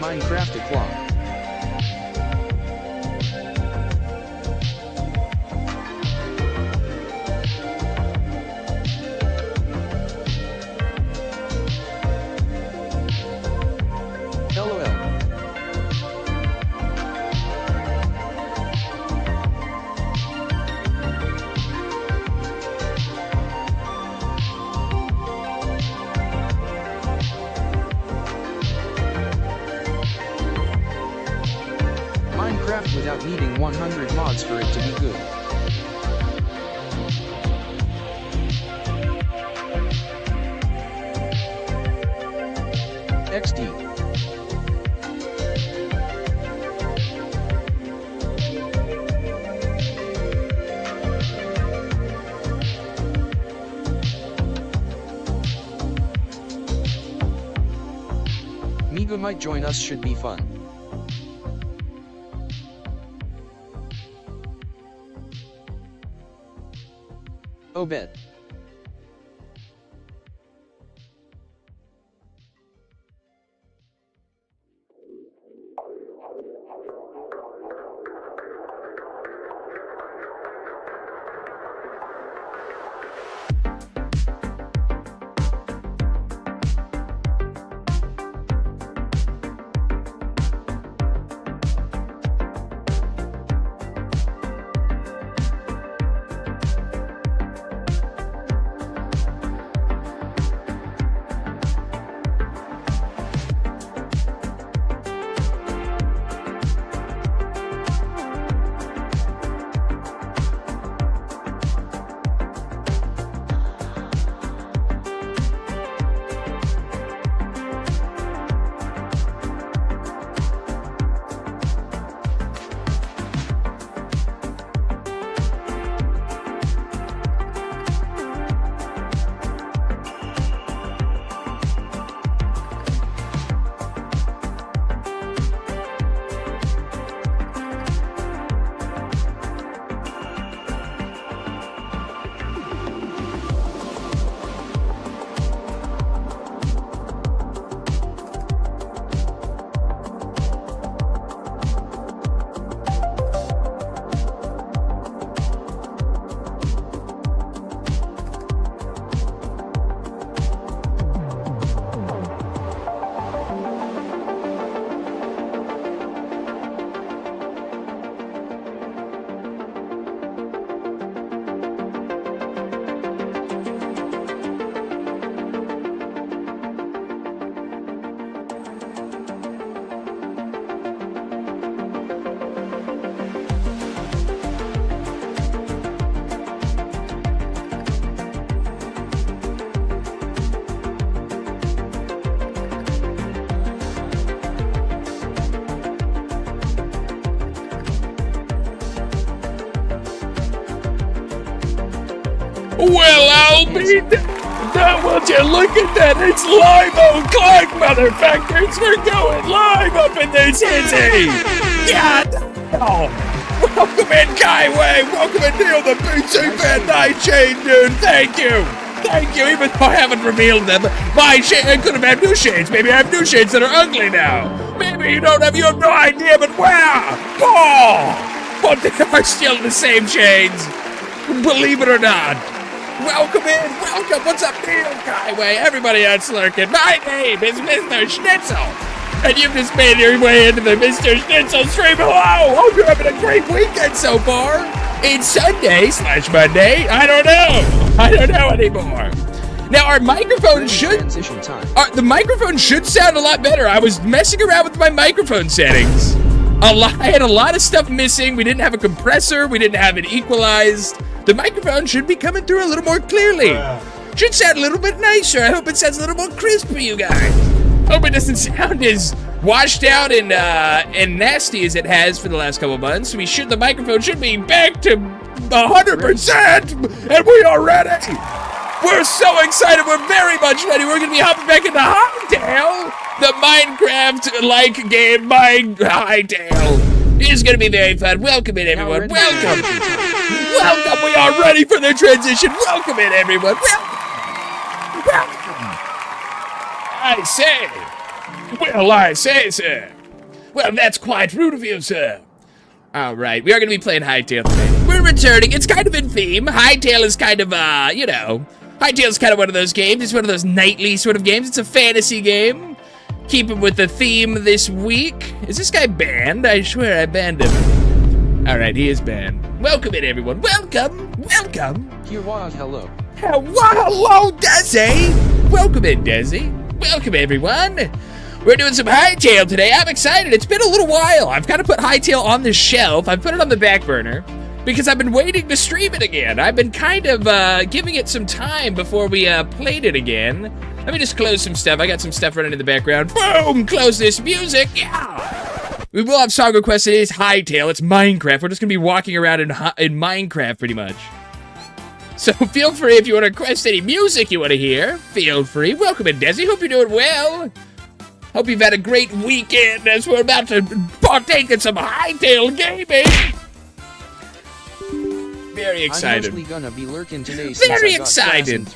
Minecraft clock. LOL. Minecraft without needing 100 mods for it to be good. XD. Miga might join us, should be fun. Obed. Well, I'll be now. Would you look at that? It's live o'clock, motherfuckers. We're going live up in this city. God. Oh. Welcome in, Kaiway. Welcome in, Neil, the BC Van Night Shade, dude. Thank you. Thank you. Even though I haven't revealed them, my shade, I could have had new shades. Maybe I have new shades that are ugly now. Maybe you have no idea, but wow. Oh. But they are still the same shades. Believe it or not. Welcome in, welcome. What's up, Neil, Kaiway, everybody else lurking. My name is Mr. Schnitzel, and you've just made your way into the Mr. Schnitzel stream. Hello, hope you're having a great weekend so far. It's Sunday/Monday. I don't know anymore. Now our microphone the microphone should sound a lot better. I was messing around with my microphone settings. I had a lot of stuff missing. We didn't have a compressor. We didn't have it equalized. The microphone should be coming through a little more clearly. Should sound a little bit nicer. I hope it sounds a little more crisp for you guys. Hope it doesn't sound as washed out and nasty as it has for the last couple months. The microphone should be back to 100%, and we are ready. We're so excited. We're very much ready. We're going to be hopping back into Hytale. The Minecraft-like game, Hytale, is going to be very fun. Welcome in, everyone. Welcome. Welcome. We are ready for the transition. Welcome in, everyone. Welcome. I say, sir. Well, that's quite rude of you, sir. All right, we are going to be playing Hytale today. We're returning. It's kind of in theme. Hytale is kind of, Hytale's kind of one of those games. It's one of those nightly sort of games. It's a fantasy game. Keeping with the theme this week. Is this guy banned? I swear I banned him. All right, he is banned. Welcome in, everyone. Welcome. Here was hello. Hello, Desi. Welcome in, Desi. Welcome, everyone. We're doing some Hytale today. I'm excited. It's been a little while. I've kind of put Hytale on the shelf. I've put it on the back burner because I've been waiting to stream it again. I've been kind of giving it some time before we played it again. Let me just close some stuff. I got some stuff running in the background. Boom! Close this music. Yeah! We will have song requests. It is Hytale. It's Minecraft. We're just going to be walking around in Minecraft pretty much. So feel free if you want to request any music you want to hear. Feel free. Welcome in, Desi. Hope you're doing well. Hope you've had a great weekend as we're about to partake in some Hytale gaming. Very excited. I'm mostly gonna be lurking today. Very excited.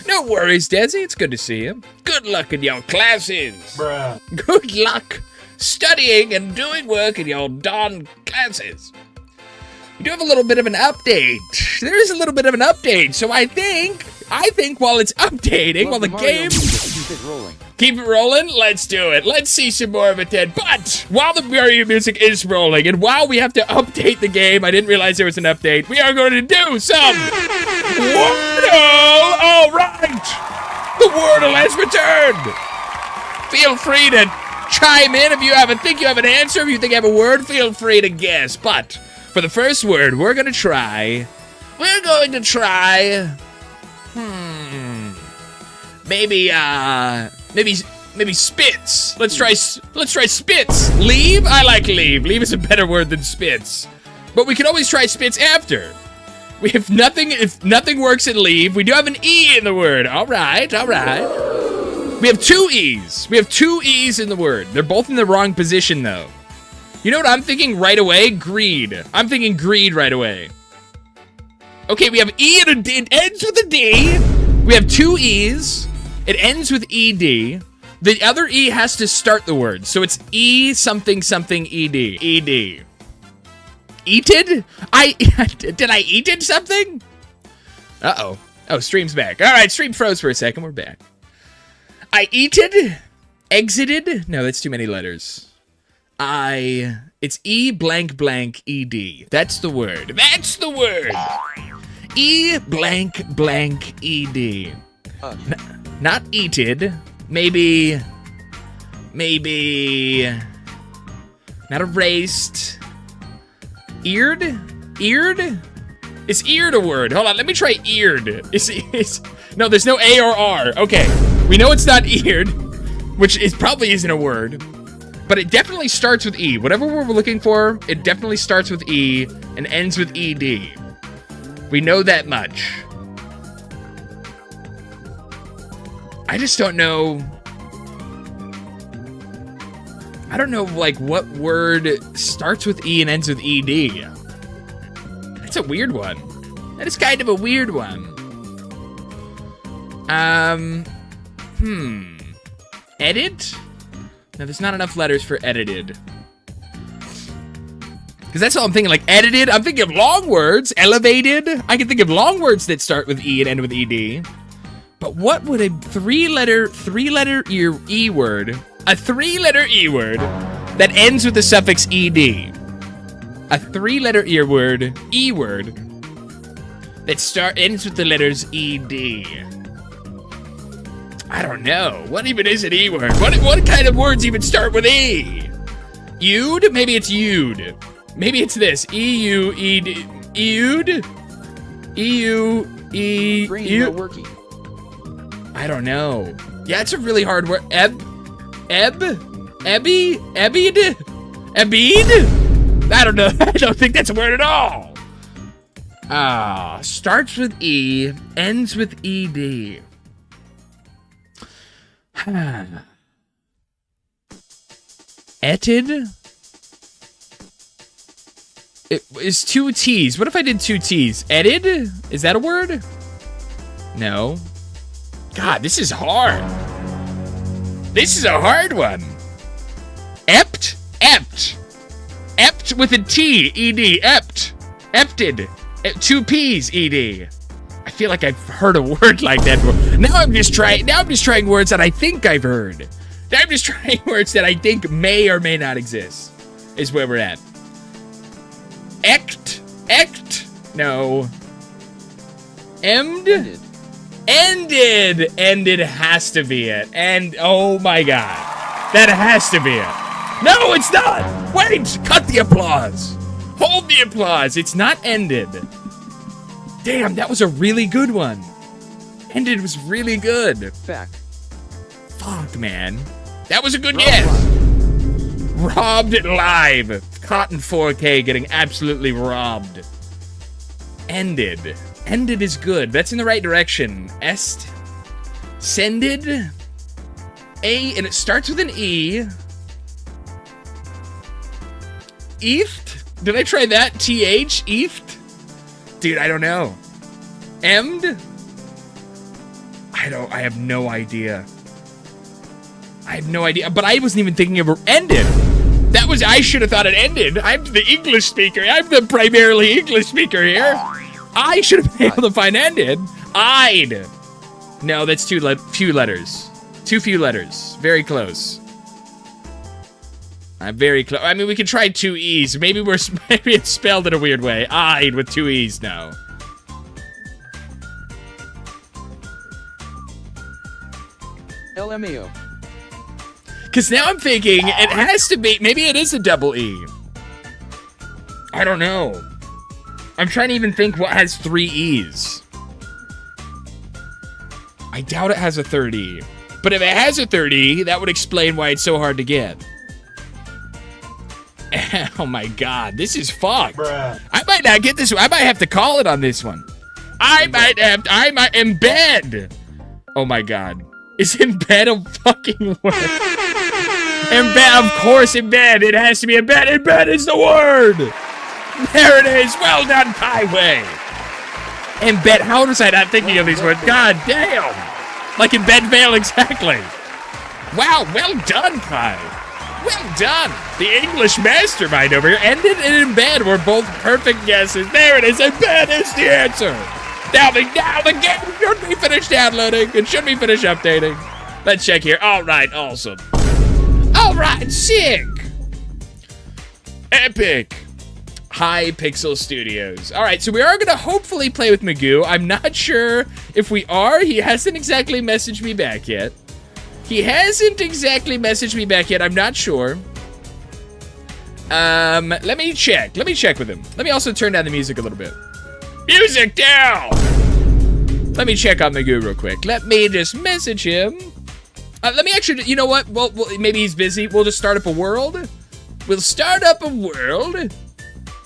No worries, Desi. It's good to see you. Good luck in your classes. Bruh. Good luck studying and doing work in your darn classes. We do have a little bit of an update. There is a little bit of an update. So I think while it's updating, while the game... Keep it rolling. Keep it rolling? Let's do it. Let's see some more of it then. But while the Mario music is rolling, and while we have to update the game, I didn't realize there was an update, we are going to do some Wordle! All right! The Wordle has returned! Feel free to chime in if you think you have an answer, if you think you have a word, feel free to guess. But for the first word, we're going to try... Maybe spits. Let's try spits. Leave? I like leave. Leave is a better word than spits. But we can always try spits after. If nothing works in leave, we do have an E in the word. All right. We have two E's. We have two E's in the word. They're both in the wrong position, though. You know what I'm thinking right away? Greed. I'm thinking greed right away. Okay, we have E and a D. It ends with a D. We have two E's. It ends with ED. The other E has to start the word. So it's E something something ED. ED. Eated? Did I eated something? Uh-oh. Oh, stream's back. All right, stream froze for a second. We're back. I eated? Exited? No, that's too many letters. It's E blank blank ED. That's the word. That's the word. E blank blank ED. Not eated. Maybe not erased. Eared? Is eared a word? Hold on, let me try eared. No, there's no A or R. Okay, we know it's not eared, which probably isn't a word, but it definitely starts with E. Whatever we're looking for, it definitely starts with E and ends with ED. We know that much. I just don't know. I don't know, like, what word starts with E and ends with ED. That's a weird one. That is kind of a weird one. Edit? No, there's not enough letters for edited. Because that's all I'm thinking, like, edited. I'm thinking of long words. Elevated. I can think of long words that start with E and end with ED. But what would a three-letter E word, a three-letter E word that ends with the suffix ED, a three-letter E word that ends with the letters ED? I don't know. What even is an E word? What kind of words even start with E? Eued? Maybe it's eued. Maybe it's this. E-U-E-D. Eued? E-U-E... Brain not working. I don't know. Yeah, it's a really hard word. Ebid? I don't know. I don't think that's a word at all. Starts with E, ends with ED. Etted? It is two T's. What if I did two T's? Etted? Is that a word? No. God, this is hard. This is a hard one. Ept? Ept. Ept with a T, E-D, ept. Epted. 2 P's, E-D. I feel like I've heard a word like that before. Now I'm just trying words that I think I've heard. Now I'm just trying words that I think may or may not exist. Is where we're at. Ect. No. Ended. Ended has to be it. And oh my god. That has to be it. No, it's not. Wait, cut the applause. Hold the applause. It's not ended. Damn, that was a really good one. Ended was really good. Fact. Fuck, man. That was a good guess. Robbed it live. Caught in 4K getting absolutely robbed. Ended. Ended is good. That's in the right direction. Sended. A, and it starts with an E. Ethed? Did I try that? TH? Ethed? Dude, I don't know. Emmed? I have no idea. But I wasn't even thinking of ended. I should have thought it ended. I'm the English speaker. I'm the primarily English speaker here. I should have been able to find ended. I'd. No, that's few letters. Too few letters. Very close. I'm very close. I mean, we could try 2 E's. Maybe it's spelled in a weird way. I'd with 2 E's now. LMAO. Because now I'm thinking it has to be, maybe it is a double E. I don't know. I'm trying to even think what has 3 E's. I doubt it has a third E. But if it has a third E, that would explain why it's so hard to get. Oh my god, this is fucked. Bruh. I might not get this one. I might have to call it on this one. I might embed. Oh my god. Is embed a fucking word? Embed, of course, embed. It has to be embed. Embed is the word. There it is. Well done, Highway. Embed. How was I not thinking of these words? God damn. Like embed mail, exactly. Wow, well done, Kai. Well done. The English mastermind over here. Ended and embed were both perfect guesses. There it is. Embed is the answer. Now the game should be finished downloading. It should be finished updating. Let's check here. All right, awesome. All right, sick. Epic. Hypixel Studios. All right, so we are going to hopefully play with Magoo. I'm not sure if we are. He hasn't exactly messaged me back yet. I'm not sure. Let me check. Let me check with him. Let me also turn down the music a little bit. Music down! Let me check on Magoo real quick. Let me just message him. Let me actually, you know what? Well, maybe he's busy. We'll just start up a world. We'll start up a world.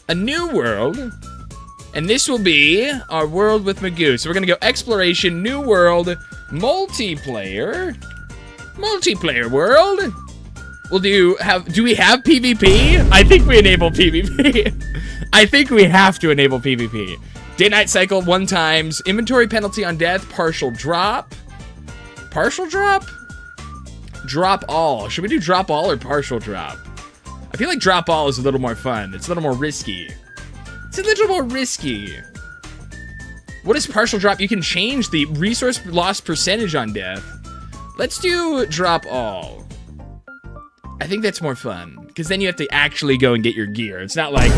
A new world. And this will be our world with Magoo. So we're going to go exploration, new world, multiplayer. Multiplayer world. We'll do we have PvP? I think we enable PvP. I think we have to enable PvP. Day-night cycle 1 times. Inventory penalty on death. Partial drop. Partial drop? Drop all. Should we do drop all or partial drop? I feel like drop all is a little more fun. It's a little more risky. It's a little more risky. What is partial drop? You can change the resource loss percentage on death. Let's do drop all. I think that's more fun because then you have to actually go and get your gear. It's not like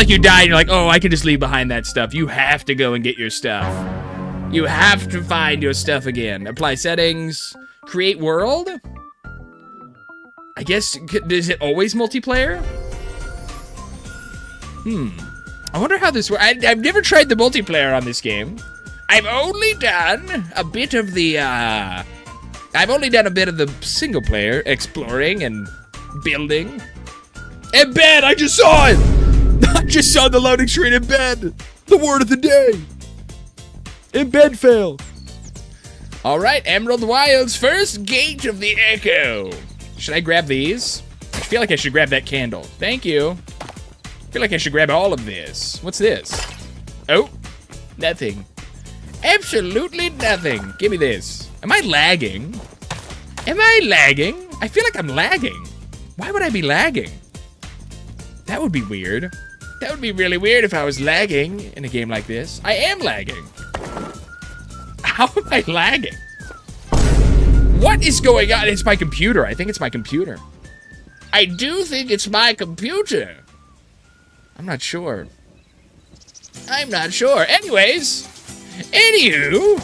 you die and you're like, oh, I can just leave behind that stuff. You have to go and get your stuff. You have to find your stuff again. Apply settings. Create world. I guess, is it always multiplayer? I wonder how this works. I've never tried the multiplayer on this game. I've only done a bit of the, single player, exploring and building. Embed, I just saw it! I just saw the loading screen, embed! The word of the day! Embed fail. All right, Emerald Wilds, first gate of the Echo. Should I grab these? I feel like I should grab that candle. Thank you. I feel like I should grab all of this. What's this? Oh, nothing. Absolutely nothing. Give me this. Am I lagging? Am I lagging? I feel like I'm lagging. Why would I be lagging? That would be weird. That would be really weird if I was lagging in a game like this. I am lagging. How am I lagging? What is going on? It's my computer. I think it's my computer. I do think it's my computer. I'm not sure. I'm not sure. Anyways. Anywho.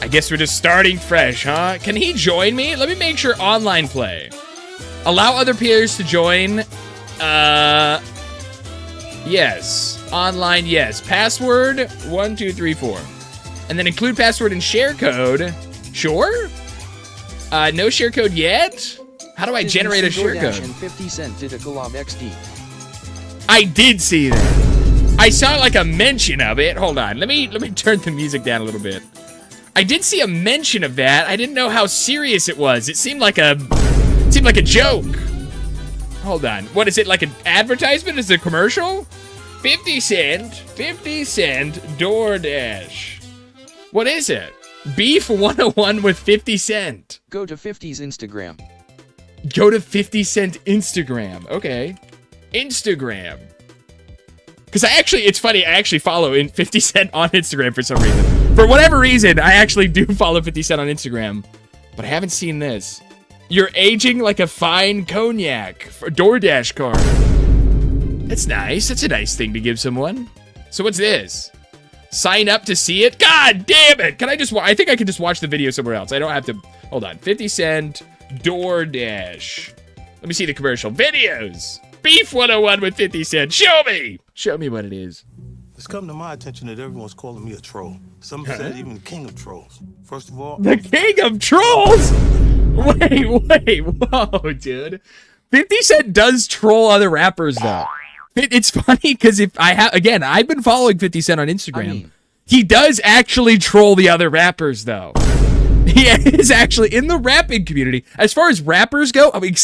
I guess we're just starting fresh, huh? Can he join me? Let me make sure online play. Allow other players to join. Yes. Online, yes. Password, 1234. And then include password and share code. Sure? No share code yet? How do I generate a share code? And 50 Cent did a collab XD. I did see that. I saw like a mention of it. Hold on. Let me turn the music down a little bit. I did see a mention of that. I didn't know how serious it was. It seemed like a joke. Hold on. What is it, like an advertisement? Is it a commercial? 50 Cent DoorDash. What is it? Beef 101 with 50 Cent. Go to 50's Instagram. Go to 50 Cent Instagram. Okay. Instagram. Because it's funny, I actually follow 50 Cent on Instagram for some reason. For whatever reason, I actually do follow 50 Cent on Instagram. But I haven't seen this. You're aging like a fine cognac for a DoorDash card. That's nice. That's a nice thing to give someone. So what's this? Sign up to see it? God damn it! Can I just I think I can just watch the video somewhere else. I don't have to... Hold on. 50 Cent DoorDash. Let me see the commercial. Videos! Beef 101 with 50 Cent. Show me! Show me what it is. It's come to my attention that everyone's calling me a troll. Some said even the king of trolls. First of all... The king of trolls?! Wait. Whoa, dude. 50 Cent does troll other rappers, though. It's funny because I've been following 50 Cent on Instagram. He does actually troll the other rappers, though. He is actually in the rapping community. As far as rappers go, I mean,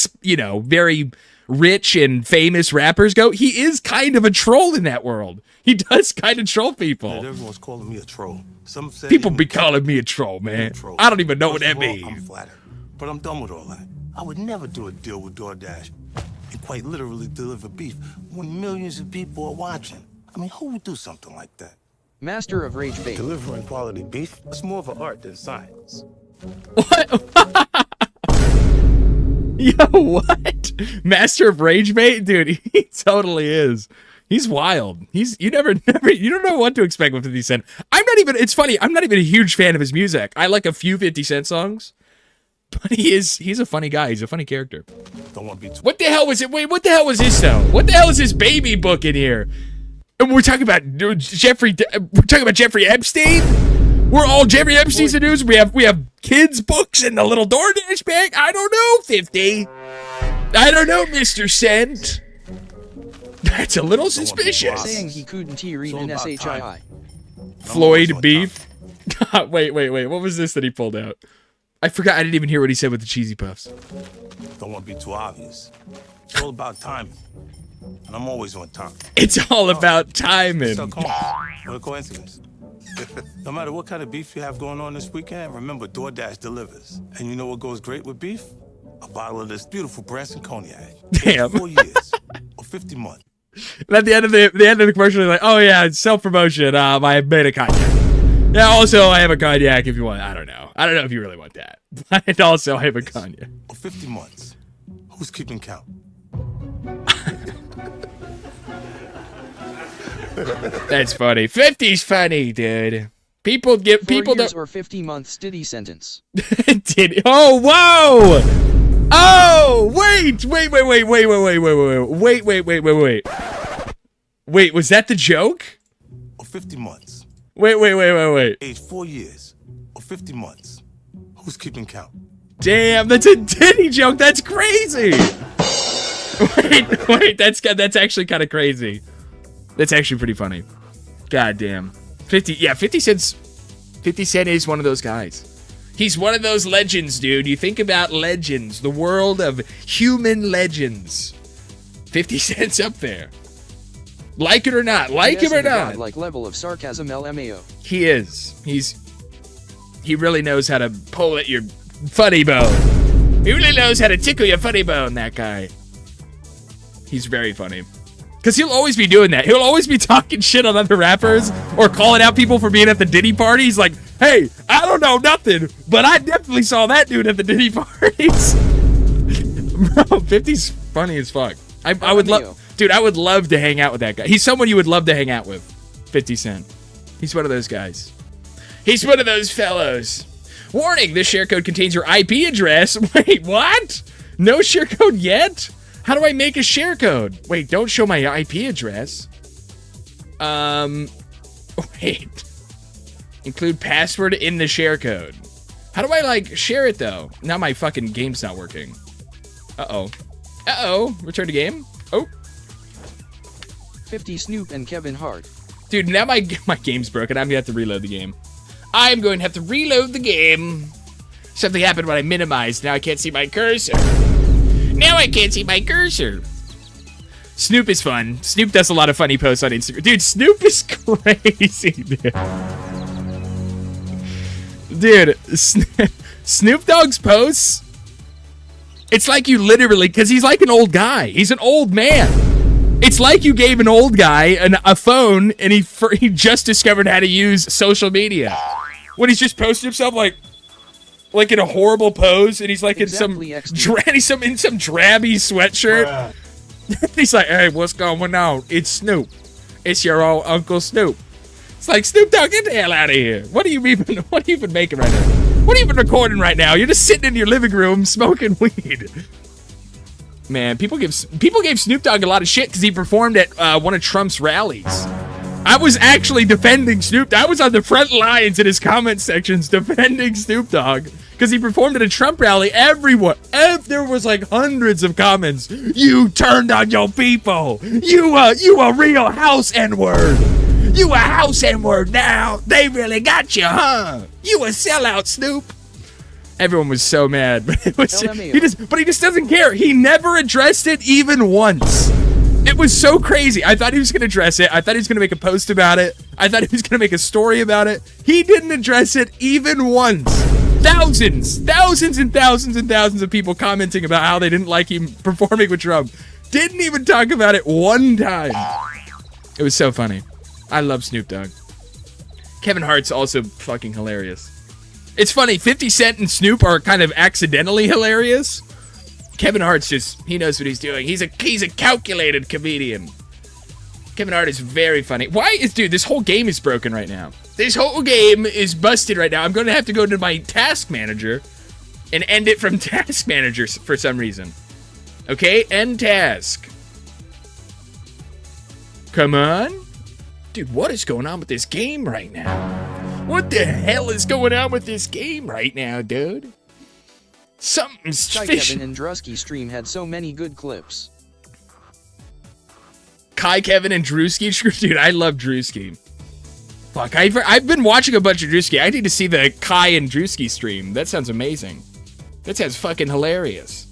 very rich and famous rappers go, he is kind of a troll in that world. He does kind of troll people. Everyone's calling me a troll. Some said people be calling me a troll, man. I don't even know what that means. I'm flattered, but I'm done with all that. I would never do a deal with DoorDash and quite literally deliver beef when millions of people are watching. I mean, who would do something like that? Master of Rage Bait. Delivering quality beef, it's more of an art than science. What? Yo, what? Master of Rage Bait? Dude, he totally is. He's wild. You don't know what to expect with 50 Cent. It's funny, I'm not even a huge fan of his music. I like a few 50 Cent songs. But he's a funny guy. He's a funny character. Don't want to be what the hell was it? Wait, what the hell was this though? What the hell is this baby book in here? And we're talking about Jeffrey Epstein? We're all Jeffrey Epstein's the news. We have kids' books in the little DoorDash bag. I don't know, 50. I don't know, Mr. Cent. That's a little suspicious. Saying he couldn't read an SHII. Floyd Beef. God, wait. What was this that he pulled out? I forgot. I didn't even hear what he said with the cheesy puffs. Don't want to be too obvious. It's all about timing. And I'm always on time. It's all about timing. What a coincidence. No matter what kind of beef you have going on this weekend, remember DoorDash delivers. And you know what goes great with beef? A bottle of this beautiful Branson cognac. Damn. 4 years or 50 months. And at the end of the commercial, they're like, "Oh yeah, it's self-promotion. I made a cognac. Yeah, also I have a cognac if you want. I don't know if you really want that. But also I have a cognac." Or 50 months. Who's keeping count? That's funny. 50's funny, dude. People don't. Or 50 months did he sentence? Oh, whoa! Oh, wait! Wait, was that the joke? Or 50 months. Wait. Age 4 years. Or 50 months. Who's keeping count? Damn, that's a Diddy joke. That's crazy. Wait, that's actually kind of crazy. That's actually pretty funny. God damn. 50 Cent is one of those guys. He's one of those legends, dude. You think about legends, the world of human legends. 50 Cent's up there. Like it or not, like him or not. Like level of sarcasm LMAO. He is. He really knows how to pull at your funny bone. He really knows how to tickle your funny bone, that guy. He's very funny. Because he'll always be doing that. He'll always be talking shit on other rappers or calling out people for being at the Diddy party. He's like, hey, I don't know nothing, but I definitely saw that dude at the Diddy parties. Bro, 50's funny as fuck. I would love, dude, I would love to hang out with that guy. He's someone you would love to hang out with, 50 Cent. He's one of those guys. He's one of those fellows. Warning, this share code contains your IP address. Wait, what? No share code yet? How do I make a share code? Wait, don't show my IP address. Wait. Include password in the share code. How do I, like, share it, though? Now my fucking game's not working. Uh-oh. Uh-oh. Return to game. Oh. 50 Snoop and Kevin Hart. Dude, now my game's broken. I'm gonna have to reload the game. I'm going to have to reload the game. Something happened when I minimized. Now I can't see my cursor. Now I can't see my cursor. Snoop is fun. Snoop does a lot of funny posts on Instagram. Dude, Snoop is crazy, dude. Dude, Snoop Dogg's posts, it's like you literally, because he's like an old guy. He's an old man. It's like you gave an old guy a phone and he just discovered how to use social media. When he's just posting himself like in a horrible pose, and he's like in some drabby sweatshirt. He's like, hey, what's going on? It's Snoop. It's your old Uncle Snoop. It's like, Snoop Dogg, get the hell out of here. What are you even making right now? What are you even recording right now? You're just sitting in your living room smoking weed. Man, people gave Snoop Dogg a lot of shit because he performed at one of Trump's rallies. I was actually defending Snoop. I was on the front lines in his comment sections defending Snoop Dogg because he performed at a Trump rally. There was like hundreds of comments. You turned on your people. You a real house N-word. You a house N-word now. They really got you, huh? You a sellout, Snoop. Everyone was so mad, but he just doesn't care. He never addressed it even once. It was so crazy. I thought he was going to address it. I thought he was going to make a post about it. I thought he was going to make a story about it. He didn't address it even once. Thousands and thousands and thousands of people commenting about how they didn't like him performing with Trump. Didn't even talk about it one time. It was so funny. I love Snoop Dogg. Kevin Hart's also fucking hilarious. It's funny, 50 Cent and Snoop are kind of accidentally hilarious. Kevin Hart's just, he knows what he's doing. He's a calculated comedian. Kevin Hart is very funny. Dude, this whole game is broken right now. This whole game is busted right now. I'm going to have to go to my task manager and end it from task manager for some reason. Okay, end task. Come on. Dude, what is going on with this game right now? What the hell is going on with this game right now, dude? Something's fishy. Kevin and Drusky stream had so many good clips. Kai, Kevin, and Drewski. Dude, I love Drewski. Fuck, I've been watching a bunch of Drewski. I need to see the Kai and Drewski stream. That sounds amazing. That sounds fucking hilarious.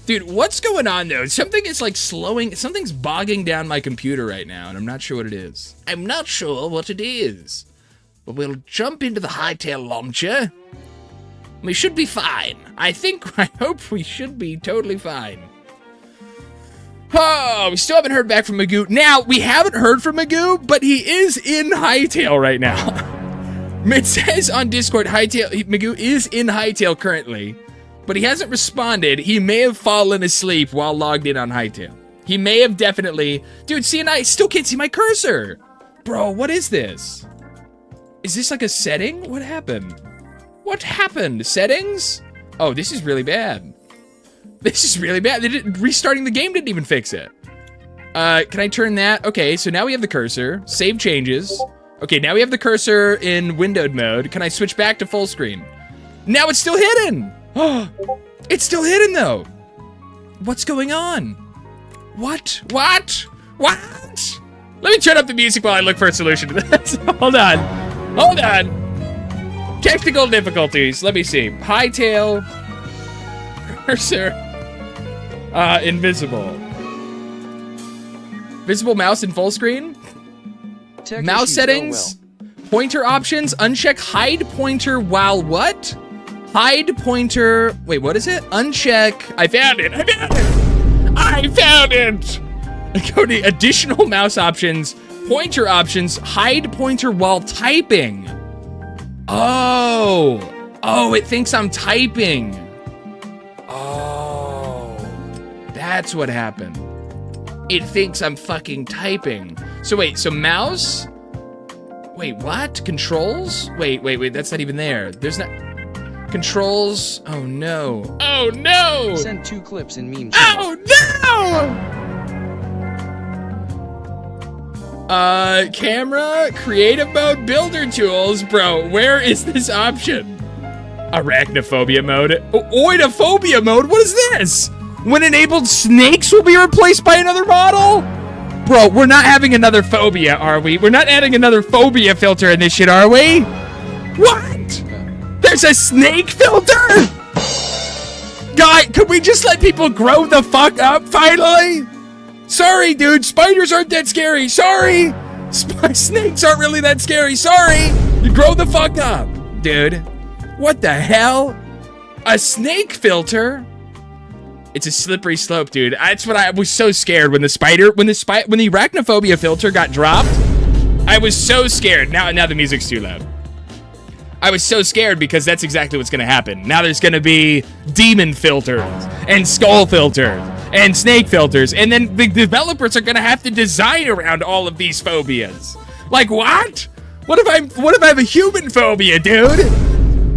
Dude, what's going on, though? Something is, like, something's bogging down my computer right now, and I'm not sure what it is. I'm not sure what it is. But we'll jump into the Hytale launcher. We should be fine. I hope we should be totally fine. Oh, we still haven't heard back from Magoo. Now, we haven't heard from Magoo, but he is in Hytale right now. It says on Discord, Magoo is in Hytale currently, but he hasn't responded. He may have fallen asleep while logged in on Hytale. He may have definitely... Dude, see, and I still can't see my cursor. Bro, what is this? Is this like a setting? What happened? What happened? Settings? Oh, this is really bad. This is really bad. Restarting the game didn't even fix it. Can I turn that? Okay, so now we have the cursor. Save changes. Okay, now we have the cursor in windowed mode. Can I switch back to full screen? Now it's still hidden. Oh, it's still hidden though. What's going on? What? Let me turn up the music while I look for a solution to this. Hold on. Technical difficulties. Let me see. Hytale. Cursor. Invisible. Visible mouse in full screen. Mouse settings. Pointer options. Uncheck hide pointer while what? hide pointer. Wait, what is it? Uncheck. I found it. I found it. Go to additional mouse options, pointer options, hide pointer while typing. Oh, it thinks I'm typing. Oh, that's what happened. It thinks I'm fucking typing. So wait, so mouse? Wait, what? Controls? Wait, that's not even there. There's not... Controls? Oh no. Oh no! Send 2 clips in meme Oh no! Camera, creative mode, builder tools. Bro, where is this option? Arachnophobia mode. Oidophobia mode? What is this? When enabled, snakes will be replaced by another model? Bro, we're not having another phobia, are we? We're not adding another phobia filter in this shit, are we? What? There's a snake filter? Guy, could we just let people grow the fuck up finally? Sorry, dude, spiders aren't that scary. Sorry. Snakes aren't really that scary. Sorry. You grow the fuck up, dude. What the hell? A snake filter? It's a slippery slope, dude. That's what I was so scared when the arachnophobia filter got dropped. I was so scared. Now the music's too loud. I was so scared because that's exactly what's gonna happen. Now there's gonna be demon filters and skull filters and snake filters, and then the developers are gonna have to design around all of these phobias. Like what? What if I have a human phobia, dude?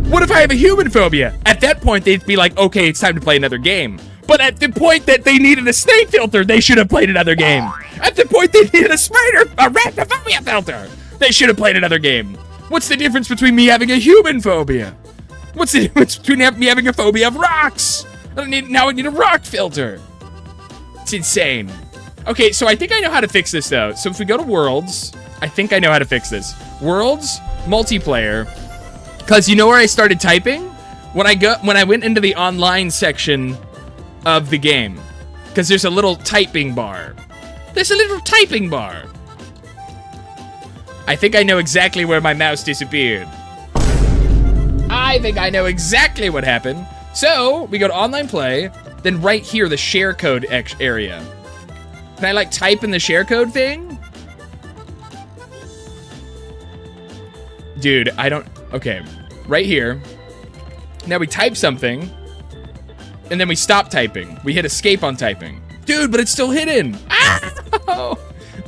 What if I have a human phobia? At that point, they'd be like, okay, it's time to play another game. But at the point that they needed a snake filter, they should have played another game. At the point they needed a arachnophobia filter, they should have played another game. What's the difference between me having a human phobia? What's the difference between me having a phobia of rocks? Now I need a rock filter. It's insane. Okay, so I think I know how to fix this though. So if we go to Worlds, I think I know how to fix this. Worlds, multiplayer. Cause you know where I started typing? When I went into the online section of the game. Cause there's a little typing bar. There's a little typing bar. I think I know exactly where my mouse disappeared. I think I know exactly what happened. So, we go to online play, then right here, the share code area. Can I like type in the share code thing? Dude, I don't, okay. Right here. Now we type something, and then we stop typing. We hit escape on typing. Dude, but it's still hidden. Ow!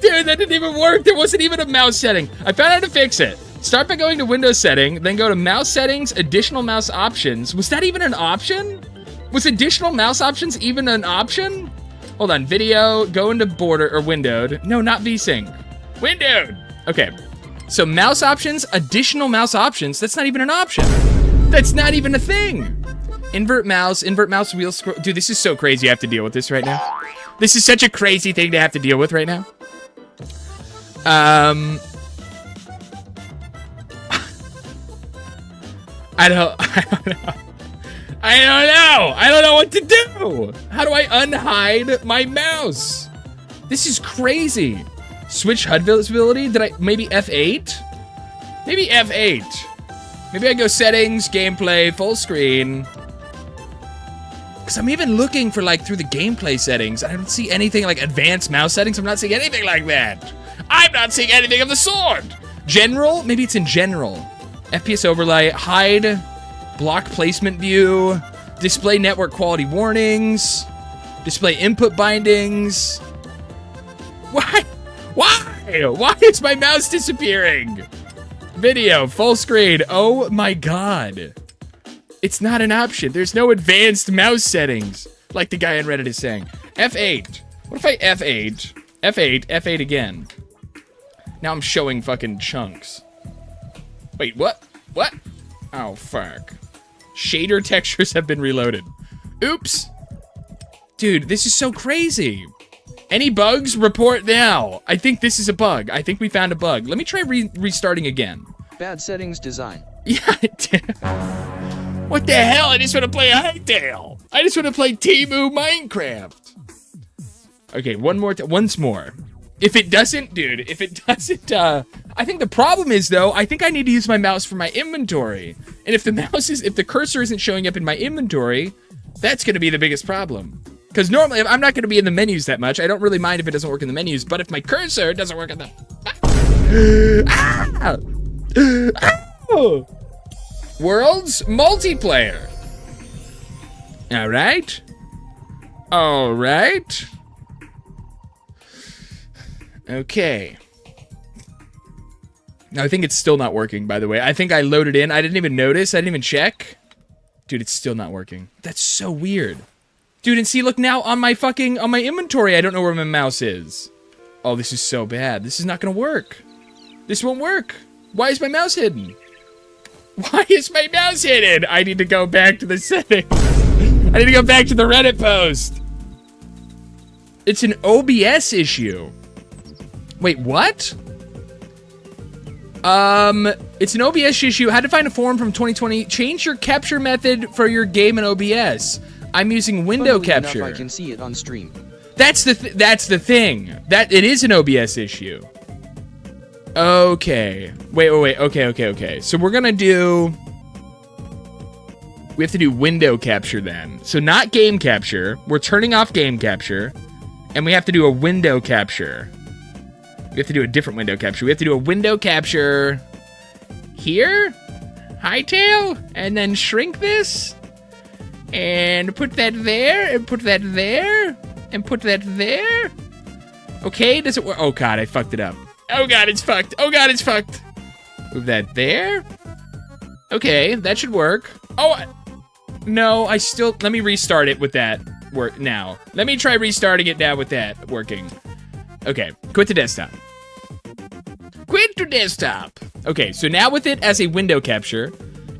Dude, that didn't even work. There wasn't even a mouse setting. I found out how to fix it. Start by going to Windows setting, then go to mouse settings, additional mouse options. Was that even an option? Was additional mouse options even an option? Hold on, video, go into border or windowed. No, not VSync. Windowed. Okay, so mouse options, additional mouse options. That's not even an option. That's not even a thing. Invert mouse wheel scroll. Dude, this is so crazy. I have to deal with this right now. This is such a crazy thing to have to deal with right now. I don't know. I don't know what to do. How do I unhide my mouse? This is crazy. Switch HUD visibility. Maybe F8? Maybe F8. Maybe I go settings, gameplay, full screen. Because I'm even looking for like through the gameplay settings. I don't see anything like advanced mouse settings. I'm not seeing anything like that. I'm not seeing anything of the sort. General? Maybe it's in general. FPS overlay, hide, block placement view, display network quality warnings, display input bindings. Why? Why is my mouse disappearing? Video, full screen. Oh my God. It's not an option. There's no advanced mouse settings, like the guy on Reddit is saying. F8. What if I F8? F8, F8 again. Now I'm showing fucking chunks. Wait, what? What? Oh, fuck. Shader textures have been reloaded. Oops. Dude, this is so crazy. Any bugs? Report now. I think this is a bug. I think we found a bug. Let me try restarting again. Bad settings design. Yeah, what the hell? I just want to play Hytale. I just want to play Temu Minecraft. Okay, once more. If it doesn't, dude, if it doesn't, I think the problem is, though, I think I need to use my mouse for my inventory. And if the cursor isn't showing up in my inventory, that's going to be the biggest problem. Because normally, I'm not going to be in the menus that much. I don't really mind if it doesn't work in the menus. But if my cursor doesn't work in the... Ah! Oh! Worlds multiplayer. All right. All right. Okay. I think it's still not working, by the way. I think I loaded in. I didn't even notice. I didn't even check. Dude, it's still not working. That's so weird. Dude, and see, look now on my inventory. I don't know where my mouse is. Oh, this is so bad. This is not gonna work. This won't work. Why is my mouse hidden? Why is my mouse hidden? I need to go back to the settings. I need to go back to the Reddit post. It's an OBS issue. Wait, what? It's an OBS issue. How to find a forum from 2020. Change your capture method for your game in OBS. I'm using window capture. I can see it on stream. That's the thing. That it is an OBS issue. Okay. Wait. Okay. So we're gonna do... We have to do window capture then. So not game capture. We're turning off game capture. And we have to do a window capture. We have to do a different window capture. We have to do a window capture here, Hytale, and then shrink this, and put that there, and put that there, and put that there. Okay, does it work? Oh god, I fucked it up. Oh god, it's fucked. Oh god, it's fucked. Move that there. Okay, that should work. Oh, no, let me restart it with that work now. Let me try restarting it now with that working. Okay, quit to desktop. Quit to desktop. Okay, so now with it as a window capture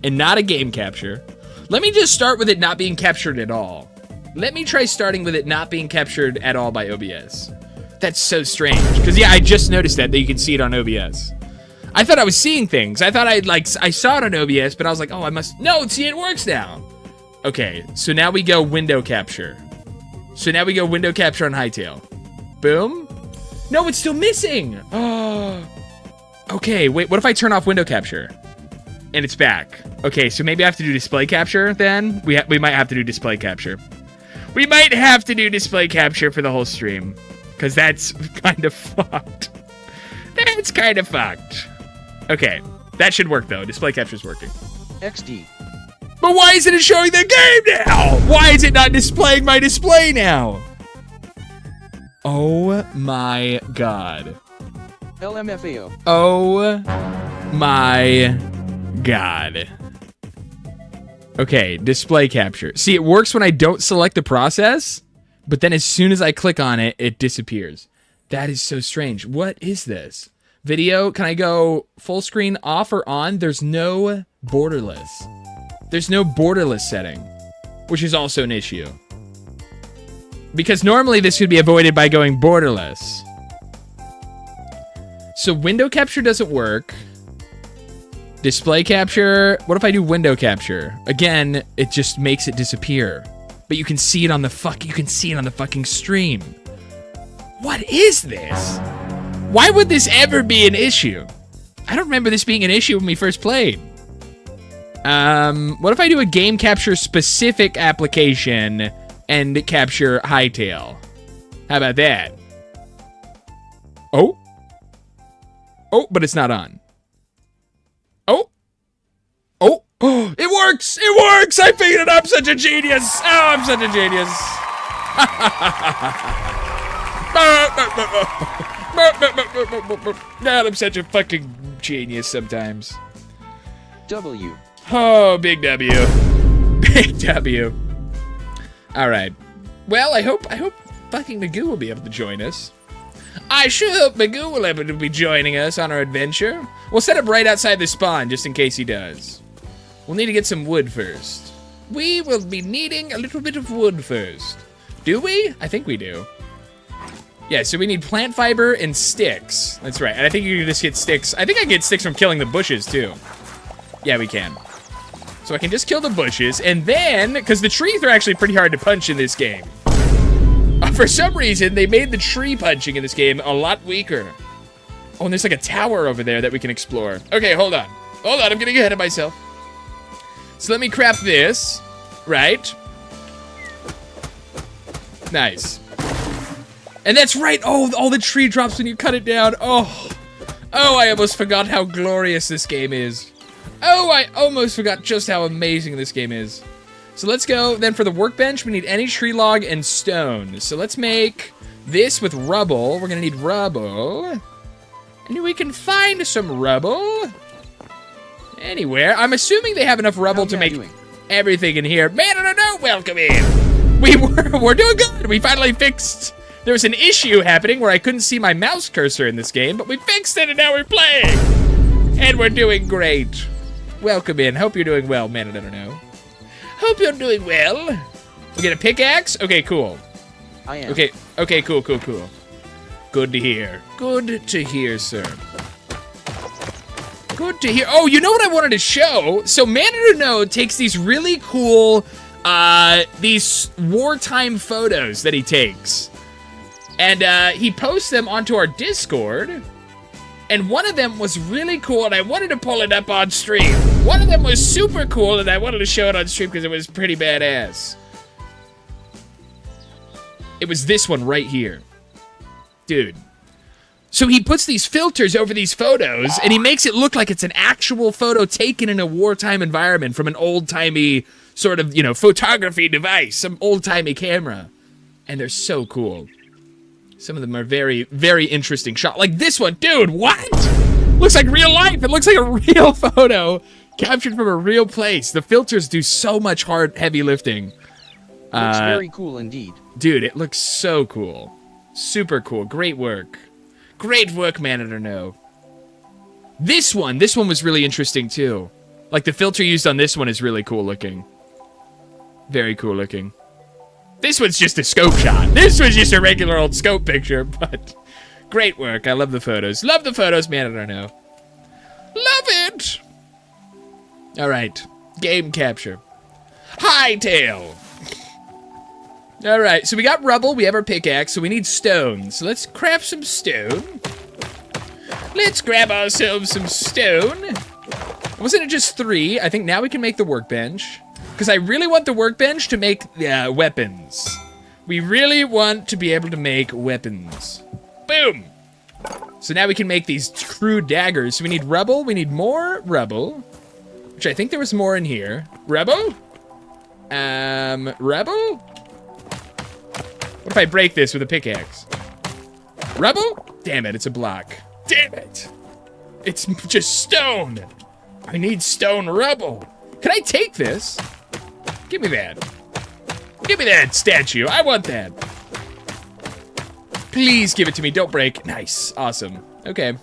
and not a game capture, let me just start with it not being captured at all. Let me try starting with it not being captured at all by OBS. That's so strange, because yeah, I just noticed that you can see it on OBS. I thought I was seeing things. I thought I saw it on OBS, but I was like, oh, I must, no, see, it works now. Okay, so now we go window capture. So now we go window capture on Hytale. Boom. No, it's still missing. Oh. Okay, wait, what if I turn off window capture? And it's back. Okay, so maybe I have to do display capture then? We might have to do display capture. We might have to do display capture for the whole stream. Because that's kind of fucked. That's kind of fucked. Okay, that should work though. Display capture's working. XD. But why isn't it showing the game now? Why is it not displaying my display now? Oh my god. LMFAO. Oh my god. Okay, display capture. See, it works when I don't select the process, but then as soon as I click on it, it disappears. That is so strange. What is this? Video, can I go full screen off or on? There's no borderless. There's no borderless setting, which is also an issue. Because normally this could be avoided by going borderless. So window capture doesn't work. Display capture, what if I do window capture? Again, it just makes it disappear. But you can see it on the fucking stream. What is this? Why would this ever be an issue? I don't remember this being an issue when we first played. What if I do a game capture specific application and capture Hytale? How about that? Oh. Oh, but it's not on. Oh. Oh. Oh, it works! It works! I figured it out! I'm such a genius! Oh, I'm such a genius! God, I'm such a fucking genius sometimes. W. Oh, big W. Big W. Alright. Well, I hope fucking Magoo will be able to join us. I sure hope Magoo will able to be joining us on our adventure. We'll set up right outside the spawn, just in case he does. We'll need to get some wood first. We will be needing a little bit of wood first. Do we? I think we do. Yeah, so we need plant fiber and sticks. That's right, and I think you can just get sticks. I think I can get sticks from killing the bushes, too. Yeah, we can. So I can just kill the bushes, and then, because the trees are actually pretty hard to punch in this game. For some reason, they made the tree punching in this game a lot weaker. Oh, and there's like a tower over there that we can explore. Okay, hold on. Hold on, I'm getting ahead of myself. So let me craft this, right? Nice. And that's right. Oh, all the tree drops when you cut it down. Oh, I almost forgot how glorious this game is. Oh, I almost forgot just how amazing this game is. So let's go. Then for the workbench, we need any tree log and stone. So let's make this with rubble. We're going to need rubble. And we can find some rubble anywhere. I'm assuming they have enough rubble to make everything in here. Man, I don't know. Welcome in. We're doing good. We finally fixed. There was an issue happening where I couldn't see my mouse cursor in this game, but we fixed it and now we're playing. And we're doing great. Welcome in. Hope you're doing well, man. I don't know. Hope you're doing well. We get a pickaxe? Okay, cool. I am. Okay, cool. Good to hear. Good to hear, sir. Good to hear. Oh, you know what I wanted to show? So Man takes these really cool, these wartime photos that he takes. And he posts them onto our Discord. And one of them was really cool, and I wanted to pull it up on stream. One of them was super cool, and I wanted to show it on stream because it was pretty badass. It was this one right here. Dude. So he puts these filters over these photos, and he makes it look like it's an actual photo taken in a wartime environment from an old-timey sort of, you know, photography device, some old-timey camera. And they're so cool. Some of them are very, very interesting shots. Like this one, dude, what? Looks like real life. It looks like a real photo captured from a real place. The filters do so much heavy lifting. Looks very cool indeed. Dude, it looks so cool. Super cool. Great work. Great work, man. I don't know. This one was really interesting too. Like the filter used on this one is really cool looking. Very cool looking. This one's just a scope shot. This was just a regular old scope picture, but great work. I love the photos. Love the photos, man. I don't know. Love it. All right. Game capture. Hytale. All right. So we got rubble. We have our pickaxe. So we need stone. So let's craft some stone. Let's grab ourselves some stone. Wasn't it just 3? I think now we can make the workbench. Because I really want the workbench to make weapons. We really want to be able to make weapons. Boom! So now we can make these crude daggers. So we need rubble. We need more rubble. Which I think there was more in here. Rubble? Rubble? What if I break this with a pickaxe? Rubble? Damn it, it's a block. Damn it! It's just stone. I need stone rubble. Can I take this? Give me that. Give me that statue. I want that. Please give it to me. Don't break. Nice. Awesome. Okay.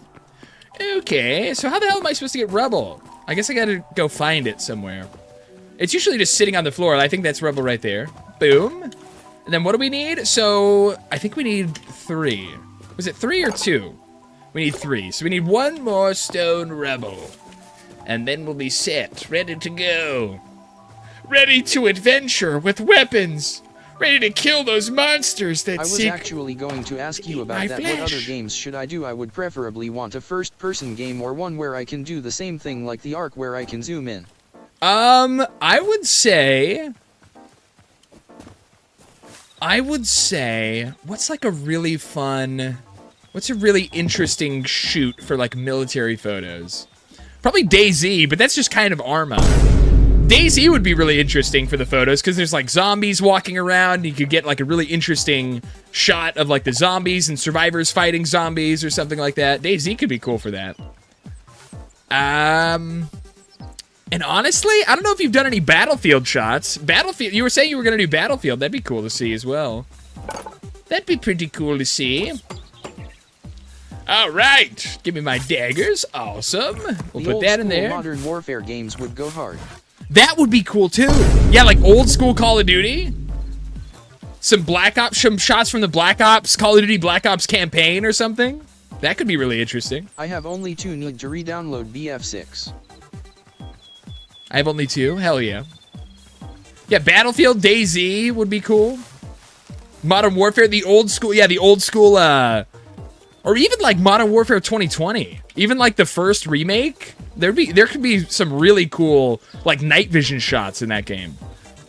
Okay, so how the hell am I supposed to get rubble? I guess I gotta go find it somewhere. It's usually just sitting on the floor. I think that's rubble right there. Boom. And then what do we need? So I think we need 3. Was it 3 or 2? We need 3. So we need 1 more stone rubble. And then we'll be set. Ready to go. Ready to adventure with weapons. Ready to kill those monsters that seek I was actually going to ask you about that. What other games should I do? I would preferably want a first-person game or one where I can do the same thing like the Ark where I can zoom in. I would say, what's like a really fun, what's a really interesting shoot for like military photos? Probably DayZ, but that's just kind of Arma. DayZ would be really interesting for the photos because there's like zombies walking around. You could get like a really interesting shot of like the zombies and survivors fighting zombies or something like that. DayZ could be cool for that. And honestly, I don't know if you've done any Battlefield shots. Battlefield, you were saying you were going to do Battlefield. That'd be cool to see as well. That'd be pretty cool to see. All right, give me my daggers. Awesome. We'll put that in there. Modern Warfare games would go hard. That would be cool too. Yeah, like old school Call of Duty. Some Black Ops, some shots from the Black Ops, Call of Duty Black Ops campaign or something. That could be really interesting. I have only 2. Need to re-download BF6. I have only 2. Hell yeah. Yeah, Battlefield, DayZ would be cool. Modern Warfare, the old school. Yeah, the old school. Or Or even like Modern Warfare 2020. Even like the first remake. There could be some really cool like night vision shots in that game.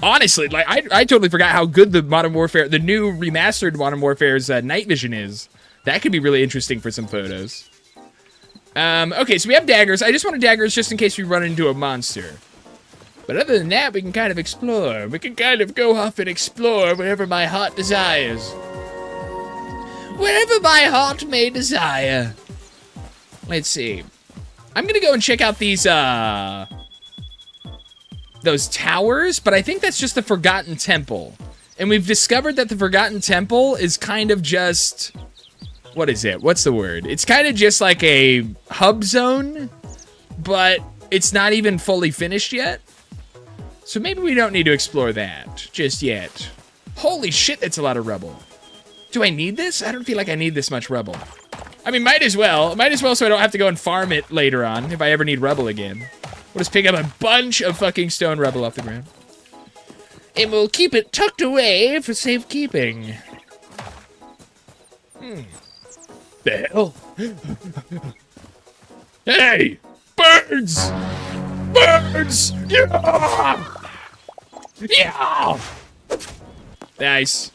Honestly, like I totally forgot how good the new remastered Modern Warfare's night vision is. That could be really interesting for some photos. Okay, so we have daggers. I just wanted daggers just in case we run into a monster. But other than that, we can kind of explore. We can kind of go off and explore wherever my heart desires. Wherever my heart may desire. Let's see. I'm gonna go and check out these, those towers, but I think that's just the Forgotten Temple. And we've discovered that the Forgotten Temple is kind of just... What is it? What's the word? It's kind of just like a hub zone, but it's not even fully finished yet. So maybe we don't need to explore that just yet. Holy shit, that's a lot of rubble. Do I need this? I don't feel like I need this much rubble. I mean, might as well. Might as well so I don't have to go and farm it later on if I ever need rubble again. We'll just pick up a bunch of fucking stone rubble off the ground. And we'll keep it tucked away for safekeeping. The hell? Hey! Birds! Birds! Yeah! Yeah! Nice.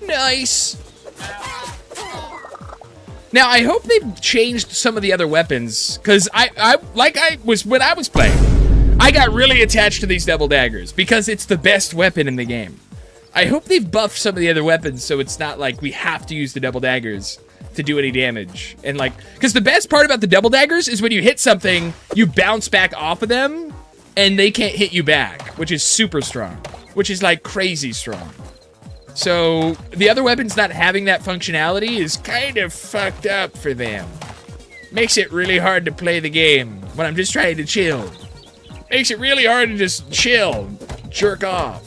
Nice! Now, I hope they've changed some of the other weapons, because when I was playing, I got really attached to these double daggers, because it's the best weapon in the game. I hope they've buffed some of the other weapons, so it's not like we have to use the double daggers to do any damage. And like, because the best part about the double daggers is when you hit something, you bounce back off of them, and they can't hit you back, which is super strong, which is like crazy strong. So the other weapons not having that functionality is kind of fucked up for them. Makes it really hard to play the game when I'm just trying to chill. Makes it really hard to just chill, jerk off.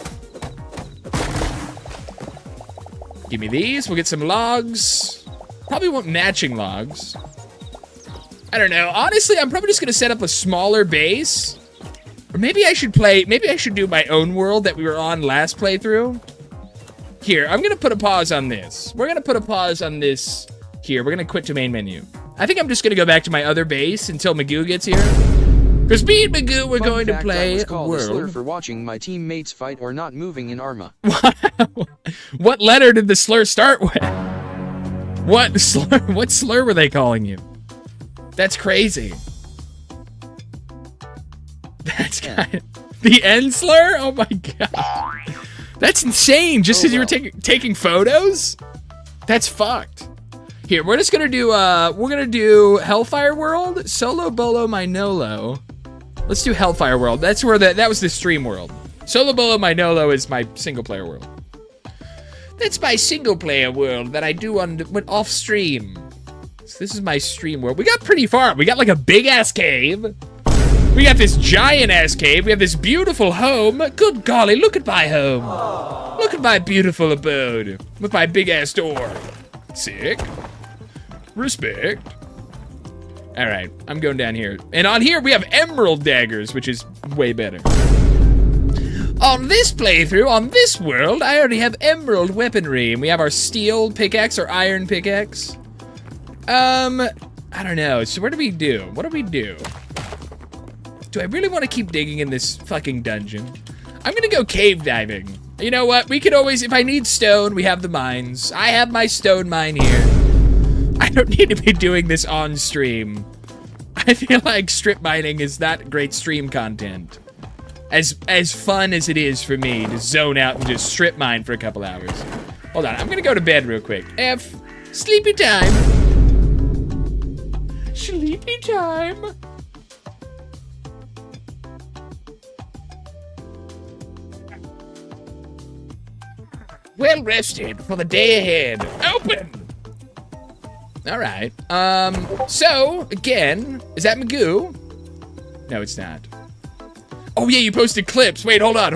Give me these, we'll get some logs. Probably want matching logs. I don't know, honestly, I'm probably just gonna set up a smaller base. Or maybe I should do my own world that we were on last playthrough. Here, I'm gonna put a pause on this. We're gonna put a pause on this here. We're gonna quit to main menu. I think I'm just gonna go back to my other base until Magoo gets here. Because me and Magoo, we're going to play a world. Slur for watching my teammates fight or not moving in Arma. What letter did the slur start with? What slur were they calling you? That's crazy. That's kind of... The N slur? Oh my god. That's insane, just because you were taking photos? That's fucked. Here, we're just gonna do, Hellfire World, Solo Bolo Minolo. Let's do Hellfire World. That's where that was the stream world. Solo Bolo Minolo is my single player world. That's my single player world that I do off stream. So this is my stream world. We got pretty far. We got like a big ass cave. We got this giant-ass cave. We have this beautiful home. Good golly, look at my home. Look at my beautiful abode with my big-ass door. Sick. Respect. All right, I'm going down here. And on here, we have emerald daggers, which is way better. On this playthrough, on this world, I already have emerald weaponry. And we have our steel pickaxe or iron pickaxe. I don't know. So what do we do? What do we do? Do I really want to keep digging in this fucking dungeon? I'm gonna go cave diving. You know what? We could always, if I need stone, we have the mines. I have my stone mine here. I don't need to be doing this on stream. I feel like strip mining is not great stream content. As fun as it is for me to zone out and just strip mine for a couple hours. Hold on, I'm gonna go to bed real quick. Sleepy time. Sleepy time. Well rested for the day ahead. Open! Alright. So, again, is that Magoo? No, it's not. Oh yeah, you posted clips. Wait, hold on.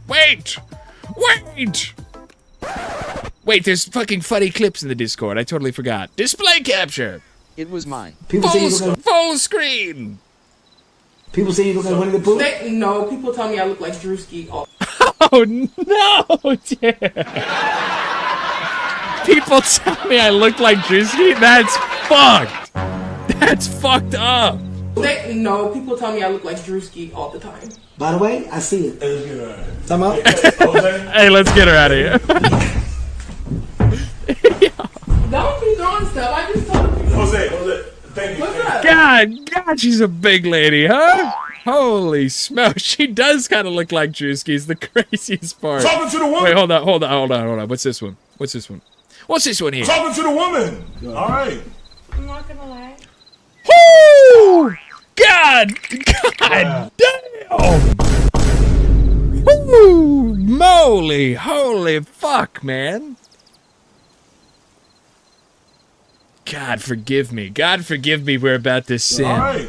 Wait! Wait, there's fucking funny clips in the Discord. I totally forgot. Display capture! It was mine. Full screen! People say you look like Winnie the Pooh? No, people tell me I look like Drewski. Oh no, dude. People tell me I look like Drewski? That's fucked. That's fucked up. No, people tell me I look like Drewski all the time. By the way, I see it. Come up. Hey, let's get her out of here. Don't be throwing stuff. I just told you. Jose, thank you. What's up? God, she's a big lady, huh? Holy smokes, she does kind of look like Drewski. Is the craziest part. Talking to the woman. Wait, hold on. What's this one? What's this one here? Talking to the woman. All right. I'm not gonna lie. Woo! God damn! Woo! Moly, holy fuck, man! God forgive me. We're about to sin. All right.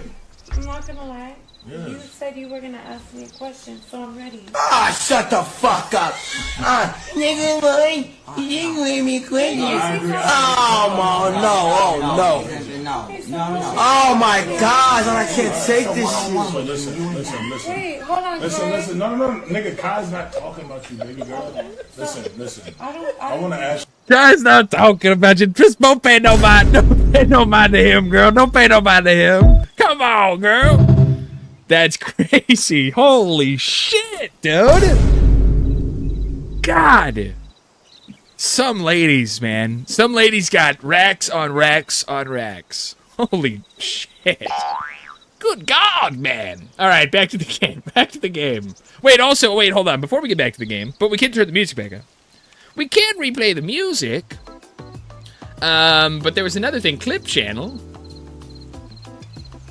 I'm not gonna lie. You said you were gonna ask me a question, so I'm ready. Ah, shut the fuck up. Nigga, boy, you didn't leave me quick. Oh, no. Oh my gosh, I can't take this shit. Listen. Wait, hold on, Listen. No. Nigga, Kai's not talking about you, baby girl. Listen. I want to ask you. Guy's not talking about you. Just don't pay no mind. Don't pay no mind to him, girl. Don't pay no mind to him. Come on, girl. That's crazy. Holy shit, dude. God. Some ladies, man. Some ladies got racks on racks on racks. Holy shit. Good God, man. All right, back to the game. Wait, hold on. Before we get back to the game, but we can turn the music back up. We can replay the music. But there was another thing. Clip channel.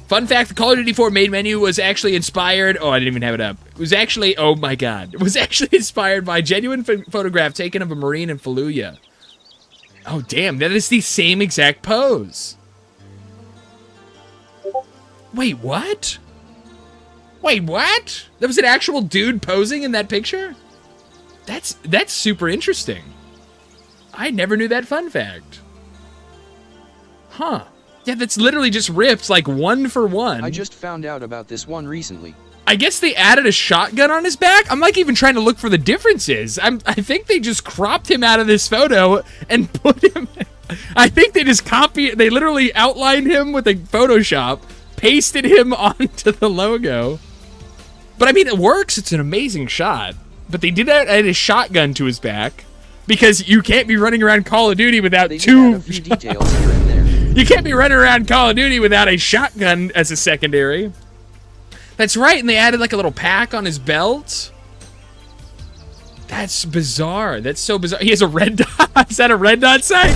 Fun fact, the Call of Duty 4 main menu was actually inspired... Oh, I didn't even have it up. It was actually... Oh, my God. It was actually inspired by a genuine photograph taken of a Marine in Fallujah. Oh, damn. That is the same exact pose. Wait, what? That was an actual dude posing in that picture? That's super interesting. I never knew that fun fact. Huh. Yeah, that's literally just ripped, like, one for one. I just found out about this one recently. I guess they added a shotgun on his back? I'm, like, even trying to look for the differences. I think they just cropped him out of this photo and put him... I think they just they literally outlined him with a Photoshop, pasted him onto the logo. But, I mean, it works. It's an amazing shot. But they did add a shotgun to his back because you can't be running around Call of Duty without They did add a few details here and there. You can't be running around Call of Duty without a shotgun as a secondary. That's right, and they added like a little pack on his belt. That's bizarre. That's so bizarre. He has a red dot. Is that a red dot sight?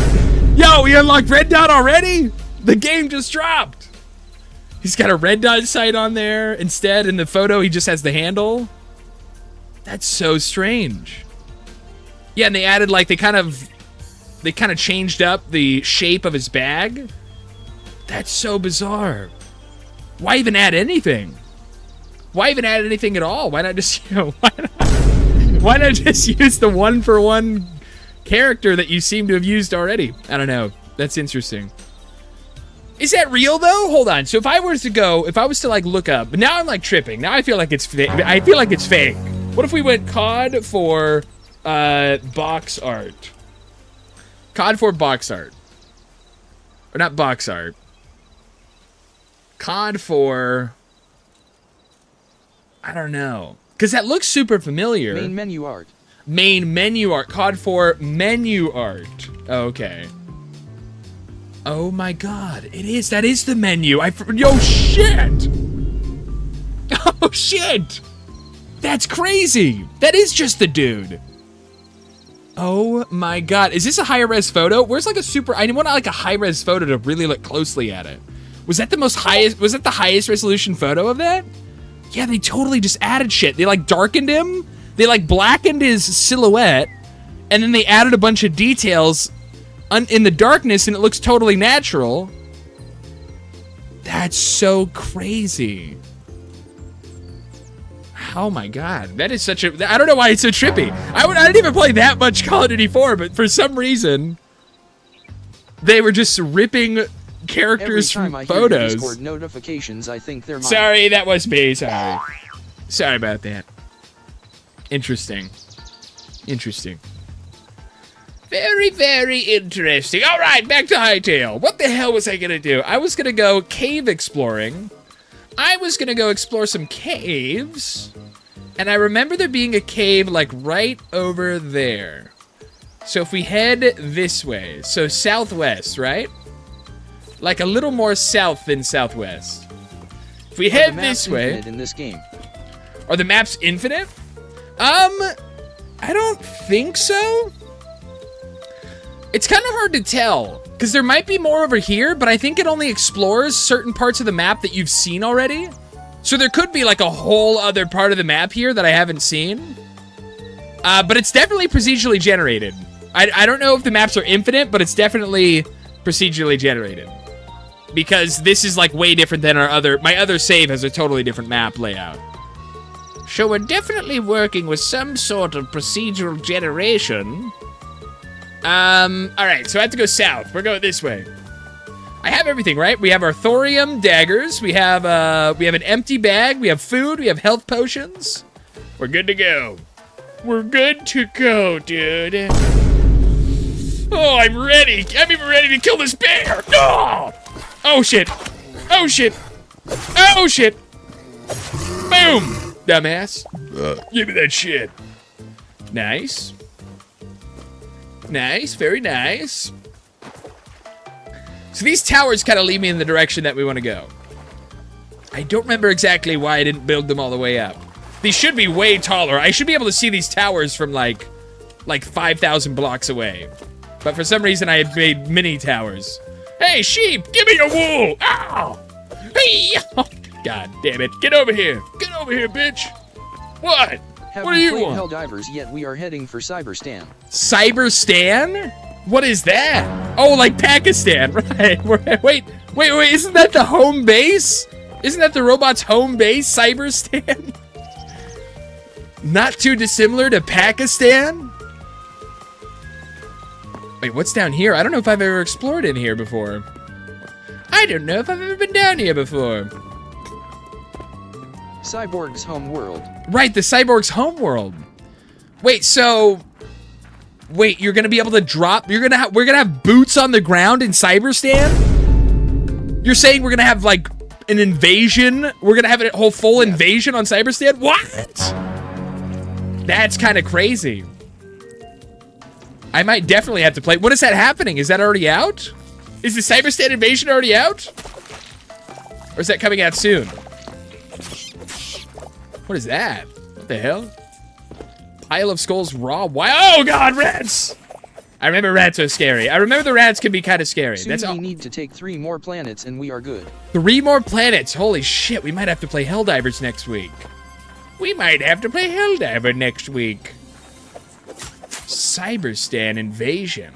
Yo, we unlocked red dot already? The game just dropped. He's got a red dot sight on there. Instead, in the photo, he just has the handle. That's so strange. Yeah, and they added like they kind of changed up the shape of his bag. That's so bizarre. Why even add anything? Why even add anything at all? Why not just, why not just use the one-for-one character that you seem to have used already? I don't know. That's interesting. Is that real though? Hold on. So if I was to like look up, but now I'm like tripping. Now I feel like it's fake. What if we went COD for box art? COD for box art. Or not box art. COD for... I don't know. Because that looks super familiar. Main menu art. Main menu art. COD for menu art. Okay. Oh my god. It is. That is the menu. Yo, shit! Oh, shit! That's crazy! That is just the dude. Oh my god. Is this a high-res photo? Where's like a super... I want like a high-res photo to really look closely at it. Was that the highest... Was that the highest resolution photo of that? Yeah, they totally just added shit. They like darkened him. They like blackened his silhouette. And then they added a bunch of details in the darkness and it looks totally natural. That's so crazy. Oh my god, that is such a... I don't know why it's so trippy. I didn't even play that much Call of Duty 4, but for some reason, they were just ripping characters from photos. Every time I hear Discord notifications, I think they're mine. Sorry, that was me. Sorry. Sorry about that. Interesting. Interesting. Very, very interesting. All right, back to Hytale. What the hell was I going to do? I was going to go cave exploring. I was going to go explore some caves. And I remember there being a cave, like, right over there. So if we head this way, so southwest, right? Like a little more south than southwest. If we head this way... in this game? Are the maps infinite? I don't think so. It's kind of hard to tell, because there might be more over here, but I think it only explores certain parts of the map that you've seen already. So there could be like a whole other part of the map here that I haven't seen. But it's definitely procedurally generated. I don't know if the maps are infinite, but it's definitely procedurally generated. Because this is like way different than my other save has a totally different map layout. So we're definitely working with some sort of procedural generation. Alright, so I have to go south. We're going this way. I have everything, right? We have our thorium daggers. We have an empty bag. We have food. We have health potions. We're good to go. We're good to go, dude. Oh, I'm ready. I'm even ready to kill this bear. No! Oh, shit. Oh, shit. Oh, shit. Boom. Dumbass. Give me that shit. Nice. Nice, very nice. So these towers kind of lead me in the direction that we want to go. I don't remember exactly why I didn't build them all the way up. These should be way taller. I should be able to see these towers from like 5,000 blocks away. But for some reason I had made mini towers. Hey, sheep, give me your wool. Ow! Hey! God damn it. Get over here. Get over here, bitch. What? Have What do you played want? Helldivers yet? We are heading for Cyberstan. Cyberstan? What is that? Oh, like Pakistan, right? Wait, isn't that the home base? Isn't that the robot's home base, Cyberstan? Not too dissimilar to Pakistan? Wait, what's down here? I don't know if I've ever explored in here before. I don't know if I've ever been down here before. Cyborg's home world. Right, the cyborg's home world. Wait, so... Wait, you're gonna be able to drop... we're gonna have boots on the ground in Cyberstan? You're saying we're gonna have, like, an invasion? We're gonna have a whole full invasion on Cyberstan? What? That's kind of crazy. I might definitely have to play... When is that happening? Is that already out? Is the Cyberstan invasion already out? Or is that coming out soon? What is that? What the hell? Pile of skulls raw. Why? Oh god, rats! I remember rats are scary. I remember the rats can be kind of scary. Soon That's all. We need to take 3 more planets and we are good. 3 more planets. Holy shit, we might have to play Helldivers next week. We might have to play Helldiver next week. Cyberstan invasion.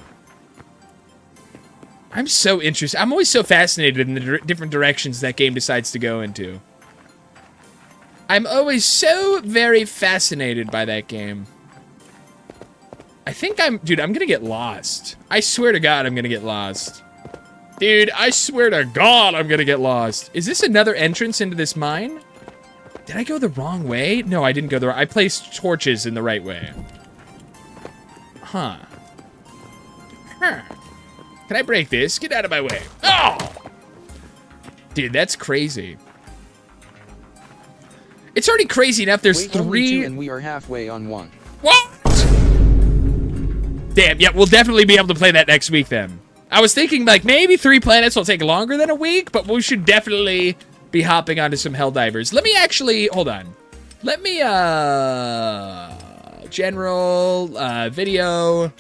I'm so interested. I'm always so fascinated in the different directions that game decides to go into. I'm always so very fascinated by that game. I think dude, I'm gonna get lost. I swear to God, I'm gonna get lost. Dude, I swear to God, I'm gonna get lost. Is this another entrance into this mine? Did I go the wrong way? No, I didn't go the right. I placed torches in the right way. Huh. Huh. Can I break this? Get out of my way. Oh! Dude, that's crazy. It's already crazy enough. There's Wait, only 3... 2 and we are halfway on 1. What? Damn, yeah, we'll definitely be able to play that next week then. I was thinking, like, maybe 3 planets will take longer than a week, but we should definitely be hopping onto some Helldivers. Let me actually... Hold on. Let me, general, video...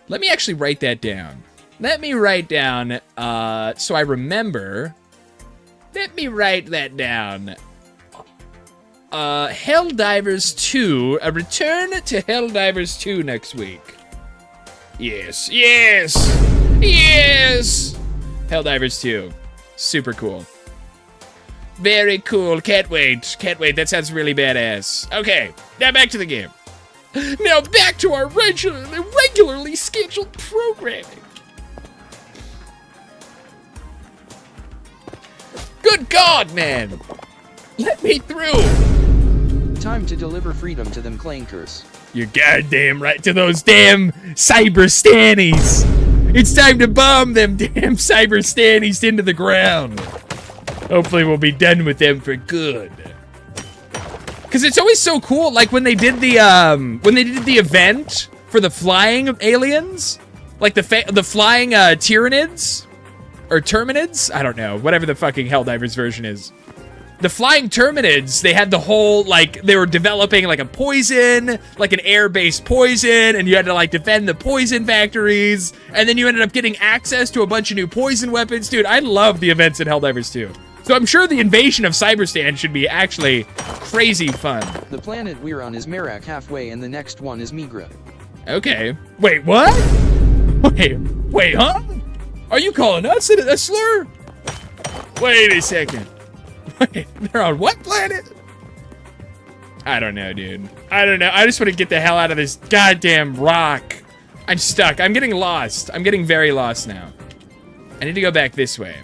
Let me actually write that down. Let me write down, so I remember. Let me write that down. Helldivers 2, a return to Helldivers 2 next week. Yes, yes, yes! Helldivers 2, super cool. Very cool, can't wait, that sounds really badass. Okay, now back to the game. Now back to our regularly scheduled programming. Good God, man! Let me through! Time to deliver freedom to them clankers. You're goddamn right, to those damn cyber stannies. It's time to bomb them damn cyber stannies into the ground. Hopefully we'll be done with them for good. Cause it's always so cool, like when they did the event for the flying aliens, like the flying Tyranids or Terminids, I don't know, whatever the fucking Helldivers version is. The flying Terminids, they had the whole, like, they were developing like a poison, like an air-based poison, and you had to like defend the poison factories, and then you ended up getting access to a bunch of new poison weapons. Dude, I love the events in Helldivers 2. So I'm sure the invasion of Cyberstan should be actually crazy fun. The planet we're on is Merak halfway, and the next one is Migra. Okay. Wait, what? Wait, huh? Are you calling us a slur? Wait a second. Wait, they're on what planet? I don't know, dude. I don't know. I just want to get the hell out of this goddamn rock. I'm stuck. I'm getting lost. I'm getting very lost now. I need to go back this way.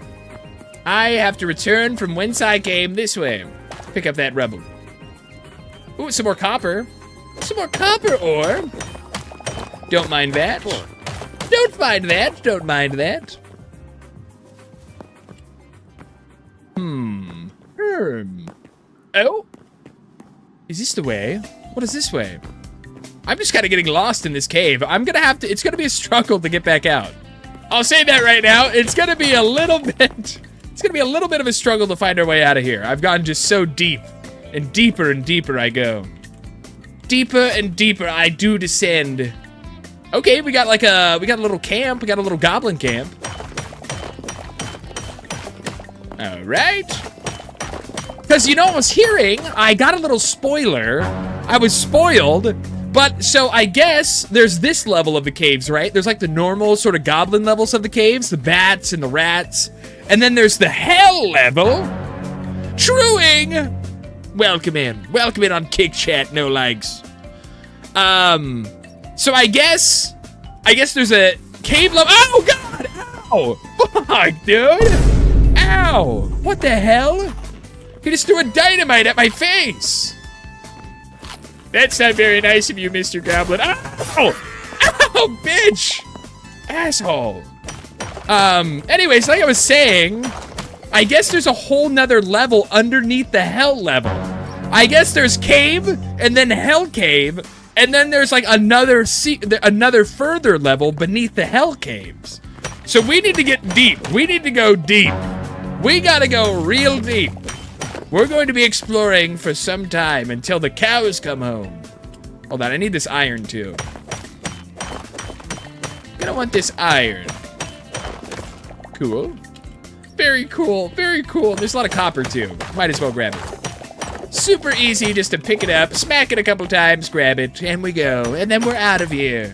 I have to return from whence I came this way. Pick up that rebel. Ooh, some more copper. Some more copper ore. Don't mind that. Don't mind that. Don't mind that. Oh. Is this the way? What is this way? I'm just kind of getting lost in this cave. I'm gonna have to, it's gonna be a struggle to get back out. I'll say that right now. It's gonna be a little bit, it's gonna be a little bit of a struggle to find our way out of here. I've gone just so deep, and deeper I go. Deeper and deeper I do descend. Okay, we got a little camp. We got a little goblin camp. All right. Because, you know, I was hearing, I got a little spoiler. I was spoiled, but so I guess there's this level of the caves, right? There's like the normal sort of goblin levels of the caves, the bats and the rats. And then there's the hell level. Truing. Welcome in on Kick Chat, no likes. So I guess there's a cave level. Oh, God, ow. Fuck, dude. Ow. What the hell? He just threw a dynamite at my face. That's not very nice of you, Mr. Goblin. Ow! Ow, bitch! Asshole. Anyways, like I was saying, I guess there's a whole nother level underneath the hell level. I guess there's cave, and then hell cave, and then there's like another further level beneath the hell caves. So we need to get deep. We need to go deep. We gotta go real deep. We're going to be exploring for some time until the cows come home. Hold on, I need this iron too. Gonna want this iron. Cool. Very cool, very cool. There's a lot of copper too. Might as well grab it. Super easy just to pick it up, smack it a couple times, grab it, and we go. And then we're out of here.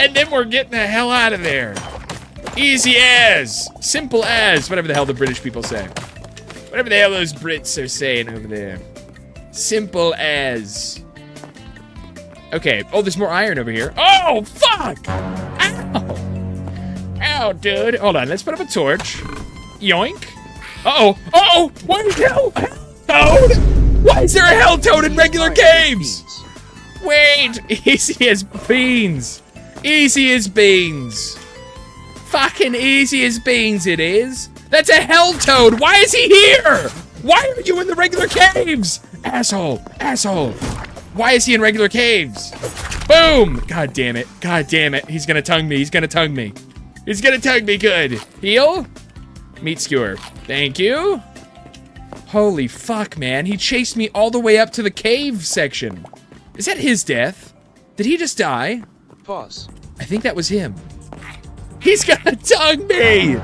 And then we're getting the hell out of there. Easy as, simple as, whatever the hell the British people say. Whatever the hell those Brits are saying over there. Simple as. Okay. Oh, there's more iron over here. Oh, fuck! Ow! Ow, dude. Hold on. Let's put up a torch. Yoink. Uh-oh. Uh-oh! What the hell? Toad? Why is there a hell toad in regular caves? Wait. Easy as beans. Easy as beans. Fucking easy as beans it is. That's a hell toad. Why is he here? Why are you in the regular caves? Asshole. Asshole. Why is he in regular caves? Boom. God damn it. God damn it. He's gonna tongue me. He's gonna tongue me. He's gonna tongue me good. Heal. Meat skewer. Thank you. Holy fuck, man. He chased me all the way up to the cave section. Is that his death? Did he just die? Pause. I think that was him. He's gonna tongue me.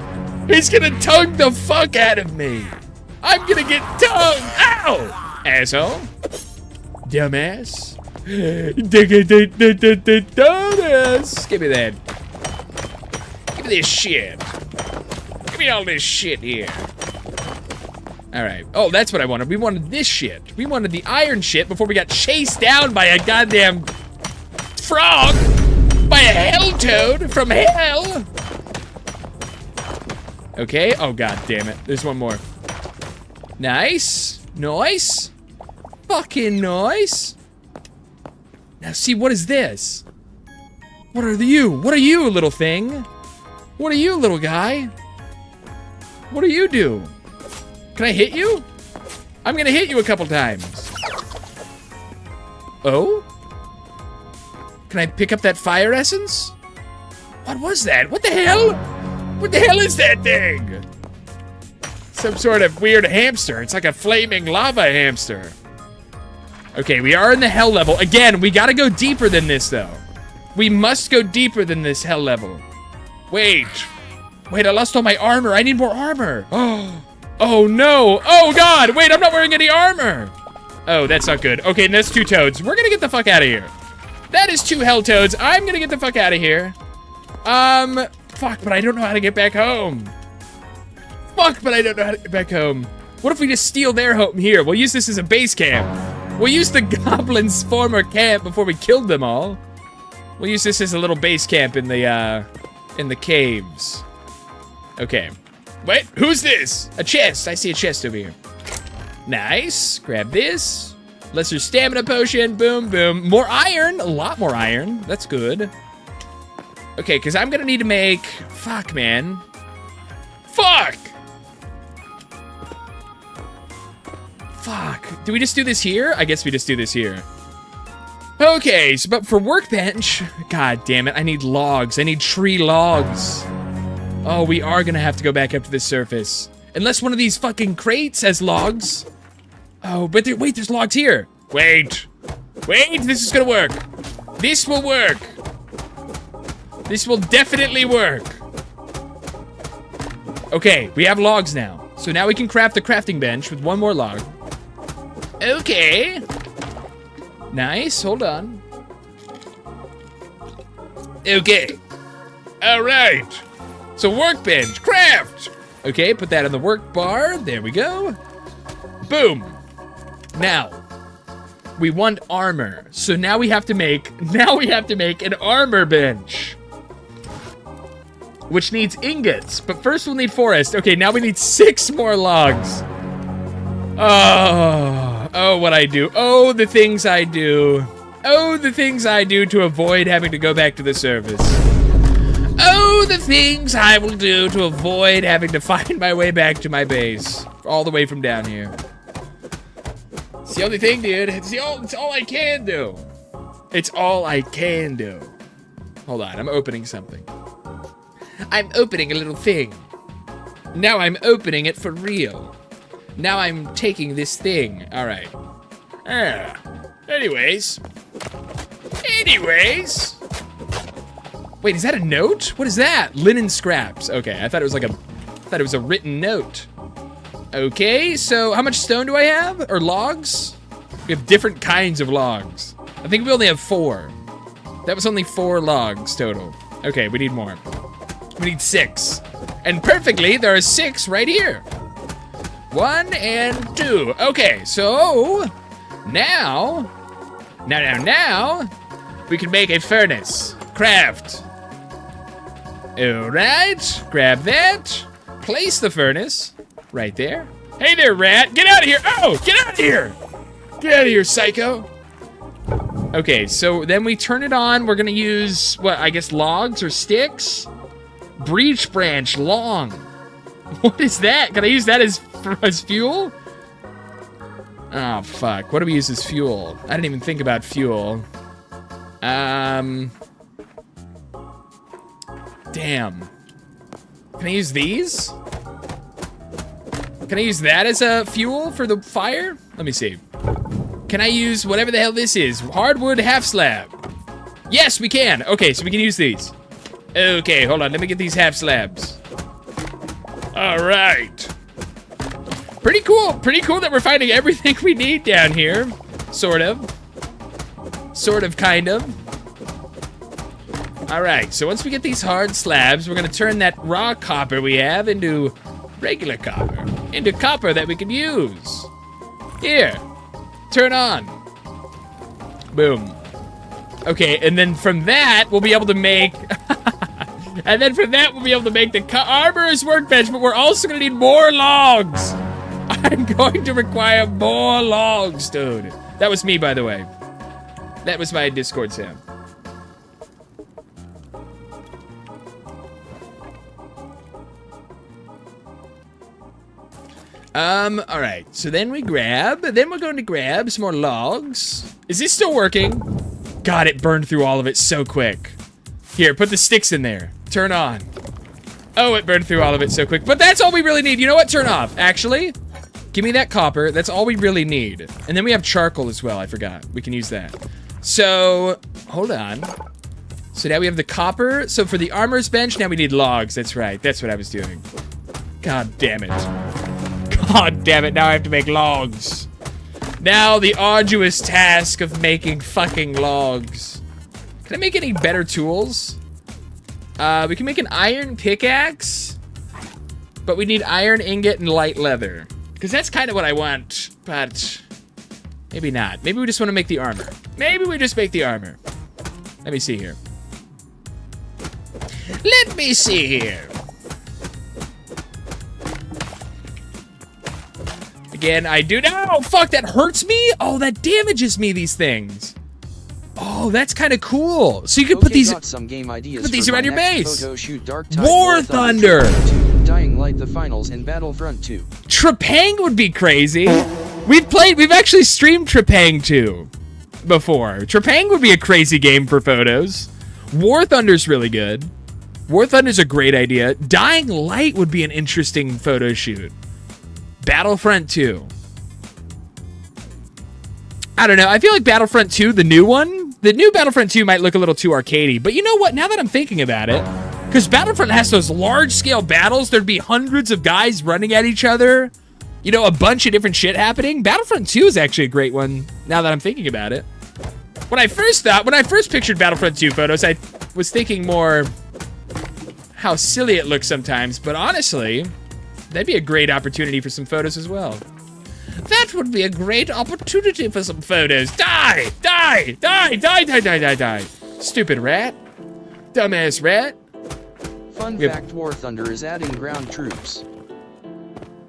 He's gonna tongue the fuck out of me. I'm gonna get tongued. Ow! Asshole. Dumbass. Dumbass. Give me that. Give me this shit. Give me all this shit here. Alright. Oh, that's what I wanted. We wanted this shit. We wanted the iron shit before we got chased down by a goddamn frog. By a hell toad from hell. Okay. Oh, god damn it. There's one more. Nice. Nice. Fucking nice. Now see, what is this? What are you? What are you, little thing? What are you, little guy? What do you do? Can I hit you? I'm gonna hit you a couple times. Oh? Can I pick up that fire essence? What was that? What the hell? What the hell is that thing? Some sort of weird hamster. It's like a flaming lava hamster. Okay, we are in the hell level. Again, we gotta go deeper than this, though. We must go deeper than this hell level. Wait. Wait, I lost all my armor. I need more armor. Oh, no. Oh, God. Wait, I'm not wearing any armor. Oh, that's not good. Okay, and that's 2 toads. We're gonna get the fuck out of here. That is 2 hell toads. I'm gonna get the fuck out of here. Fuck, but I don't know how to get back home. Fuck, but I don't know how to get back home. What if we just steal their home here? We'll use this as a base camp. We'll use the goblins' former camp before we killed them all. We'll use this as a little base camp in the caves. Okay. Wait, who's this? A chest. I see a chest over here. Nice. Grab this. Lesser stamina potion. Boom, boom. More iron. A lot more iron. That's good. Okay, because I'm going to need to make... Fuck, man. Fuck! Fuck. Do we just do this here? I guess we just do this here. Okay, so, but for workbench... God damn it, I need logs. I need tree logs. Oh, we are going to have to go back up to the surface. Unless one of these fucking crates has logs. Oh, but wait, there's logs here. Wait. Wait, this is going to work. This will work. This will definitely work. Okay, we have logs now. So now we can craft the crafting bench with 1 more log. Okay. Nice, hold on. Okay. All right. So workbench, craft. Okay, put that on the work bar. There we go. Boom. Now, we want armor. So now we have to make an armor bench. Which needs ingots, but first we'll need forest. Okay, now we need 6 more logs. Oh, what I do. Oh, the things I do. Oh, the things I do to avoid having to go back to the surface. Oh, the things I will do to avoid having to find my way back to my base. All the way from down here. It's the only thing, dude. It's all I can do. It's all I can do. Hold on, I'm opening something. I'm opening a little thing. Now I'm opening it for real. Now I'm taking this thing. All right. Anyways. Wait, is that a note? What is that? Linen scraps. Okay, I thought it was a written note. Okay, so how much stone do I have? Or logs? We have different kinds of logs. I think we only have 4. That was only 4 logs total. Okay, we need more. We need 6. And perfectly, there are 6 right here. 1 and 2. Okay, so now, we can make a furnace. Craft. All right, grab that. Place the furnace right there. Hey there, rat. Get out of here. Oh, get out of here. Get out of here, psycho. Okay, so then we turn it on. We're gonna use, what, I guess logs or sticks? Breach branch long. What is that? Can I use that as fuel? Oh, fuck. What do we use as fuel? I didn't even think about fuel. Damn. Can I use these? Can I use that as a fuel for the fire? Let me see. Can I use whatever the hell this is? Hardwood half slab. Yes, we can. Okay, so we can use these. Okay, hold on. Let me get these half slabs. All right. Pretty cool. Pretty cool that we're finding everything we need down here. Sort of. Sort of, kind of. All right, so once we get these hard slabs, we're going to turn that raw copper we have into regular copper. Into copper that we can use. Here. Turn on. Boom. Okay, and then from that, we'll be able to make... and then from that, we'll be able to make the armorer's workbench, but we're also going to need more logs. I'm going to require more logs, dude. That was me, by the way. That was my Discord sound. All right. So then we're going to grab some more logs. Is this still working? God, it burned through all of it so quick. Here, put the sticks in there. Turn on. Oh, it burned through all of it so quick. But that's all we really need. You know what? Turn off. Actually, give me that copper. That's all we really need. And then we have charcoal as well. I forgot. We can use that. So, hold on. So now we have the copper. So for the armor's bench, now we need logs. That's right. That's what I was doing. God damn it. God damn it. Now I have to make logs. Now the arduous task of making fucking logs. Can I make any better tools? We can make an iron pickaxe. But we need iron ingot and light leather. Because that's kind of what I want. But maybe not. Maybe we just want to make the armor. Maybe we just make the armor. Let me see here. Let me see here. Again, I do now. Fuck, that hurts me? Oh, that damages me, these things. Oh, that's kind of cool. So you can put these some game ideas put these around your base. Photo shoot Dark Tide, War Thunder. Dying Light the finals and Battlefront 2. Trepang would be crazy. We've actually streamed Trepang 2 before. Trepang would be a crazy game for photos. War Thunder's really good. War Thunder's a great idea. Dying Light would be an interesting photo shoot. Battlefront 2. I don't know. I feel like Battlefront 2, the new one, the new Battlefront 2 might look a little too arcadey. But you know what? Now that I'm thinking about it, because Battlefront has those large-scale battles, there'd be hundreds of guys running at each other. You know, a bunch of different shit happening. Battlefront 2 is actually a great one, now that I'm thinking about it. When I first pictured Battlefront 2 photos, I was thinking more how silly it looks sometimes. But honestly, that'd be a great opportunity for some photos as well. That would be a great opportunity for some photos. Die! Die! Die! Die! Die! Die! Die! Die! Stupid rat. Dumbass rat. Fun fact, War Thunder is adding ground troops.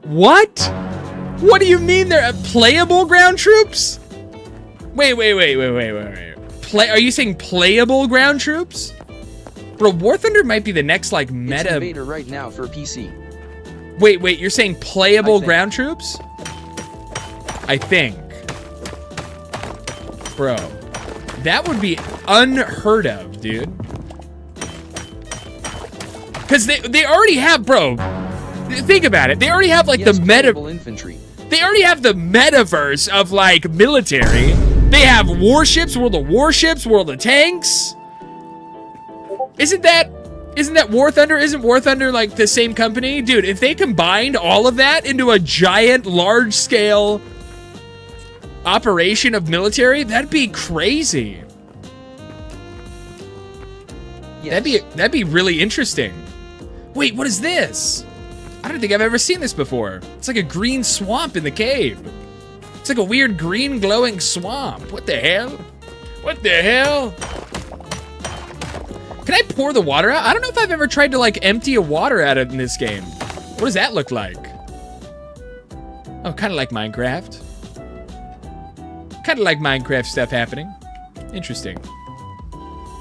What? What do you mean they're playable ground troops? Wait. Are you saying playable ground troops? Bro, War Thunder might be the next, like, meta... It's in beta right now for PC. Wait, you're saying playable ground troops? I think. Bro, that would be unheard of, dude. Because they already have, bro, think about it. They already have, like, the meta... infantry. They already have the metaverse of, like, military. They have warships, World of Warships, World of Tanks. Isn't that War Thunder? Isn't War Thunder, like, the same company? Dude, if they combined all of that into a giant, large-scale operation of military, that'd be crazy. Yes. That'd be really interesting. Wait, what is this? I don't think I've ever seen this before. It's like a green swamp in the cave. It's like a weird green glowing swamp. What the hell? What the hell? Can I pour the water out? I don't know if I've ever tried to, like, empty a water out in this game. What does that look like? Oh, kind of like Minecraft. Kind of like Minecraft stuff happening. Interesting.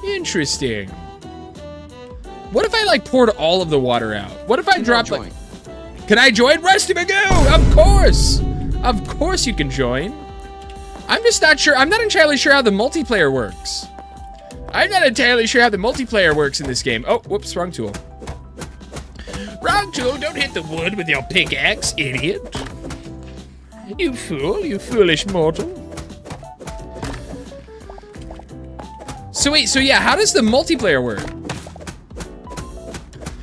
Interesting. What if I, like, poured all of the water out? What if I dropped, like... Can I join Rusty Magoo? Of course! Of course you can join. I'm just not sure. I'm not entirely sure how the multiplayer works. I'm not entirely sure how the multiplayer works in this game. Oh, whoops, wrong tool. Wrong tool, don't hit the wood with your pickaxe, idiot. You fool, you foolish mortal. So wait, so yeah, how does the multiplayer work?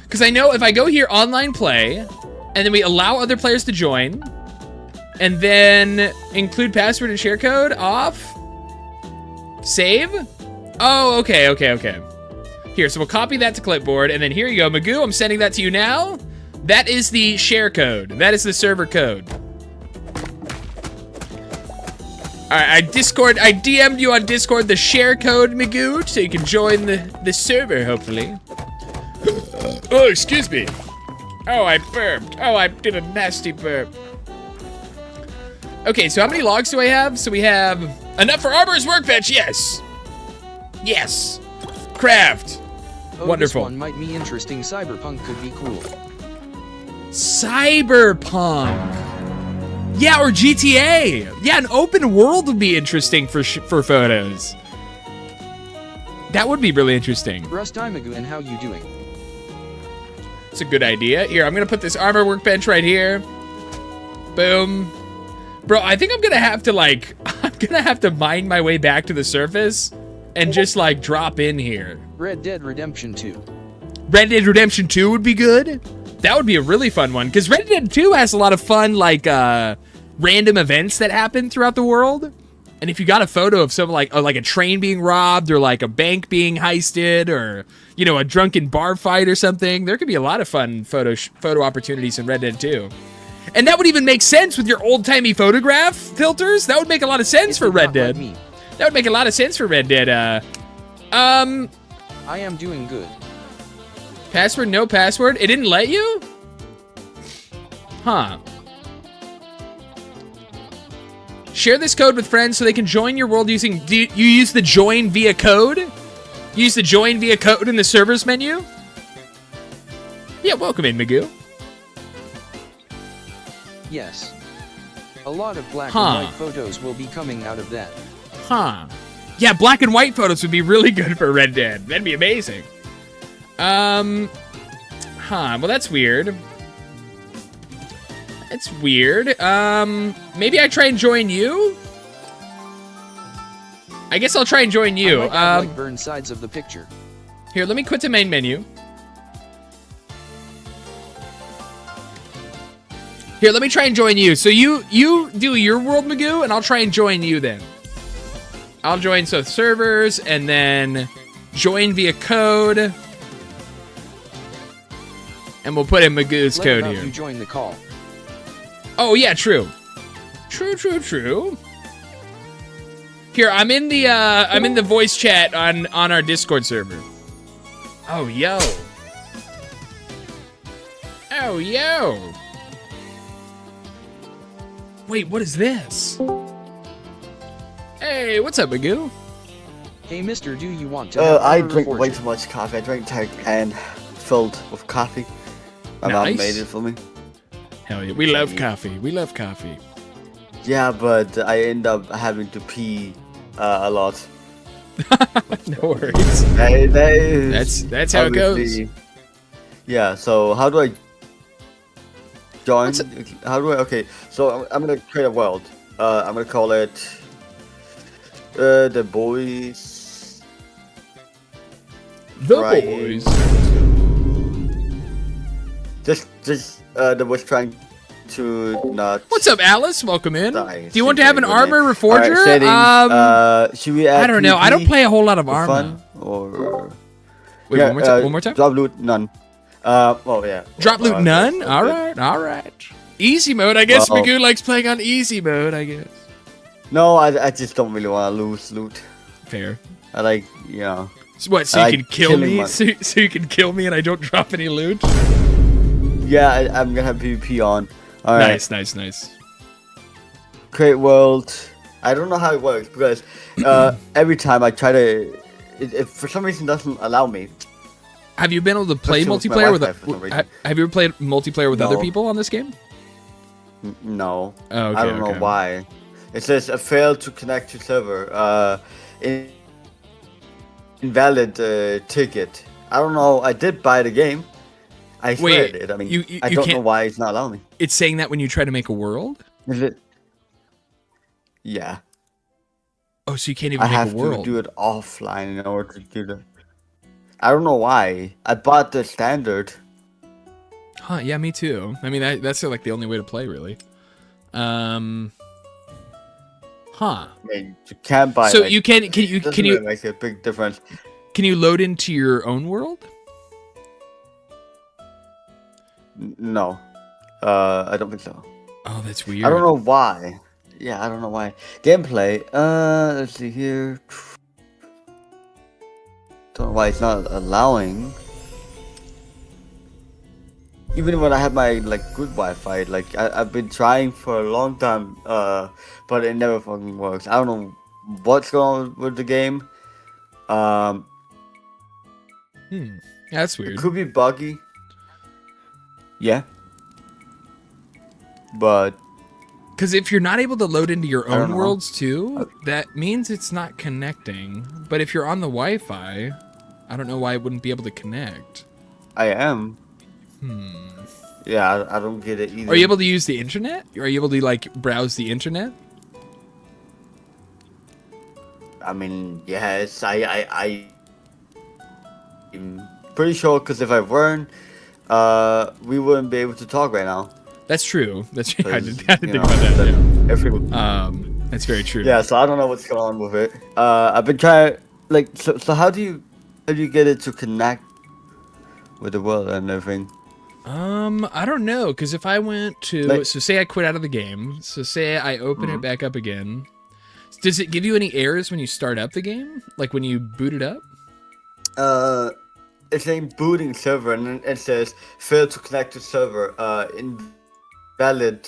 Because I know if I go here, online play, and then we allow other players to join, and then include password and share code, off, save. Oh, okay. Here, so we'll copy that to clipboard, and then here you go, Magoo, I'm sending that to you now. That is the share code. That is the server code. All right, I DM'd you on Discord the share code, Magoo, so you can join the server, hopefully. Oh, excuse me. Oh, I burped. Oh, I did a nasty burp. Okay, so how many logs do I have? So we have enough for Arbor's workbench, yes. Yes. Craft. Oh, Wonderful. This one might be interesting. Cyberpunk could be cool. Cyberpunk. Yeah, or GTA. Yeah, an open world would be interesting for photos. That would be really interesting. Rust Imagu, and how you doing? It's a good idea. Here, I'm gonna put this armor workbench right here. Boom. Bro, I think I'm gonna have to like, I'm gonna have to mine my way back to the surface and just like drop in here. Red Dead Redemption 2. Red Dead Redemption 2 would be good. That would be a really fun one, because Red Dead 2 has a lot of fun, like, random events that happen throughout the world. And if you got a photo of something like a train being robbed, or like a bank being heisted, or, you know, a drunken bar fight or something, there could be a lot of fun photo opportunities in Red Dead 2. And that would even make sense with your old-timey photograph filters. That would make a lot of sense for Red Dead. That would make a lot of sense for Red Dead. I am doing good. Password, no password? It didn't let you? Huh. Share this code with friends so they can join your world using... Do you use the join via code? You use the join via code in the servers menu? Yeah, welcome in, Magoo. Yes. A lot of black and white photos will be coming out of that. Huh. Yeah, black and white photos would be really good for Red Dead. That'd be amazing. Well, that's weird. It's weird. Maybe I try and join you? I guess I'll try and join you. I like burn sides of the picture. Here, let me quit the main menu. Here, let me try and join you. So you do your world, Magoo, and I'll try and join you then. I'll join servers, and then join via code. And we'll put in Magoo's code here. You join the call. Oh yeah, true. True. Here, I'm in the voice chat on our Discord server. Oh yo. Oh yo. Wait, what is this? Hey, what's up, Magoo? Hey, mister, do you want to I drink way too much coffee. I drank a can filled with coffee. My mom made it for me. Hell yeah, we love coffee. We love coffee. Yeah, but I end up having to pee a lot. No worries. That's how it goes. Yeah, so how do I join? How do I? Okay, so I'm gonna create a world. I'm gonna call it the boys. The boys. Just that was trying to not. What's up, Alice? Welcome in. Die. Do you want to have an armor reforger? Right, should we add I don't know. I don't play a whole lot of armor. Fun, or wait, yeah, one more time. Drop loot none. Oh yeah. Drop loot none. All right. Easy mode. I guess Magoo likes playing on easy mode. I guess. No, I just don't really want to lose loot. Fair. I like, you know. So what? So you can kill me? So you can kill me and I don't drop any loot? Yeah, I'm gonna have PvP on. All right. Nice. Create world. I don't know how it works because every time I try to, it for some reason doesn't allow me. Have you been able to play multiplayer with? Have you ever played multiplayer with other people on this game? No. Oh, okay, I don't know why. It says failed to connect to server. Invalid ticket. I don't know. I did buy the game. I swear I did. I mean, I don't know why it's not allowing me. It's saying that when you try to make a world? Is it? Yeah. Oh, so you can't even make a world. I have to do it offline in order to do that. I don't know why. I bought the standard. Huh, yeah, me too. I mean, that's like the only way to play, really. Huh. I mean, you can't buy. So like, you can you make a big difference? Can you load into your own world? No. I don't think so. Oh, that's weird. I don't know why. Yeah, I don't know why. Gameplay. Let's see here. Don't know why it's not allowing. Even when I have my good Wi-Fi, I've been trying for a long time, but it never fucking works. I don't know what's going on with the game, Um, That's it weird. could be buggy. Yeah. But Because if you're not able to load into your don't own know. worlds too, that means it's not connecting. But if you're on the Wi-Fi, I don't know why it wouldn't be able to connect. I am. Yeah, I don't get it either. Are you able to use the internet? Are you able to like browse the internet? I mean, yes, I'm pretty sure because if I weren't, we wouldn't be able to talk right now. That's true. That's true. I 'Cause, didn't think you know, about that. then Yeah. every- That's very true. yeah, so I don't know what's going on with it. I've been trying, like, so how do you get it to connect with the world and everything? I don't know, because if I went to, Like- so say I quit out of the game, so say I open it back up again, does it give you any errors when you start up the game? Like when you boot it up? It's saying booting server, and then it says fail to connect to server. Invalid.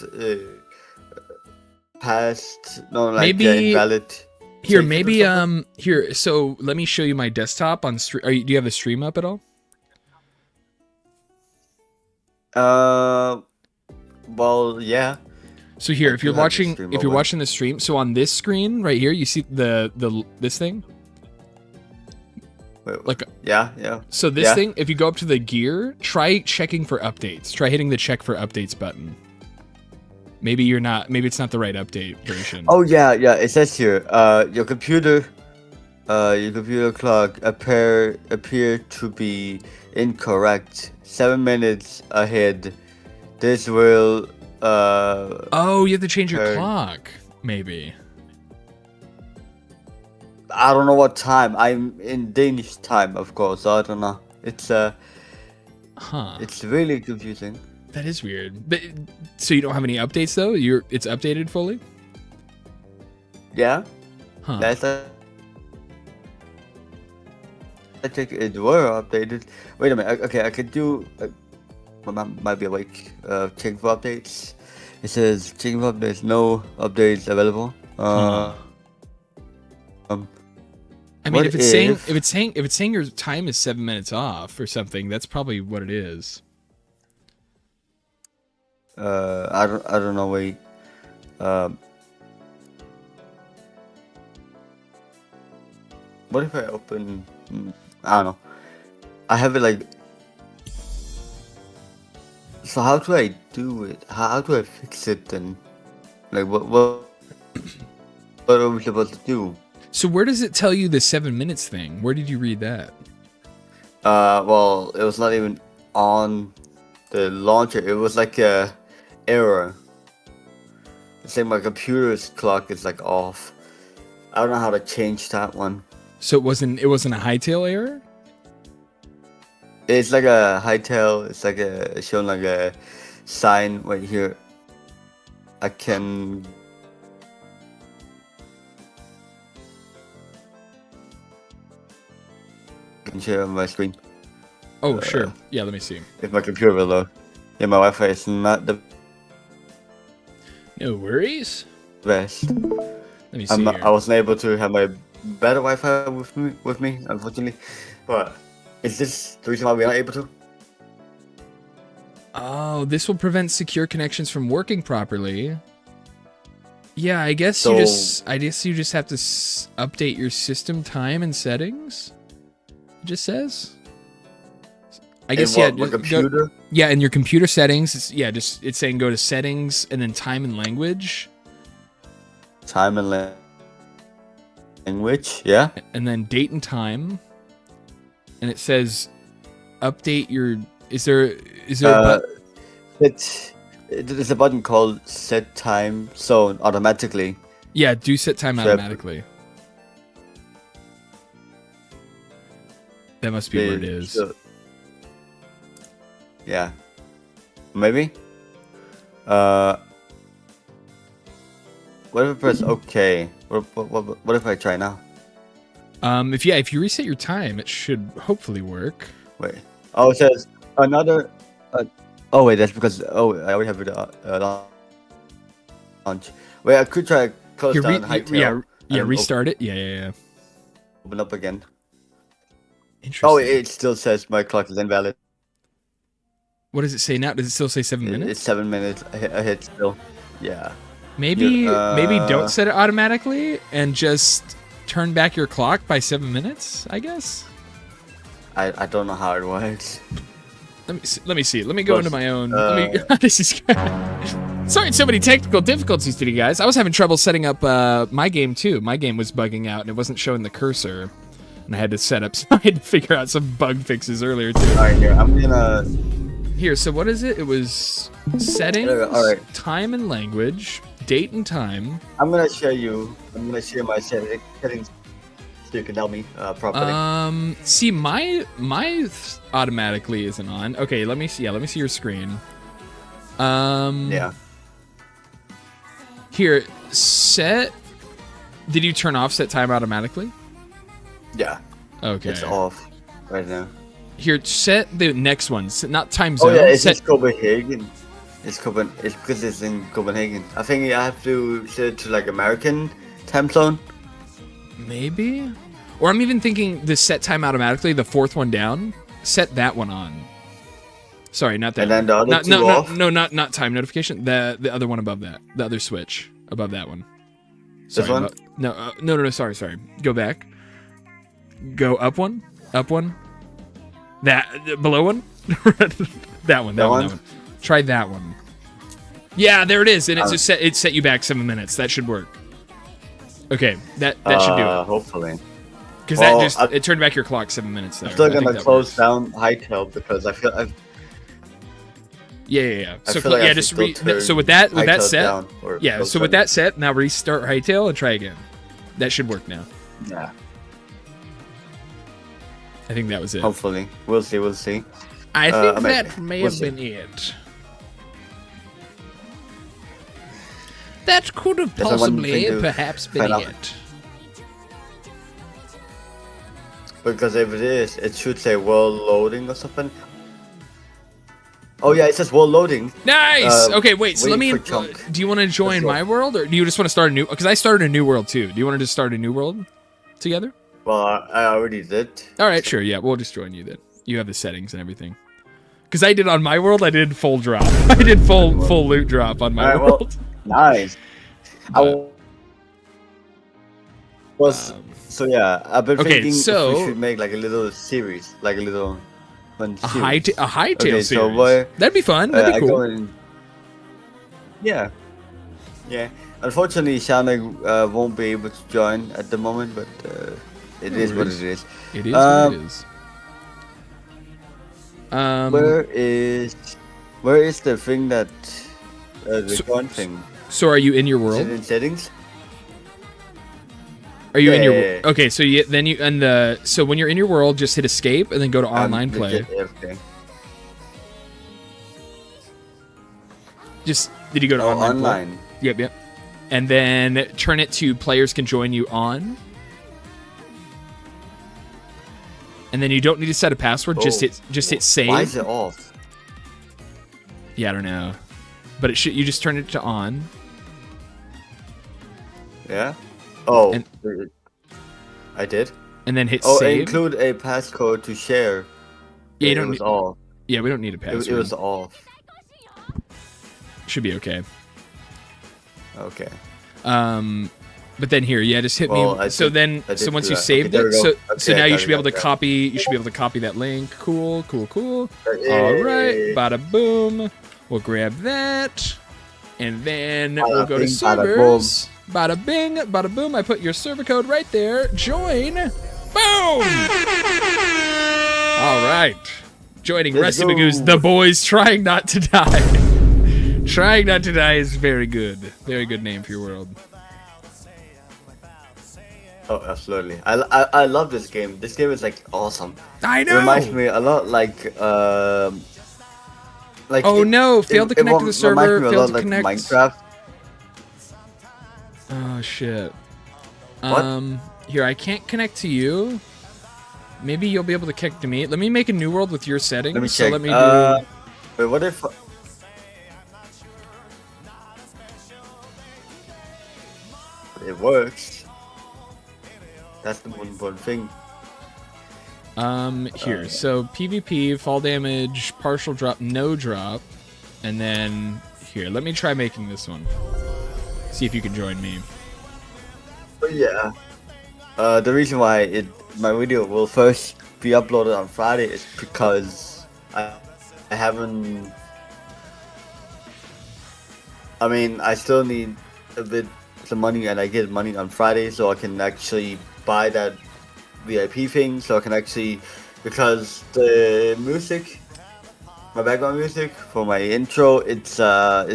Past. No, like Maybe- invalid. Here, ticket or maybe, something? here, so let me show you my desktop on stream. Do you have the stream up at all? Well, yeah. So here, I if you're do have the watching, stream if you're open. watching the stream, so on this screen right here, you see this thing? Wait, Like, yeah. so this Yeah. thing, if you go up to the gear, try checking for updates. Try hitting the check for updates button. Maybe it's not the right update version. Oh yeah. It says here, your computer clock appear to be incorrect. 7 minutes ahead. This will Oh, you have to change your Okay. clock. Maybe. I don't know what time. I'm in Danish time, of course. So I don't know. It's Huh. it's really confusing. That is weird. But so you don't have any updates though? It's updated fully? Yeah. Huh. That's I think it were updated. Wait a minute. Okay, I could do. Might be awake. Checking for updates. It says checking for updates. No updates available. I mean, what if it's saying your time is 7 minutes off or something, that's probably what it is. I don't know. Wait. What if I open? I don't know. I have it like. So how do I do it? How do I fix it then? Like what are we supposed to do? So where does it tell you the 7 minutes thing? Where did you read that? Well, it was not even on the launcher. It was like a error. It's saying my computer's clock is like off. I don't know how to change that one. So it wasn't a Hytale error? It's like a Hytale. It's like a showing like a sign right here. I can. Can share on my screen Oh, sure. Yeah, let me see. if my computer will load. Yeah, my Wi-Fi is not the No worries. best. Let me see here. I wasn't able to have my better Wi-Fi with me, unfortunately. But is this the reason why we're not able to? Oh, this will prevent secure connections from working properly. Yeah, I guess So- you just have to update your system time and settings. It just says. I guess In yeah. my computer. Yeah, in your computer settings, it's saying go to settings and then time and language, Time and language. Yeah. and then date and time, and it says update your. Is there a button? There's a button called set time zone automatically. Yeah, do set time So- automatically. That must be where it is. So- yeah. Maybe. What if I press OK? What if I try now? If you reset your time, it should hopefully work. Wait. Oh, it says another. Oh wait, that's because I already have it launch. Wait, I could try close Here, down Hytale yeah, and restart it. Yeah. Open up again. Interesting. Oh, it still says my clock is invalid. What does it say now? Does it still say 7 minutes? It's 7 minutes ahead still. Yeah. Maybe don't set it automatically and just turn back your clock by 7 minutes, I guess. I don't know how it works. Let me see. Let me go into my own. This is sorry, so many technical difficulties today, guys. I was having trouble setting up my game too. My game was bugging out and it wasn't showing the cursor, and I had to set up. So I had to figure out some bug fixes earlier too. All right, here I'm gonna. Here, so what is it? It was settings, All right. time and language, date and time. I'm gonna share my settings so you can help me properly. See, my automatically isn't on. Okay, let me see. Yeah, let me see your screen. Yeah. Here, set. Did you turn off set time automatically? Yeah. Okay. It's off right now. Here, set the next one. Not time zone. Oh yeah, it's set... Copenhagen. It's because it's in Copenhagen. I think I have to set it to like American time zone. Maybe. Or I'm even thinking the set time automatically, the fourth one down. Set that one on. Sorry, not that. And then the other two off? No, not time notification. The other one above that. The other switch above that one. Sorry, this one? No. Sorry. Go back. Go up one. Up one. That below one. That one. Try that one. Yeah, there it is, and it just set you back 7 minutes. That should work. Okay, that should do it. Hopefully. Because it turned back your clock 7 minutes there. I'm still gonna close down Hytale because I feel Yeah. So feel like I just should so with that set, down, so with that set, now restart Hytale and try again. That should work now. Yeah. I think that was it. Hopefully, we'll see. I think that may have been it. That could have possibly, perhaps, been it. Because if it is, it should say world loading or something. Oh yeah, it says world loading. Nice. Okay, wait. So let me. Do you want to join my world, or do you just want to start a new? Because I started a new world too. Do you want to just start a new world together? Well, I already did. All right, sure. Yeah, we'll just join you then. You have the settings and everything. Because I did on my world, I did full drop. I did full loot drop on my world. Well, nice. So yeah, I've been thinking if we should make like a little series, like a little fun series. A Hytale series. So that'd be fun. That'd be cool. Yeah. Unfortunately, Shana won't be able to join at the moment, but it is what it is. It is what it is. Where is the thing that the one thing? So are you in your world? Is it in settings? Are you in your world? Okay, so so when you're in your world, just hit escape and then go to online play. Okay. Did you go to online? Play? Yep. And then turn it to players can join you on. And then you don't need to set a password. Just hit save. Why is it off? Yeah, I don't know, but it should. You just turn it to on. Yeah. Oh, I did. And then hit save. Include a passcode to share. Yeah, you don't need. Off. Yeah, we don't need a password. It was off. Should be okay. Okay. But then here, just hit me. So once you saved it, so now you should be able to copy. You should be able to copy that link. Cool. All right, bada boom. We'll grab that, and then we'll go to servers. Bada bing, bada boom. I put your server code right there. Join. Boom. All right. Joining Rusty Magoo's The Boys Trying Not to Die. Trying Not to Die is very good. Very good name for your world. Oh, absolutely. I love this game. This game is like awesome. I know. It reminds me a lot like failed to connect to the server. Failed to connect. Minecraft. Oh shit. What? Here, I can't connect to you. Maybe you'll be able to connect to me. Let me make a new world with your settings. Let me check. So let me do. Wait, what if? It works. That's the one thing. Here. So PvP, fall damage, partial drop, no drop, and then here. Let me try making this one. See if you can join me. But yeah. The reason why my video will first be uploaded on Friday is because I haven't. I mean, I still need a bit some money, and I get money on Friday, so I can actually buy that VIP thing. So I can actually, because the music, my background music for my intro, it's a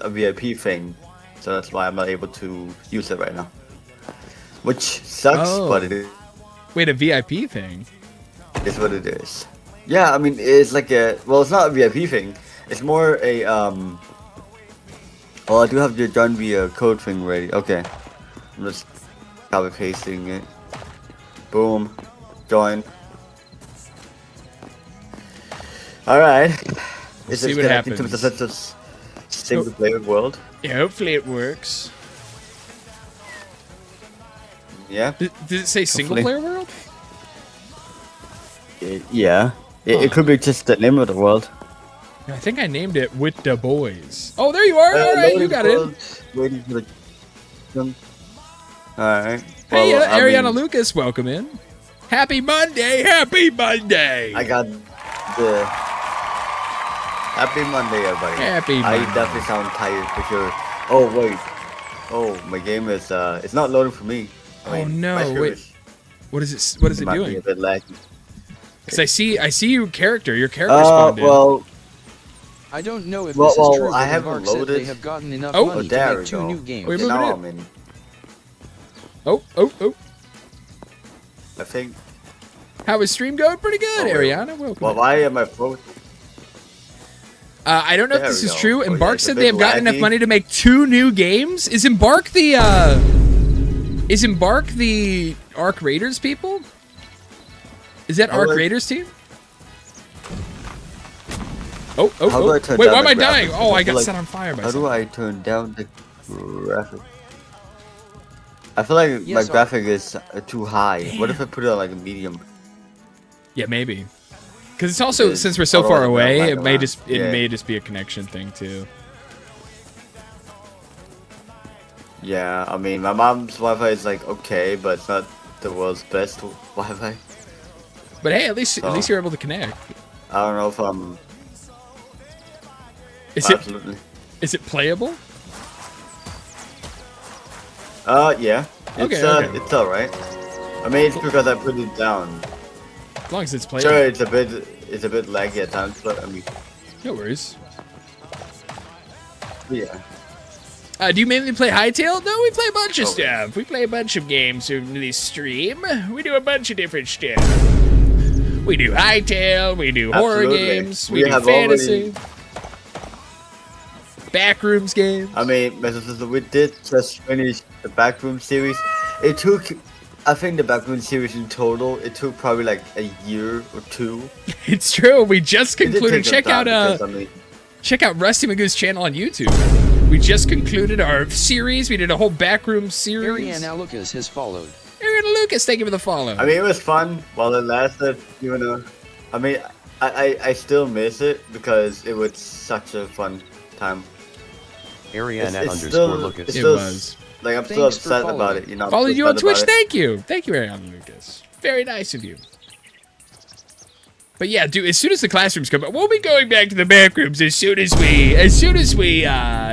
VIP thing, so that's why I'm not able to use it right now. Which sucks, but it is. Wait, a VIP thing? It's what it is. Yeah, I mean, it's like a. Well, it's not a VIP thing. It's more a. Oh, I do have the join via code thing ready. Okay. I'm just copy pasting it. Boom. Join. Alright. Is See it what connecting happens. to the sense of single player world? Yeah, hopefully it works. Yeah? Does it say single Hopefully. player world? Yeah. It could be just the name of the world. I think I named it With the Boys. Oh, there you are. All right, you got it. Waiting for the. Alright. Hey, Well, I Ariana mean, Lucas, welcome in. Happy Monday. Happy Monday. I got the. Happy Monday, everybody. Happy I Monday. definitely sound tired for sure. Oh, wait. Oh, my game is. It's not loading for me. Oh, no, my screen wait. is- What is it? What is it might be doing? a bit laggy. Because I see your character. Your character spawned in. Well, I don't know if Well, this is true, I but haven't Mark said loaded. they have gotten enough Oh. money there to we make 2 go. new games. Wait, okay, moving now it. I'm in. Oh. I think. How is stream going? Pretty good, Oh, wait. Ariana. Welcome. Well, why am I frozen? I don't know if There this we is go. true. Oh, yeah, Embark it's a said bit they have gotten enough laggy. money to make 2 new games. Is Embark the Arc Raiders people? Is that How Arc do I- Raiders team? How do I turn Wait, down why am the I dying? graphics? Oh, I I feel got like- set on fire by How do something. I turn down the graphic? I feel like my Yes, graphic is too high. What if I put it on like a medium? Yeah, maybe. Because it's also, Is since we're so auto far like away, that it may around. just Yeah. be a connection thing too. Yeah, I mean, my mom's Wi-Fi is like okay, but it's not the world's best Wi-Fi. But hey, at least Oh. you're able to connect. I don't know if I'm Is absolutely. it playable? Yeah. It's Okay. it's alright. I mean, it's because I put it down. As long as it's playable. Sure, it's a bit laggy at times, but I mean, No worries. yeah. Do you mainly play Hytale? No, we play a bunch of Oh. stuff. We play a bunch of games in this stream. We do a bunch of different stuff. We do Hytale, we do horror Absolutely. games, We we do have fantasy. Backrooms games. I mean, we did just finish the Backroom series. It took, I think the Backroom series in total, it took probably like a year or 2. It's true. We just It did concluded. take some time because, I mean, Check out Rusty Magoo's channel on YouTube. We just concluded our series. We did a whole backroom series. Ariana Lucas has followed. Ariana Lucas, thank you for the follow. I mean, it was fun while it lasted. You know, I mean, I still miss it because it was such a fun time. Ariana It's underscore still- Lucas. it's It still- was. Like, I'm still Thanks for upset about following. it. You know, I'm Followed still you on upset Twitch. about it. Thank you. Thank you, Ariana Lucas. Very nice of you. But yeah, dude, as soon as the classrooms come up, we'll be going back to the backrooms as soon as we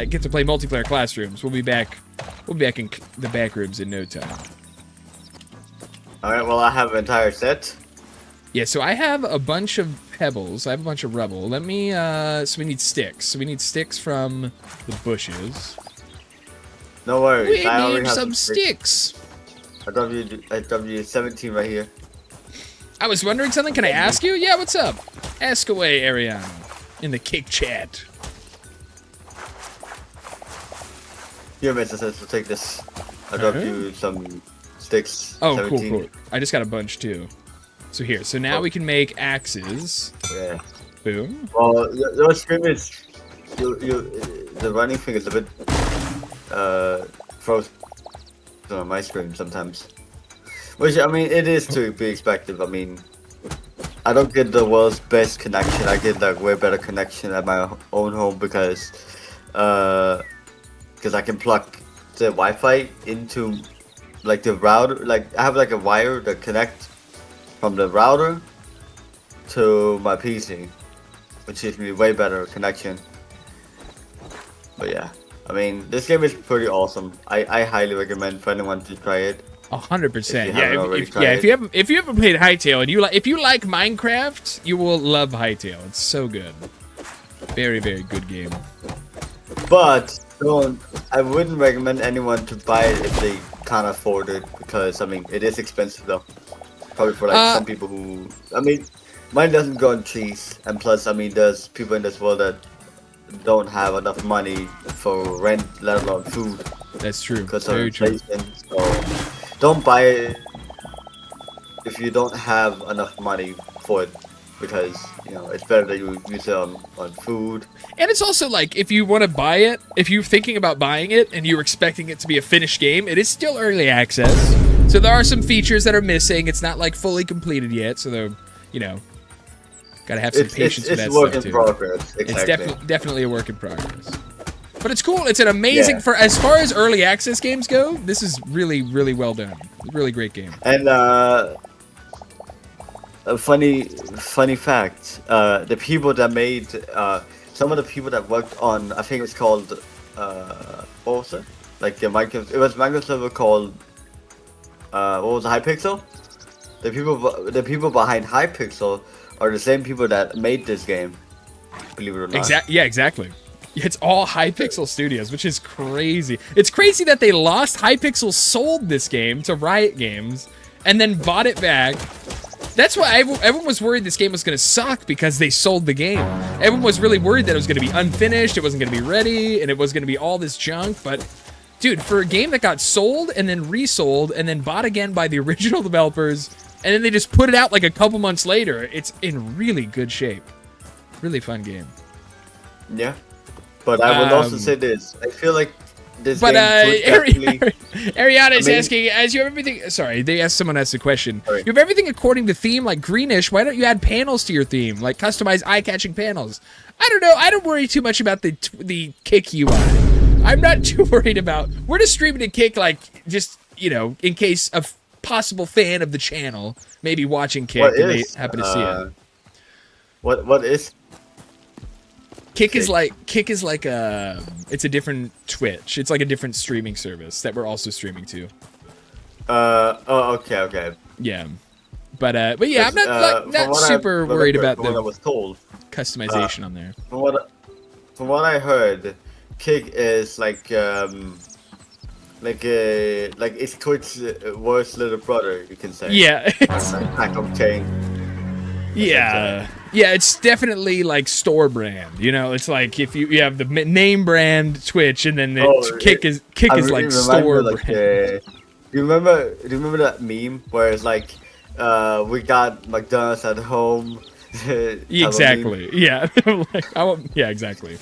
get to play multiplayer classrooms. We'll be back in the backrooms in no time. Alright, well, I have an entire set. Yeah, so I have a bunch of pebbles. I have a bunch of rubble. Let me, so we need sticks. So we need sticks from the bushes. No worries. We I already need have some sticks. I dropped you 17 right here. I was wondering something. Can I ask you? Yeah, what's up? Ask away, Ariana. In the kick chat. Here, Mr. Says, we'll take this. I dropped Uh-huh. you some sticks. Oh, 17. cool. I just got a bunch too. So here. So now we can make axes. Yeah. Boom. Well, your stream is the running thing is a bit frozen on my screen sometimes. Which I mean, it is to be expected. I mean, I don't get the world's best connection. I get like way better connection at my own home because I can plug the Wi-Fi into like the router. Like I have like a wire that connects from the router to my PC, which gives me way better connection. But yeah, I mean, this game is pretty awesome. I highly recommend for anyone to try it. 100%. Yeah, If you haven't played Hytale and if you like Minecraft, you will love Hytale. It's so good. Very, very good game. But I wouldn't recommend anyone to buy it if they can't afford it, because I mean it is expensive though. Probably for like some people who, I mean, mine doesn't go on cheese, and plus I mean there's people in this world that don't have enough money for rent, let alone food. That's true. Because of Very true. inflation. So don't buy it if you don't have enough money for it, because you know it's better that you use it on food. And it's also like, if you want to buy it, if you're thinking about buying it and you're expecting it to be a finished game, it is still early access. So there are some features that are missing. It's not like fully completed yet. So they're, you know, gotta have some patience with that stuff too. It's work in progress. Exactly. It's definitely a work in progress. But it's cool. It's an amazing, for as far as early access games go, this is really, really well done. Really great game. And a funny fact, the people that made some of the people that worked on, I think it was called what was it? Like a Minecraft, it was Minecraft server called what was it, Hypixel? The people behind Hypixel are the same people that made this game. Believe it or not. Yeah, exactly. It's all Hypixel Studios, which is crazy. It's crazy that they lost. Hypixel sold this game to Riot Games and then bought it back. That's why everyone was worried this game was going to suck, because they sold the game. Everyone was really worried that it was going to be unfinished, it wasn't going to be ready, and it was going to be all this junk. But, dude, for a game that got sold and then resold and then bought again by the original developers, and then they just put it out like a couple months later, it's in really good shape. Really fun game. Yeah. But I would also say this. I feel like this but game Ariana is asking, as you have everything. Sorry, someone asked a question. Sorry. You have everything according to theme, like greenish. Why don't you add panels to your theme, like customize eye-catching panels? I don't know. I don't worry too much about the Kick UI. I'm not too worried about. We're just streaming to Kick, like just in case a possible fan of the channel maybe watching Kick and they happen to see it. What is? Kick is like it's a different Twitch. It's like a different streaming service that we're also streaming to. Okay. Yeah, but yeah, I'm not super worried about the customization on there. From what I heard, Kick is like it's Twitch's worst little brother, you can say. Yeah. Yeah, it's definitely like store brand. It's like if you have the name brand Twitch, and then Kick is like store brand. Do you remember that meme where it's like, we got McDonald's at home? Exactly. Yeah. Exactly.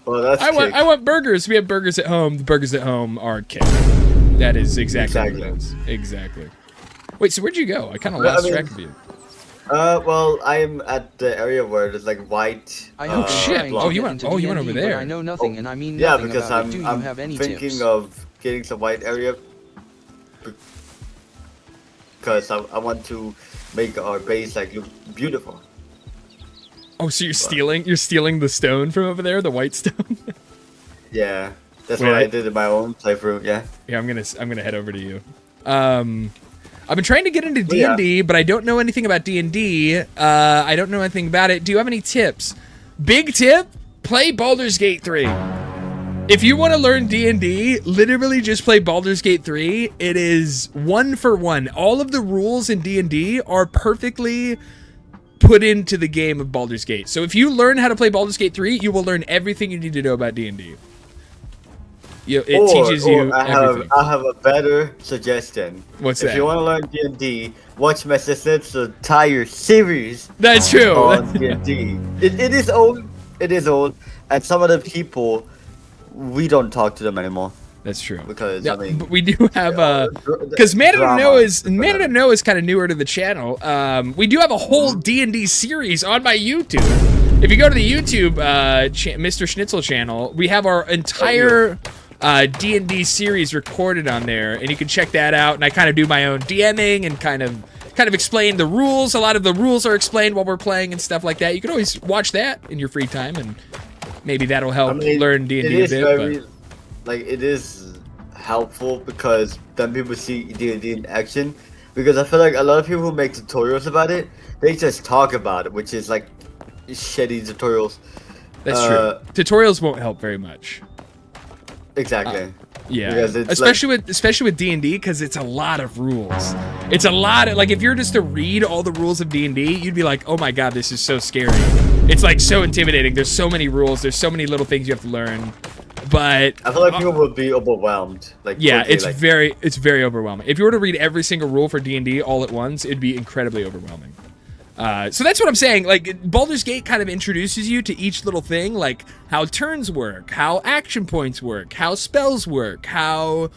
Well, that's I want burgers. We have burgers at home. The burgers at home are Kick. That is exactly what it is. Exactly. Wait, so where'd you go? I kind of lost track of you. Well, I'm at the area where there's like white. Shit! You went over there. I know nothing, and I mean yeah, nothing because about it. Do you have any thinking tips? of getting some white area because I want to make our base like look beautiful. Oh, so you're stealing the stone from over there, the white stone? Yeah, that's what I did in my own playthrough. Yeah. Yeah, I'm gonna head over to you. I've been trying to get into D&D, but I don't know anything about D&D. I don't know anything about it. Do you have any tips? Big tip: play Baldur's Gate 3. If you want to learn D&D, literally just play Baldur's Gate 3. It is 1-for-1. All of the rules in D&D are perfectly put into the game of Baldur's Gate. So if you learn how to play Baldur's Gate 3, you will learn everything you need to know about D&D. It teaches you everything. I have a better suggestion. What's that? If you want to learn D&D, watch my sister's entire series. That's true. On D&D. It is old. It is old. And some of the people, we don't talk to them anymore. That's true. Because Yeah, I mean, but we do have because Man to Know is kind of newer to the channel. We do have a whole D&D series on my YouTube. If you go to the YouTube Mr. Schnitzel channel, we have our entire D&D series recorded on there, and you can check that out. And I kind of do my own DMing and kind of explain the rules. A lot of the rules are explained while we're playing and stuff like that. You can always watch that in your free time, and maybe that'll help learn D&D a bit. Like, it is helpful because then people see D&D in action. Because I feel like a lot of people who make tutorials about it, they just talk about it, which is like shitty tutorials. That's true. Tutorials won't help very much. Exactly. Yeah, especially with D&D, because it's a lot of rules. It's a lot of, like, if you're just to read all the rules of D&D, you'd be like, oh my god, this is so scary. It's like so intimidating. There's so many rules. There's so many little things you have to learn. But I feel like people would be overwhelmed. Like, yeah, it's very overwhelming. If you were to read every single rule for D&D all at once, it'd be incredibly overwhelming. So that's what I'm saying. Like, Baldur's Gate kind of introduces you to each little thing, like how turns work, how action points work, how spells work, how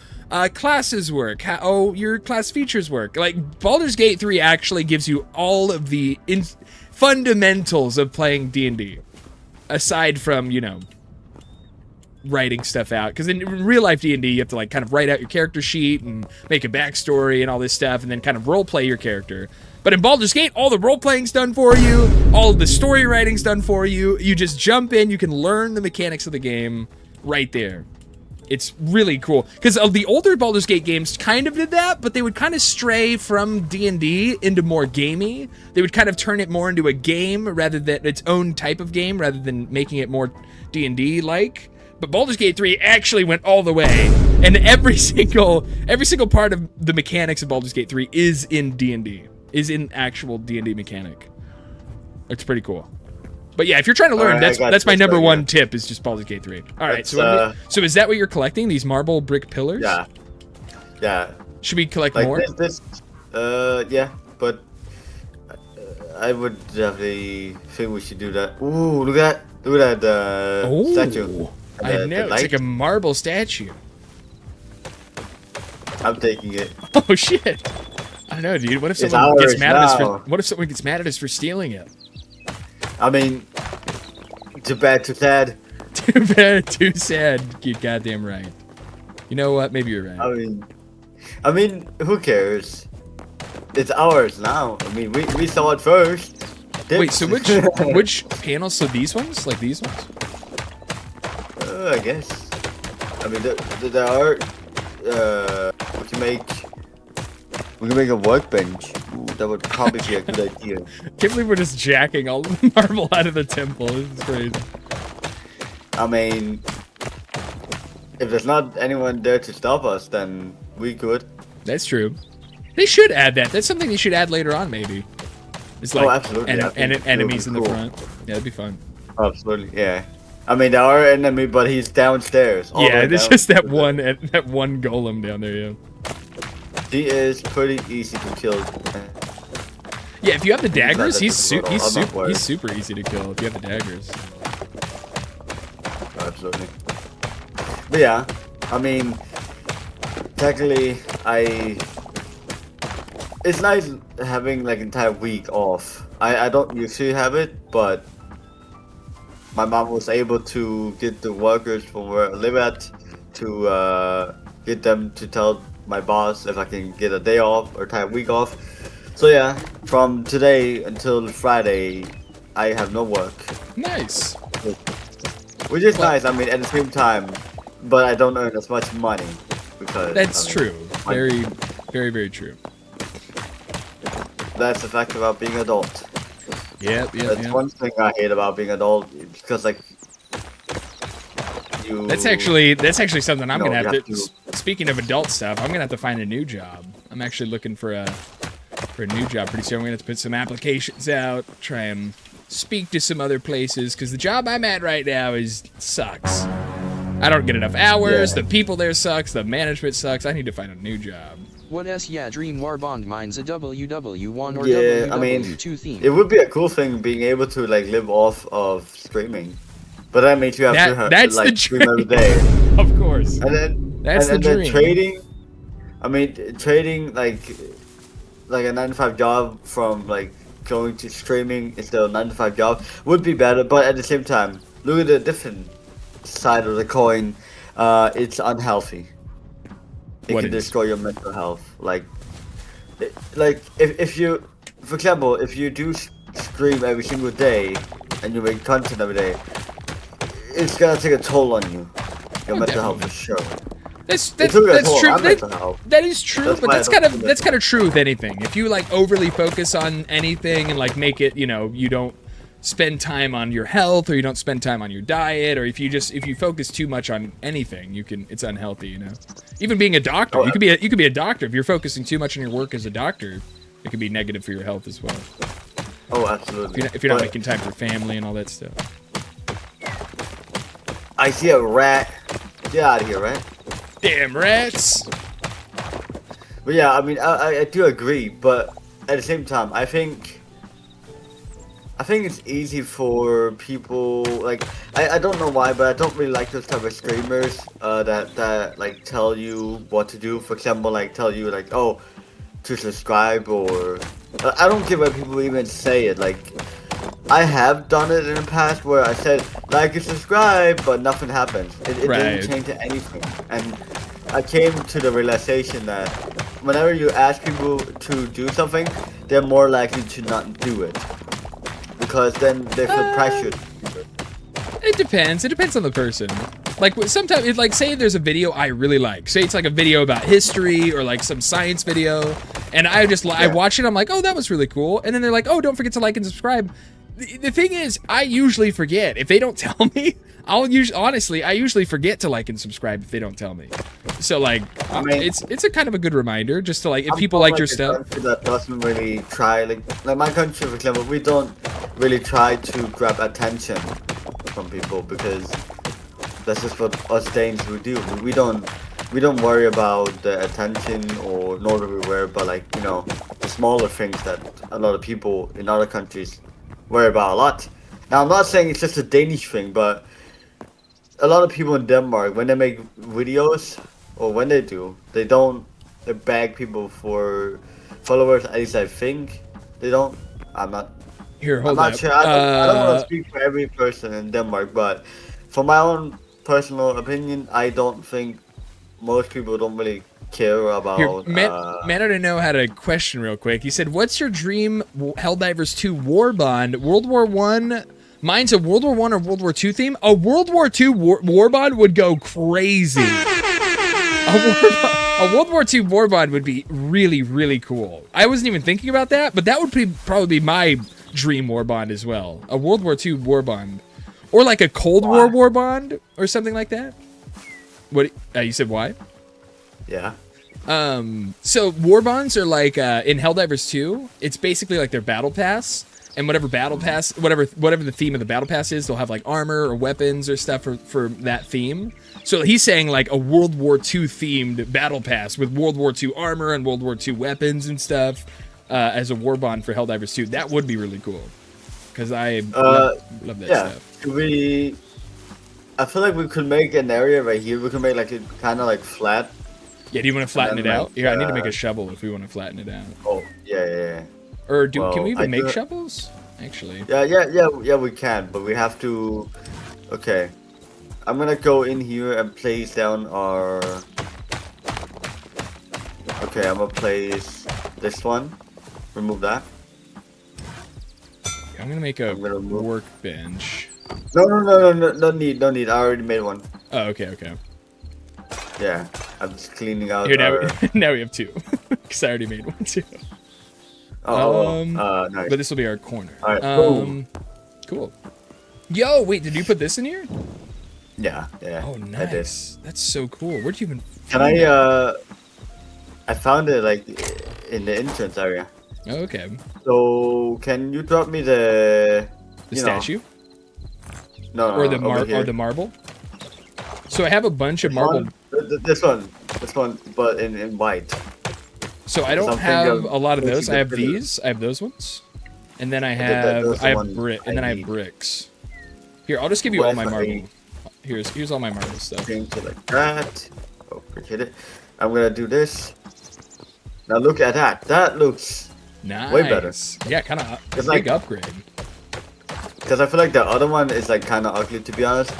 classes work, how your class features work. Like, Baldur's Gate 3 actually gives you all of the fundamentals of playing D&D, aside from, you know, writing stuff out. Because in real life D&D, you have to, like, kind of write out your character sheet and make a backstory and all this stuff, and then kind of role play your character. But in Baldur's Gate, all the role-playing's done for you, all of the story writing's done for you. You just jump in, you can learn the mechanics of the game right there. It's really cool. Because the older Baldur's Gate games kind of did that, but they would kind of stray from D&D into more gamey. They would kind of turn it more into a game rather than its own type of game, rather than making it more D&D-like. But Baldur's Gate 3 actually went all the way, and every single part of the mechanics of Baldur's Gate 3 is in D&D. Is in actual D&D mechanic. It's pretty cool. But yeah, if you're trying to learn, that's my number one tip, is just Baldur's Gate 3. All right, so is that what you're collecting? These marble brick pillars? Yeah. Yeah. Should we collect more? Yeah, but I would definitely think we should do that. Ooh, look at that statue. I know, it's like a marble statue. I'm taking it. Oh shit. I don't know, dude. What if someone gets mad at us for stealing it? I mean, too bad, too sad. Too bad, too sad. You're goddamn right. You know what? Maybe you're right. I mean, who cares? It's ours now. I mean, we saw it first. Wait, so which panels? So these ones, like these ones? I guess. I mean, there are. We can make a workbench. Ooh, that would probably be a good idea. Can't believe we're just jacking all the marble out of the temple. This is crazy. I mean, if there's not anyone there to stop us, then we could. That's true. They should add that. That's something they should add later on, maybe. It's like absolutely. Enemies in the front. Yeah, that'd be fun. Absolutely, yeah. I mean, there are an enemy, but he's downstairs. Yeah, there's just that one golem down there, yeah. He is pretty easy to kill. Yeah, if you have the daggers, he's super easy to kill if you have the daggers. Absolutely. But yeah, I mean, technically, it's nice having like an entire week off. I don't usually have it, but my mom was able to get the workers from where I live at to get them to tell my boss if I can get a day off or entire week off. So yeah, from today until Friday, I have no work. Nice. Which is nice. I mean, at the same time, but I don't earn as much money because that's true. Very, very, very true. That's the fact about being adult. Yeah. That's one thing I hate about being adult, because like you. That's actually something I'm gonna have to. Speaking of adult stuff, I'm gonna have to find a new job. I'm actually looking for a new job pretty soon. I'm gonna have to put some applications out, try and speak to some other places, because the job I'm at right now sucks. I don't get enough hours. Yeah. The people there sucks. The management sucks. I need to find a new job. What else? Yeah, Dream War Bond Mines a WW1 or WW2 I mean, theme. It would be a cool thing being able to like live off of streaming, but that means you have to that's like the stream every day. Of course. And then That's and the then dream. trading. I mean, trading like a 9 to 5 job from like going to streaming instead of a 9 to 5 job would be better. But at the same time, look at the different side of the coin. It's unhealthy. It What can is? destroy your mental health. Like if you, for example, if you do stream every single day and you make content every day, it's gonna take a toll on you. Your mental health for sure. That's It took a that's toll true. on my mental health. That is true, That's but why I that's don't kind do of that. true with anything. If you like overly focus on anything and like make it, you know, you don't spend time on your health or you don't spend time on your diet, or if you focus too much on anything, it's unhealthy, you know. Even being a doctor, you could be a doctor. If you're focusing too much on your work as a doctor, it could be negative for your health as well. Oh, absolutely. If you're not making time for family and all that stuff. I see a rat. Get out of here, right? Damn rats. But yeah, I mean, I do agree, but at the same time, I think it's easy for people, like, I don't know why, but I don't really like those type of streamers that like tell you what to do. For example, like tell you like, oh, to subscribe, or I don't care what people even say it. Like, I have done it in the past where I said like and subscribe, but nothing happens. It Right. didn't change anything, and I came to the realization that whenever you ask people to do something, they're more likely to not do it because then they feel pressured. It depends. It depends on the person. Like sometimes, if like say there's a video I really like, say it's like a video about history or like some science video, and I just I watch it, I'm like, oh, that was really cool, and then they're like, oh, don't forget to like and subscribe. The thing is, I usually forget if they don't tell me. I usually forget to like and subscribe if they don't tell me. So like, I mean, it's a kind of a good reminder just to like if I'm people from, like your a stuff. country that doesn't really try like my country, for example, we don't really try to grab attention from people because that's just what us Danes we do. We don't worry about the attention, or nor do we worry about like, you know, the smaller things that a lot of people in other countries worry about a lot. Now I'm not saying it's just a Danish thing, but a lot of people in Denmark, when they make videos, or when they do, they beg people for followers. At least I think they don't. I'm not Here, hold I'm not up. sure. I don't want to speak for every person in Denmark, but for my own personal opinion, I don't think most people don't really care about. Here, man, I don't know how to question real quick. He said, "What's your dream Helldivers 2 war bond? World War One? Mine's a World War One or World War Two theme. A World War Two war bond would go crazy. A World War II war bond would be really, really cool. I wasn't even thinking about that, but that would probably be my dream war bond as well. A World War II war bond. Or like a Cold War war bond or something like that. What, you said why? Yeah. So war bonds are like, in Helldivers 2, it's basically like their battle pass. And whatever the theme of the battle pass is, they'll have like armor or weapons or stuff for that theme. So he's saying like a World War II themed battle pass with World War II armor and World War II weapons and stuff as a war bond for Helldivers 2. That would be really cool. Because I love that stuff. I feel like we could make an area right here. We could make like it kind of like flat. Yeah, do you want to flatten it out? Yeah, I need to make a shovel if we want to flatten it out. Oh, yeah. Or can we even make shovels? Actually. Yeah, we can, but we have to. Okay, I'm gonna go in here and place down our. Okay, I'm gonna place this one. Remove that. I'm gonna make a workbench. No, no need. I already made one. Oh, okay. Yeah, I'm just cleaning out. Here, now we have two, because I already made one too. Nice. But this will be our corner. All right, cool. Yo, wait, did you put this in here? Yeah. Oh, nice. That's so cool. Where'd you even? Can I found it like in the entrance area. Oh, okay. So can you drop me the statue? No, or the marble. So I have a bunch of marble. This one, but in white. So I don't have a lot of those. I have these. I have those ones, and then I have bricks. Here, I'll just give you all my marble. Here's all my marble stuff. Like that. go. Appreciate it. I'm gonna do this. Now look at that. That looks Nice. way better. Yeah, kind of It's big like- upgrade. Because I feel like the other one is like kind of ugly, to be honest.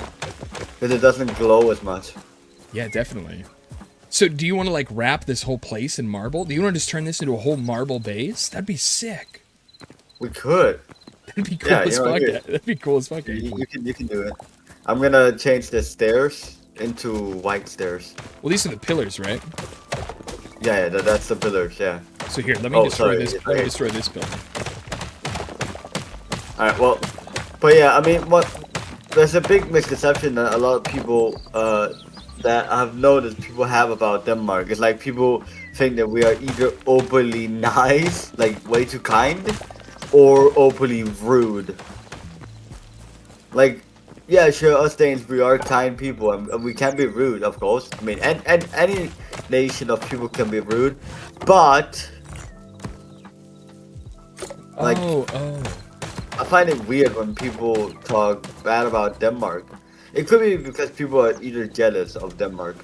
Because it doesn't glow as much. Yeah, definitely. So do you want to like wrap this whole place in marble? Do you want to just turn this into a whole marble base? That'd be sick. We could. That'd be cool Yeah, as you know, fuck. you- That'd be cool as fuck. You can do it. I'm gonna change the stairs into white stairs. Well, these are the pillars, right? Yeah, that's the pillars. Yeah. So here, let me Oh, destroy sorry, this. it's Let me right. destroy this building. All right. Well, but yeah, I mean, there's a big misconception that a lot of people that I've noticed people have about Denmark. It's like people think that we are either openly nice, like way too kind, or openly rude. Like, yeah, sure, us Danes, we are kind people, and we can be rude, of course. I mean, and any nation of people can be rude, but like, oh. I find it weird when people talk bad about Denmark. It could be because people are either jealous of Denmark,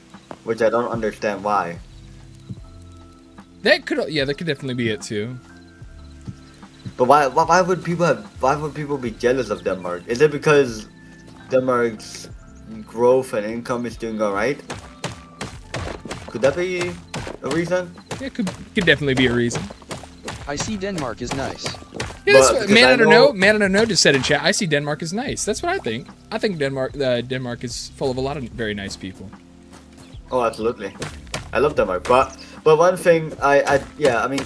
which I don't understand why. That could definitely be it too. But why would people be jealous of Denmark? Is it because Denmark's growth and income is doing alright? Could that be a reason? It could definitely be a reason. I see Denmark is nice. Yeah, that's But what, because man, I I don't know- know. Man, I don't know. Just said in chat. I see Denmark as nice. That's what I think. I think Denmark is full of a lot of very nice people. Oh, absolutely. I love Denmark, but one thing I mean,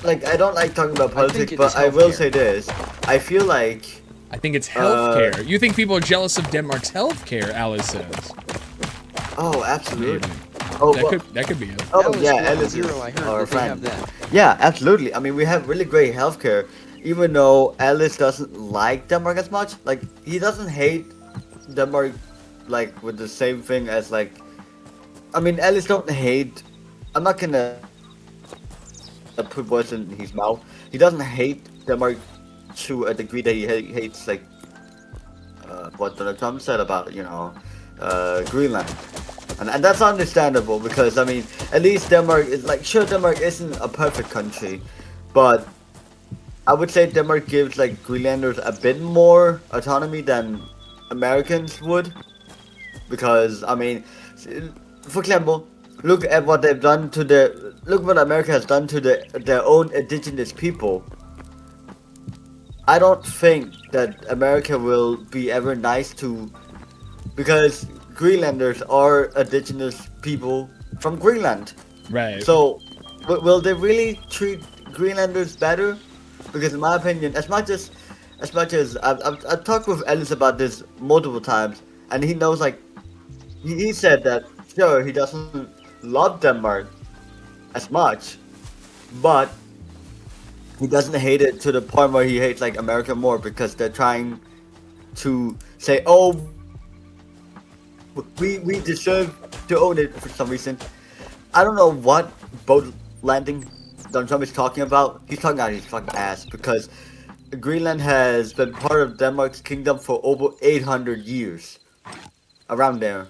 like, I don't like talking about politics, it but is I will healthcare. say this: I feel like I think it's healthcare. You think people are jealous of Denmark's healthcare? Alice says. oh, absolutely. Maybe. Oh, That could be it. oh Alice yeah, Squad Alice is Zero, I heard our that they have friend. that. Yeah, absolutely. I mean, we have really great healthcare, even though Alice doesn't like Denmark as much. Like, he doesn't hate Denmark, like, with the same thing as, like, I mean, Alice don't hate, I'm not gonna put words in his mouth. He doesn't hate Denmark to a degree that he hates, like, what Donald Trump said about, Greenland. And that's understandable because, I mean, at least Denmark is, like, sure, Denmark isn't a perfect country, but I would say Denmark gives, like, Greenlanders a bit more autonomy than Americans would. Because, I mean, for example, look at what they've done to look what America has done to their own indigenous people. I don't think that America will be ever nice to, because Greenlanders are indigenous people from Greenland. Right. So, will they really treat Greenlanders better? Because in my opinion, as much as I've talked with Ellis about this multiple times, and he knows, like, he said that sure, he doesn't love Denmark as much, but he doesn't hate it to the point where he hates, like, America more, because they're trying to say, oh, we deserve to own it for some reason. I don't know what boat landing Donald Trump is talking about. He's talking out his fucking ass, because Greenland has been part of Denmark's kingdom for over 800 years. Around there.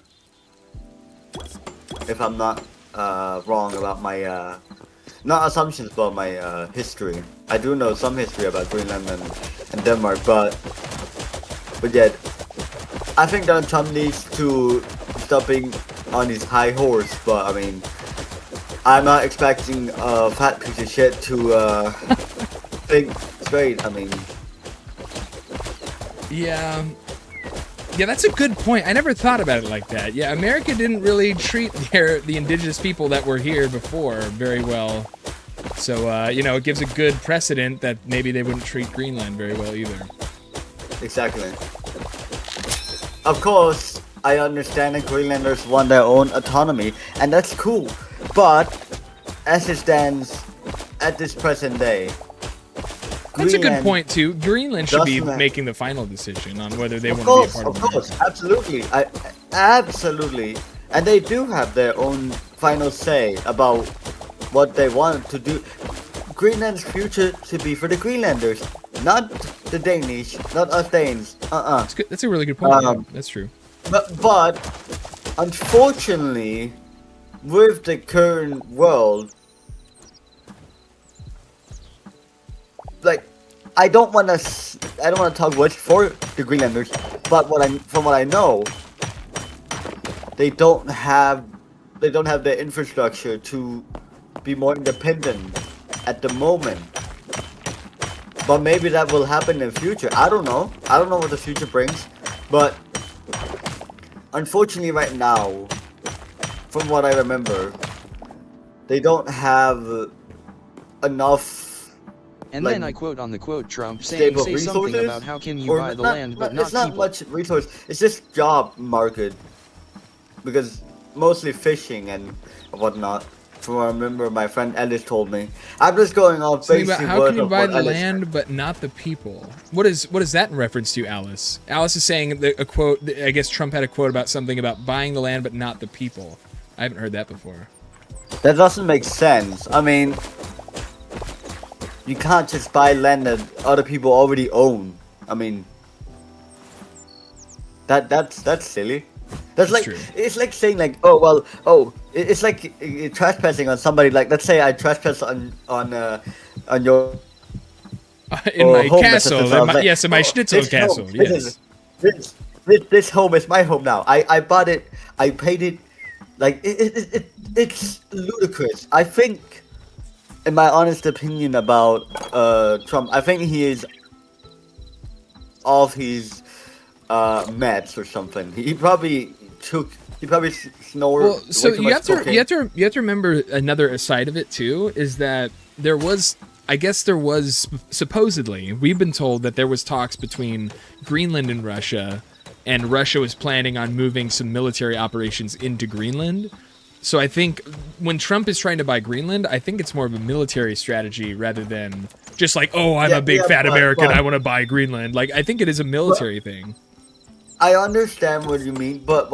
If I'm not wrong about my not assumptions, but my history. I do know some history about Greenland and Denmark, but yet I think Donald Trump needs to stop being on his high horse. But I mean, I'm not expecting a fat piece of shit to think straight. I mean, Yeah, that's a good point. I never thought about it like that. Yeah, America didn't really treat the indigenous people that were here before very well. So, it gives a good precedent that maybe they wouldn't treat Greenland very well either. exactly. Of course, I understand that Greenlanders want their own autonomy, and that's cool. But as it stands at this present day, That's a good Greenland point, too. Greenland should be doesn't- making the final decision on whether they Of want to be a course, part of of course, America. absolutely. Absolutely. And they do have their own final say about what they want to do. Greenland's future should be for the Greenlanders, not the Danish, not us Danes. That's good. That's a really good point. Um, yeah, that's true. But unfortunately, with the current world, like, I don't want to talk much for the Greenlanders, but from what I know, they don't have the infrastructure to be more independent at the moment. But maybe that will happen in the future. I don't know. I don't know what the future brings. But unfortunately right now, from what I remember, they don't have enough. And like, then I quote on the quote Trump saying, say something about how can you buy the land but not it's not people. much resource. It's just job market. Because mostly fishing and whatnot. From what I remember, my friend Ellis told me. I'm just going off Something basic about how word can you of buy what the Ellis land said. but not the people? What is that in reference to, Alice? Alice is saying a quote. I guess Trump had a quote about something about buying the land but not the people. I haven't heard that before. That doesn't make sense. I mean, you can't just buy land that other people already own. I mean, that's silly. That's like true. It's like saying like, it's like trespassing on somebody. Like, let's say I trespass on your In my home, castle, etc. So I was like, yes, in my Schnitzel this castle, home, yes. This home is my home now. I bought it. I paid it. Like, it's ludicrous. I think, in my honest opinion about Trump, I think he is off his meds or something. He probably snored. Well, so way too you much have cocaine. to remember another side of it too, is that there was supposedly, we've been told that there was talks between Greenland and Russia was planning on moving some military operations into Greenland. So I think when Trump is trying to buy Greenland, I think it's more of a military strategy rather than just like, oh, I'm a big fat American, I want to buy Greenland. Like, I think it is a military thing. I understand what you mean, but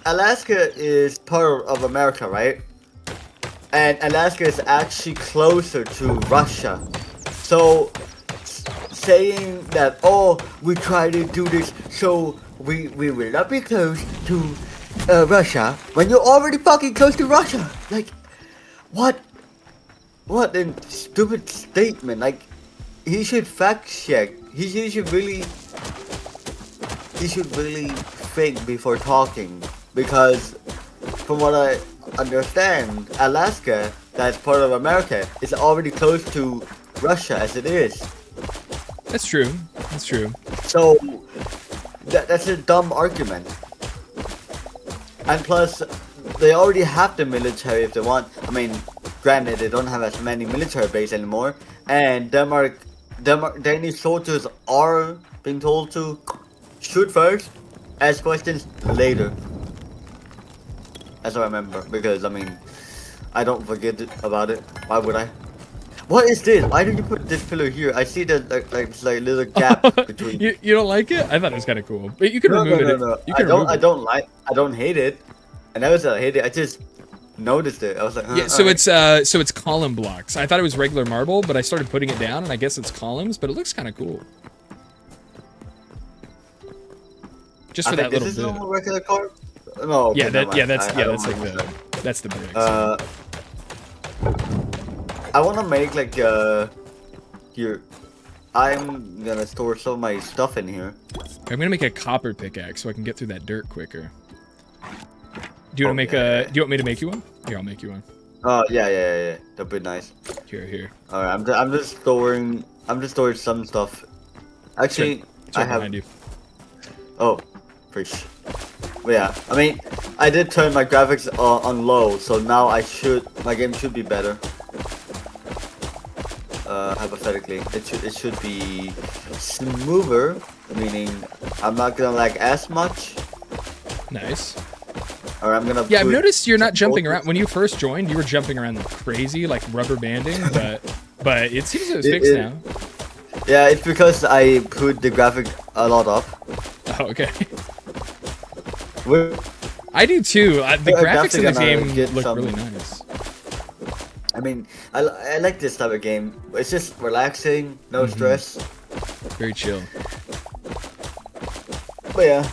Alaska is part of America, right? And Alaska is actually closer to Russia. So saying that, oh, we try to do this so we will not be close to Russia when you're already fucking close to Russia. Like, what a stupid statement. Like, he should fact check. He should really think before talking, because from what I understand, Alaska, that's part of America, is already close to Russia as it is. That's true. That's true. So that's a dumb argument. And plus, they already have the military if they want. I mean, granted, they don't have as many military bases anymore, and Danish soldiers are being told to shoot first, ask questions later. As I remember, because I mean, I don't forget about it. Why would I? What is this? Why did you put this pillar here? I see that like little gap between. You don't like it? I thought it was kind of cool, but you can remove it. No. You can remove I don't hate it. I never said I hate it. I just noticed it. I was like, yeah. So it's column blocks. I thought it was regular marble, but I started putting it down, and I guess it's columns. But it looks kind of cool. Just for that little is this bit. normal regular car? No. Okay, That's the bricks. I want to make like here. I'm gonna store some of my stuff in here. I'm gonna make a copper pickaxe so I can get through that dirt quicker. Do you want to Do you want me to make you one? Here, I'll make you one. Oh yeah. That'd be nice. Here. All right, I'm just storing some stuff. Actually, I have. Behind you. Oh, fish. But yeah, I mean, I did turn my graphics on low, so now my game should be better. Hypothetically, it should be smoother, meaning I'm not gonna lag as much. Nice. Or I'm gonna. Yeah, I've noticed you're not jumping around. When you first joined, you were jumping around like crazy, like rubber banding, but it seems it was fixed now. Yeah, it's because I put the graphic a lot up. Oh, okay. I do too. The graphics in the game look really nice. I mean, I like this type of game. It's just relaxing, no stress. Very chill. But yeah.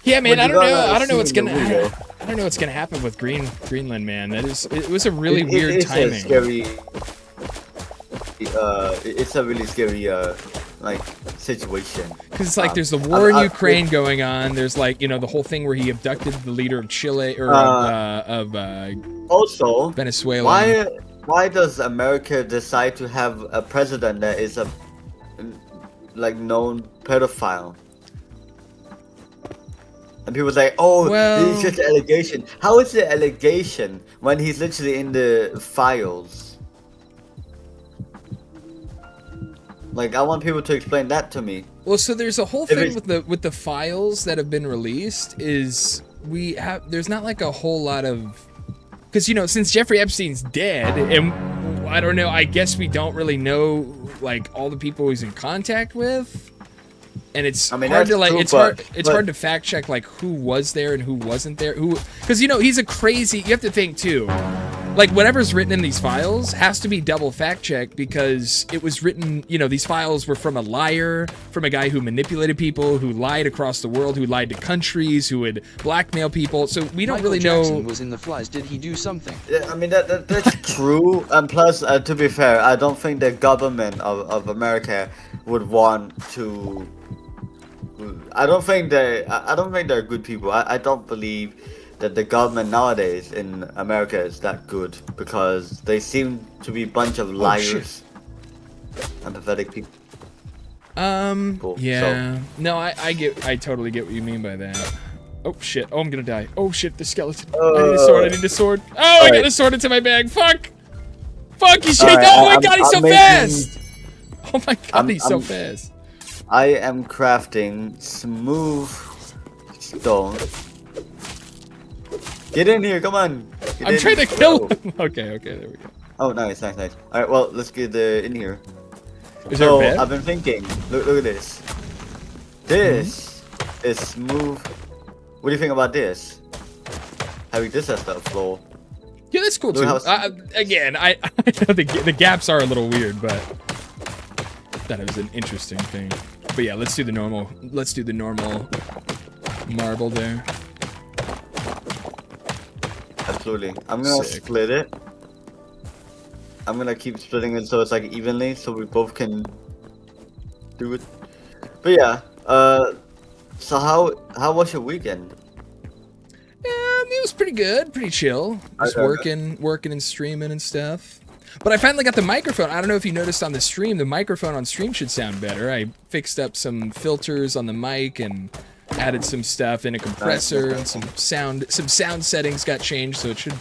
Yeah, man. I But you don't know. gotta I don't know what's see gonna. the video. I don't know what's gonna happen with Greenland, man. It was a really It weird is timing. A scary. It's a really scary like situation. Because it's like there's the war in Ukraine going on. There's like the whole thing where he abducted the leader of Chile or of also Venezuela. Why does America decide to have a president that is a like known pedophile? And people say, "Oh, it's just an allegation." How is it an allegation when he's literally in the files? Like, I want people to explain that to me. Well, so there's a whole thing with the files that have been released. There's not like a whole lot of, because since Jeffrey Epstein's dead, and I don't know, I guess we don't really know like all the people he's in contact with. And it's hard to like it's hard to fact check like who was there and who wasn't there, because he's a crazy, you have to think too, like whatever's written in these files has to be double fact checked, because it was written, these files were from a liar, from a guy who manipulated people, who lied across the world, who lied to countries, who would blackmail people, so we don't really know. Michael Jackson was in the flies. Did he do something? Yeah, I mean that's true, and plus to be fair, I don't think the government of America would want to. I don't think they're good people. I don't believe that the government nowadays in America is that good, because they seem to be a bunch of liars and pathetic people. Cool. Yeah. No, I totally get what you mean by that. Oh shit. Oh, I'm gonna die. Oh shit, the skeleton. I need a sword. Oh, I got a sword into my bag. Fuck, he's shaking. Oh my god, he's so fast. Oh my god, he's so fast. I am crafting smooth stone. Get in here, come on. I'm trying to kill him. Okay, there we go. Oh, nice. Alright, well, let's get in here. Is there a bed? I've been thinking, look at this. This is smooth. What do you think about this? Having this as the floor. Yeah, that's cool too. Again, I know the gaps are a little weird, but that was an interesting thing. But yeah, let's do the normal marble there. Absolutely. I'm gonna split it. I'm gonna keep splitting it so it's like evenly, so we both can do it. But yeah, so how was your weekend? It was pretty good, pretty chill. Just working and streaming and stuff. But I finally got the microphone. I don't know if you noticed on the stream, the microphone on stream should sound better. I fixed up some filters on the mic and added some stuff in a compressor, and some sound settings got changed, so it should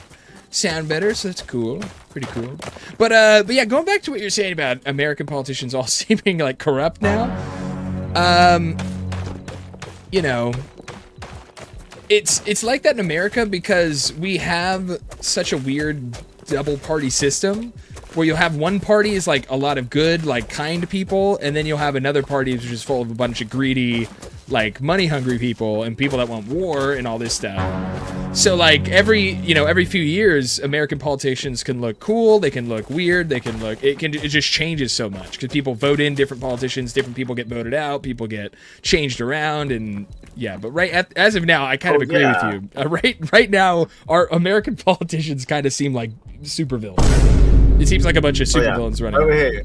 sound better. So that's cool, pretty cool. But yeah, going back to what you're saying about American politicians all seeming like corrupt now. It's like that in America because we have such a weird double party system where you'll have one party is like a lot of good, like kind people, and then you'll have another party which is full of a bunch of greedy, like money hungry people and people that want war and all this stuff. So like every few years, American politicians can look cool, they can look weird, it just changes so much because people vote in different politicians, different people get voted out, people get changed around, and yeah. But as of now, I kind of agree with you. Right now, our American politicians kind of seem like supervillains. It seems like a bunch of supervillains running Over here,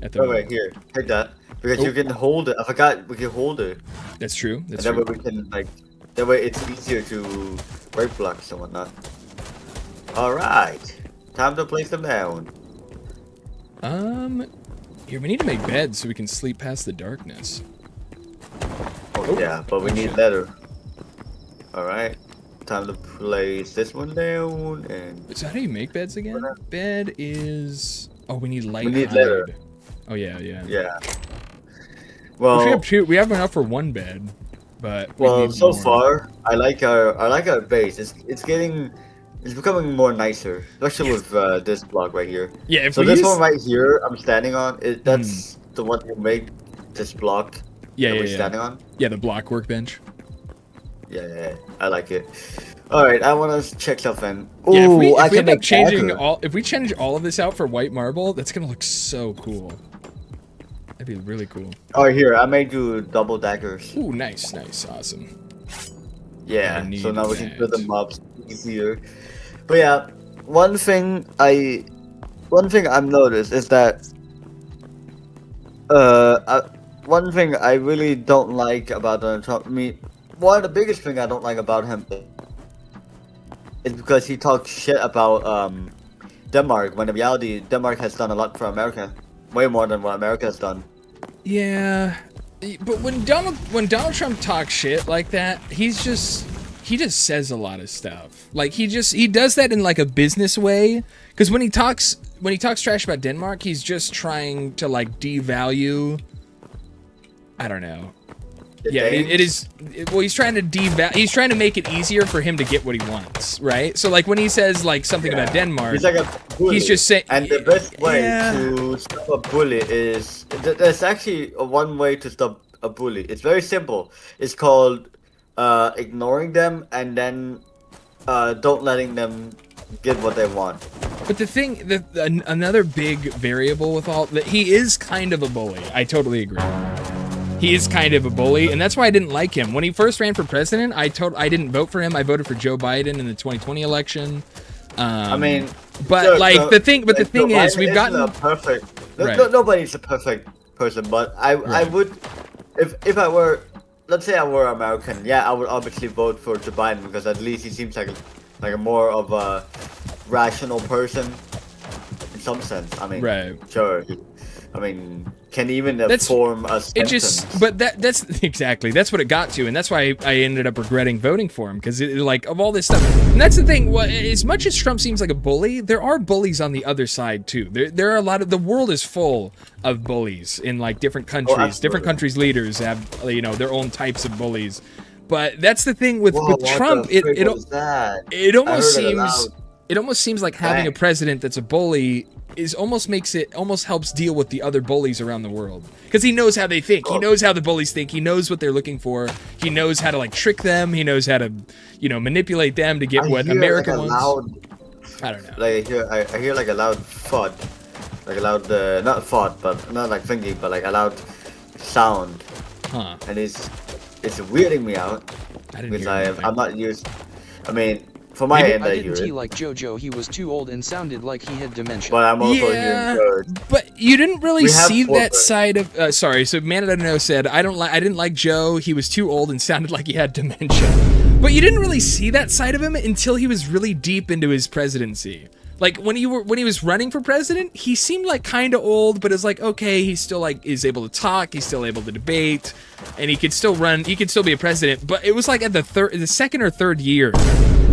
take that. Because you can hold it. I forgot we can hold it. That's true. That way we can that way it's easier to break blocks and whatnot. Alright. Time to place them down. Here, we need to make beds so we can sleep past the darkness. Oh yeah, but we need leather. Alright. Time to place this one down and is that how you make beds again? Bed is we need light. We need leather. Oh yeah. Yeah. Well, we have enough for one bed, but so far I like our base. It's becoming more nicer, especially with this block right here. Yeah. So this one right here I'm standing on, that's the one you make this block. Yeah. Standing on. Yeah, the block workbench. Yeah, I like it. All right, I want to check something. Ooh, yeah, if we I can end up changing if we change all of this out for white marble, that's gonna look so cool. That'd be really cool. Oh, here, I made you double daggers. Ooh, nice, awesome. Yeah, I so now we can need kill the that. mobs easier. But yeah, one thing I've noticed is that one thing I really don't like about Donald Trump. I mean, one of the biggest thing I don't like about him is because he talks shit about Denmark, when in reality Denmark has done a lot for America, way more than what America has done. Yeah, but when Donald Trump talks shit like that, he just says a lot of stuff. Like he does that in like a business way. Because when he talks trash about Denmark, he's just trying to like devalue. I don't know. Yeah, it is. Well, he's trying to he's trying to make it easier for him to get what he wants, right? So like when he says like something about Denmark, he's like a bully. He's just saying. And the best way to stop a bully is there's actually one way to stop a bully. It's very simple. It's called ignoring them and then don't letting them get what they want. But the thing, another big variable with all that, he is kind of a bully. I totally agree. He is kind of a bully, and that's why I didn't like him. When he first ran for president, I didn't vote for him. I voted for Joe Biden in the 2020 election. I mean, but sure, like so, the thing is, Biden we've gotten a perfect. Right. Nobody's a perfect person, but I would, if I were, let's say I were American, yeah, I would obviously vote for Joe Biden because at least he seems like a more of a rational person in some sense. I mean, sure. I mean, can even form a sentence. But that's exactly, that's what it got to, and that's why I ended up regretting voting for him, because like of all this stuff. And that's the thing, as much as Trump seems like a bully, there are bullies on the other side too. There are a lot of, the world is full of bullies in like different countries. Different countries' leaders have, you know, their own types of bullies. But that's the thing with Trump. It almost seems like having a president that's a bully almost helps deal with the other bullies around the world, because he knows how they think. He knows how the bullies think. He knows what they're looking for. He knows how to like trick them. He knows how to, you know, manipulate them to get what America wants. I don't know. Like I hear like a loud thud, like a loud not thud, but not like thinking, but like a loud sound. Huh? And it's weirding me out because I'm not used. I mean, for my end, I hear it. Like JoJo, he was too old and sounded like he had dementia. But I'm also hearing birds. But you didn't really see that side of. Sorry, so Man I Don't Know said I didn't like Joe. He was too old and sounded like he had dementia. But you didn't really see that side of him until he was really deep into his presidency. Like when he was running for president, he seemed like kind of old, but it's like, okay, he's still like is able to talk, he's still able to debate, and he could still run, he could still be a president. But it was like at the second or third year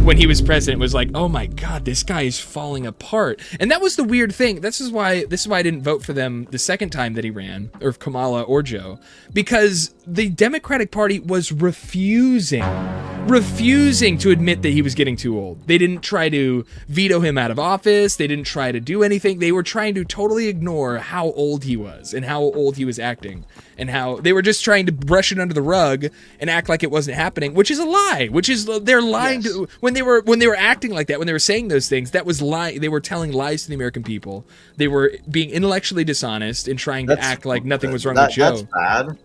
when he was president, was like, oh my God, this guy is falling apart. And that was the weird thing. This is why I didn't vote for them the second time that he ran, or Kamala or Joe, because the Democratic Party was refusing to admit that he was getting too old. They didn't try to veto him out of office. They didn't try to do anything. They were trying to totally ignore how old he was and how old he was acting, and how they were just trying to brush it under the rug and act like it wasn't happening, which is a lie. Which is, they're lying to, when they were acting like that, when they were saying those things, that was lie. They were telling lies to the American people. They were being intellectually dishonest and trying to act like nothing was wrong with Joe. That's bad.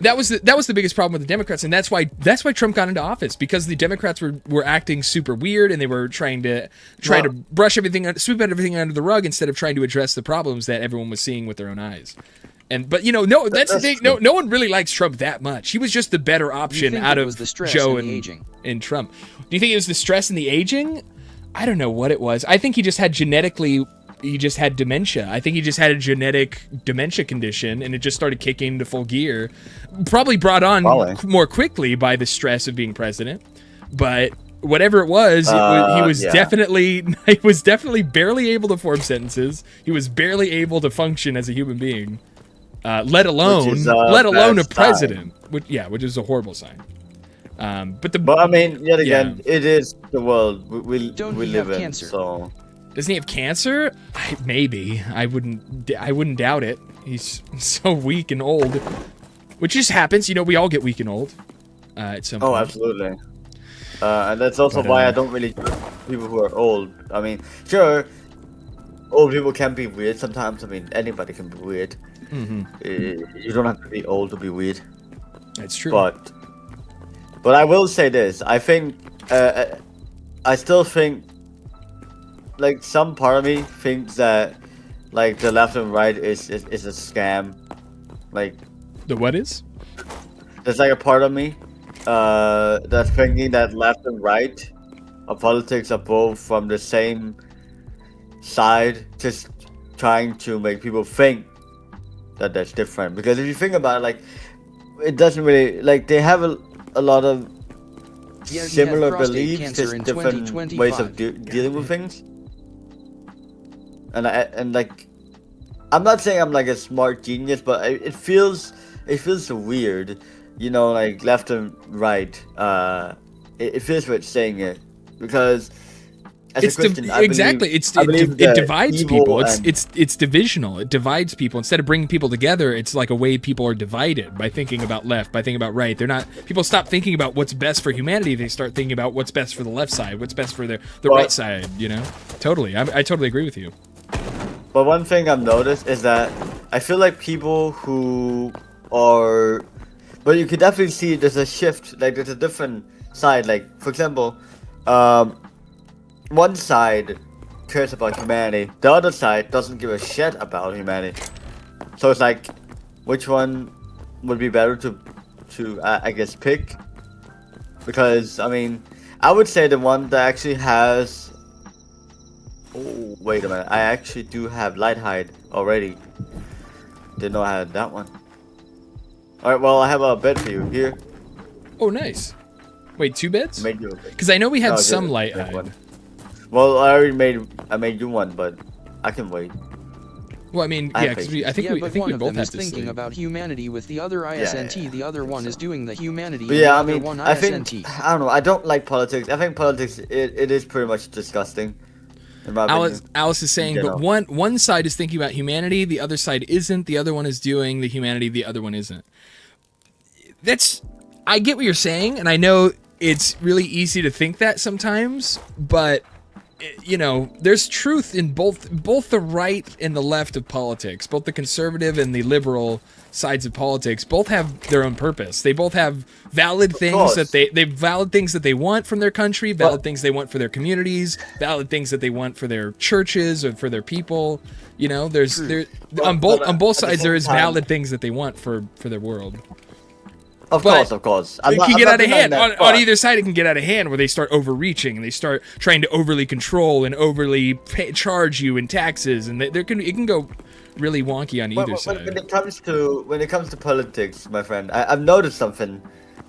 That was the biggest problem with the Democrats, and that's why Trump got into office, because the Democrats were acting super weird, and they were trying to brush everything, sweep everything under the rug instead of trying to address the problems that everyone was seeing with their own eyes. But you know, that's the thing. No one really likes Trump that much. He was just the better option out of Joe and Trump. Do you think it was the stress and the aging? I don't know what it was. I think he just had dementia. I think he just had a genetic dementia condition, and it just started kicking into full gear. Probably brought on more quickly by the stress of being president. But whatever it was, he was definitely barely able to form sentences. He was barely able to function as a human being, let alone a president. Which is a horrible sign. But I mean, yet again, it is the world we live in. Cancer? So. Doesn't he have cancer? Maybe. I wouldn't doubt it. He's so weak and old, which just happens. You know, we all get weak and old at some point. Oh, absolutely. And that's also why I don't really judge people who are old. I mean, sure, old people can be weird sometimes. I mean, anybody can be weird. Mm-hmm. You don't have to be old to be weird. That's true. But I will say this. I think I still think like some part of me thinks that like the left and right is a scam. Like the what is? there's like a part of me that's thinking that left and right of politics are both from the same side, just trying to make people think that that's different. Because if you think about it, like it doesn't really like they have a lot of similar beliefs, just different ways of dealing with things. And like I'm not saying I'm like a smart genius, but it feels weird, you know, like left and right. It feels weird saying it because as a Christian, it divides people. It's divisional. It divides people. Instead of bringing people together, it's like a way people are divided by thinking about left, by thinking about right. They're not. People stop thinking about what's best for humanity. They start thinking about what's best for the left side, what's best for the right side. You know, totally. I totally agree with you. But one thing I've noticed is that I feel like people who are, but you can definitely see there's a shift. Like there's a different side. Like for example, one side cares about humanity, the other side doesn't give a shit about humanity. So it's like, which one would be better to I guess pick? Because I mean, I would say the one that actually has. Oh wait a minute! I actually do have light hide already. Didn't know I had that one. All right, well I have a bed for you here. Oh, nice. Wait, 2 beds? Made you a bed. Because I know we had some light hide. One. Well, I made you one, but I can wait. Well, I mean, yeah, because I think we both have to thinking about humanity with the other ISNT. Yeah. The other one is doing the humanity. But yeah, I the mean, one I ISNT. think I don't know. I don't like politics. I think politics it is pretty much disgusting. In my opinion. Alice is saying, but one side is thinking about humanity, the other side isn't. The other one is doing the humanity, the other one isn't. I get what you're saying, and I know it's really easy to think that sometimes, but you know, there's truth in both the right and the left of politics. Both the conservative and the liberal sides of politics both have their own purpose. They both have valid things that they valid things that they want from their country, valid things they want for their communities, valid things that they want for their churches or for their people. You know, on both sides there is valid things that they want for their world. Of course. It can get out of hand. On either side, it can get out of hand where they start overreaching and they start trying to overly control and overly charge you in taxes, and it can go really wonky on either side. When it comes to politics, my friend, I've noticed something.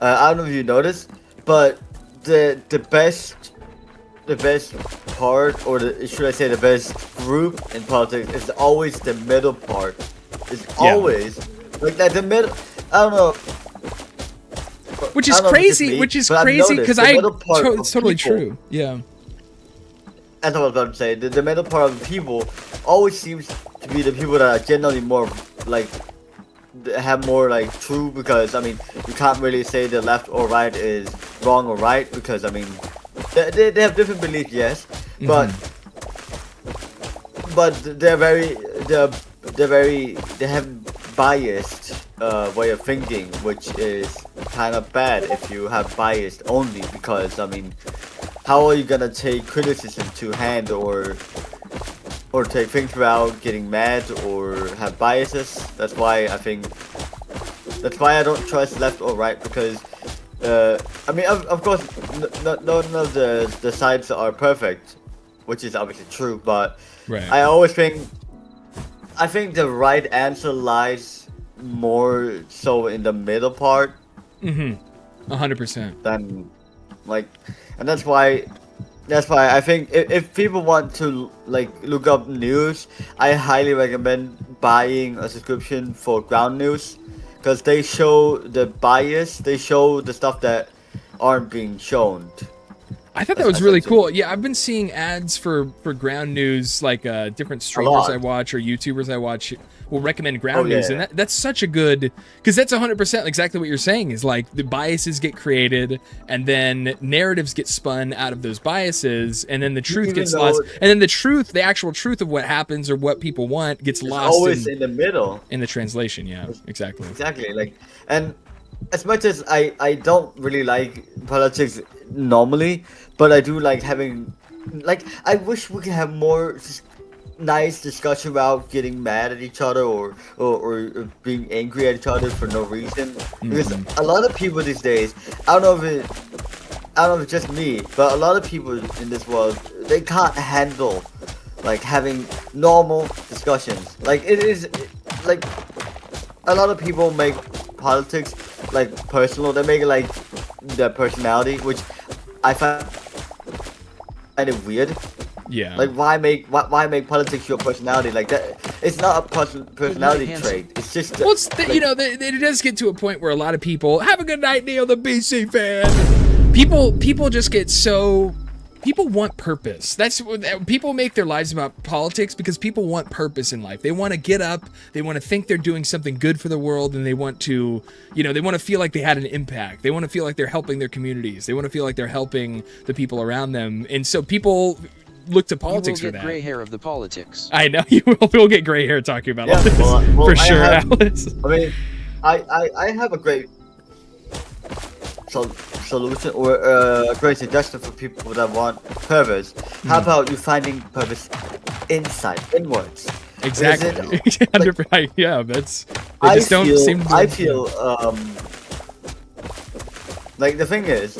I don't know if you noticed, but the best part, or should I say the best group in politics, is always the middle part. It's always like the middle. I don't know. Which is crazy because it's totally true. Yeah. That's what I was about to say. The middle part of the people always seems to be the people that are generally more like have more like true, because I mean you can't really say the left or right is wrong or right, because I mean they have different beliefs, yes, but they have biased way of thinking, which is kind of bad if you have biased only, because I mean, how are you gonna take criticism to hand or take things without getting mad or have biases? That's why I don't trust left or right, because I mean, of course none of the sides are perfect, which is obviously true, but I think the right answer lies more so in the middle part. 100%. Than like, and that's why I think if people want to like look up news, I highly recommend buying a subscription for Ground News, because they show the bias, they show the stuff that aren't being shown. I thought that was really cool. Yeah, I've been seeing ads for Ground News, like different streamers I watch or YouTubers I watch will recommend ground news, and that's such a good, because that's 100% exactly what you're saying. Is like the biases get created, and then narratives get spun out of those biases, and then the truth gets lost, and then the actual truth of what happens or what people want gets lost. Always in the middle. In the translation, yeah, exactly. Exactly, like, and as much as I don't really like politics normally, but I do like having, like, I wish we could have more nice discussion about getting mad at each other or being angry at each other for no reason. Because a lot of people these days, I don't know if it's just me, but a lot of people in this world, they can't handle like having normal discussions. Like it is like a lot of people make politics like personal. They make it like their personality, which I find kind of weird. Yeah. Like why make politics your personality? Like that, it's not a personality trait. It's just well, it's it does get to a point where a lot of people have a good night, Neil, the BC fan. People just get so. People want purpose. That's what people make their lives about politics, because people want purpose in life. They want to get up, they want to think they're doing something good for the world, and they want to, they want to feel like they had an impact. They want to feel like they're helping their communities. They want to feel like they're helping the people around them. And so people look to politics for that. You will get gray hair of the politics. I know you will get gray hair talking about all this for sure, Alice. I mean, I have a great solution or a great suggestion for people that want purpose. How about you finding purpose inwards? Exactly. Yeah, that's. They just don't seem to. I feel like the thing is,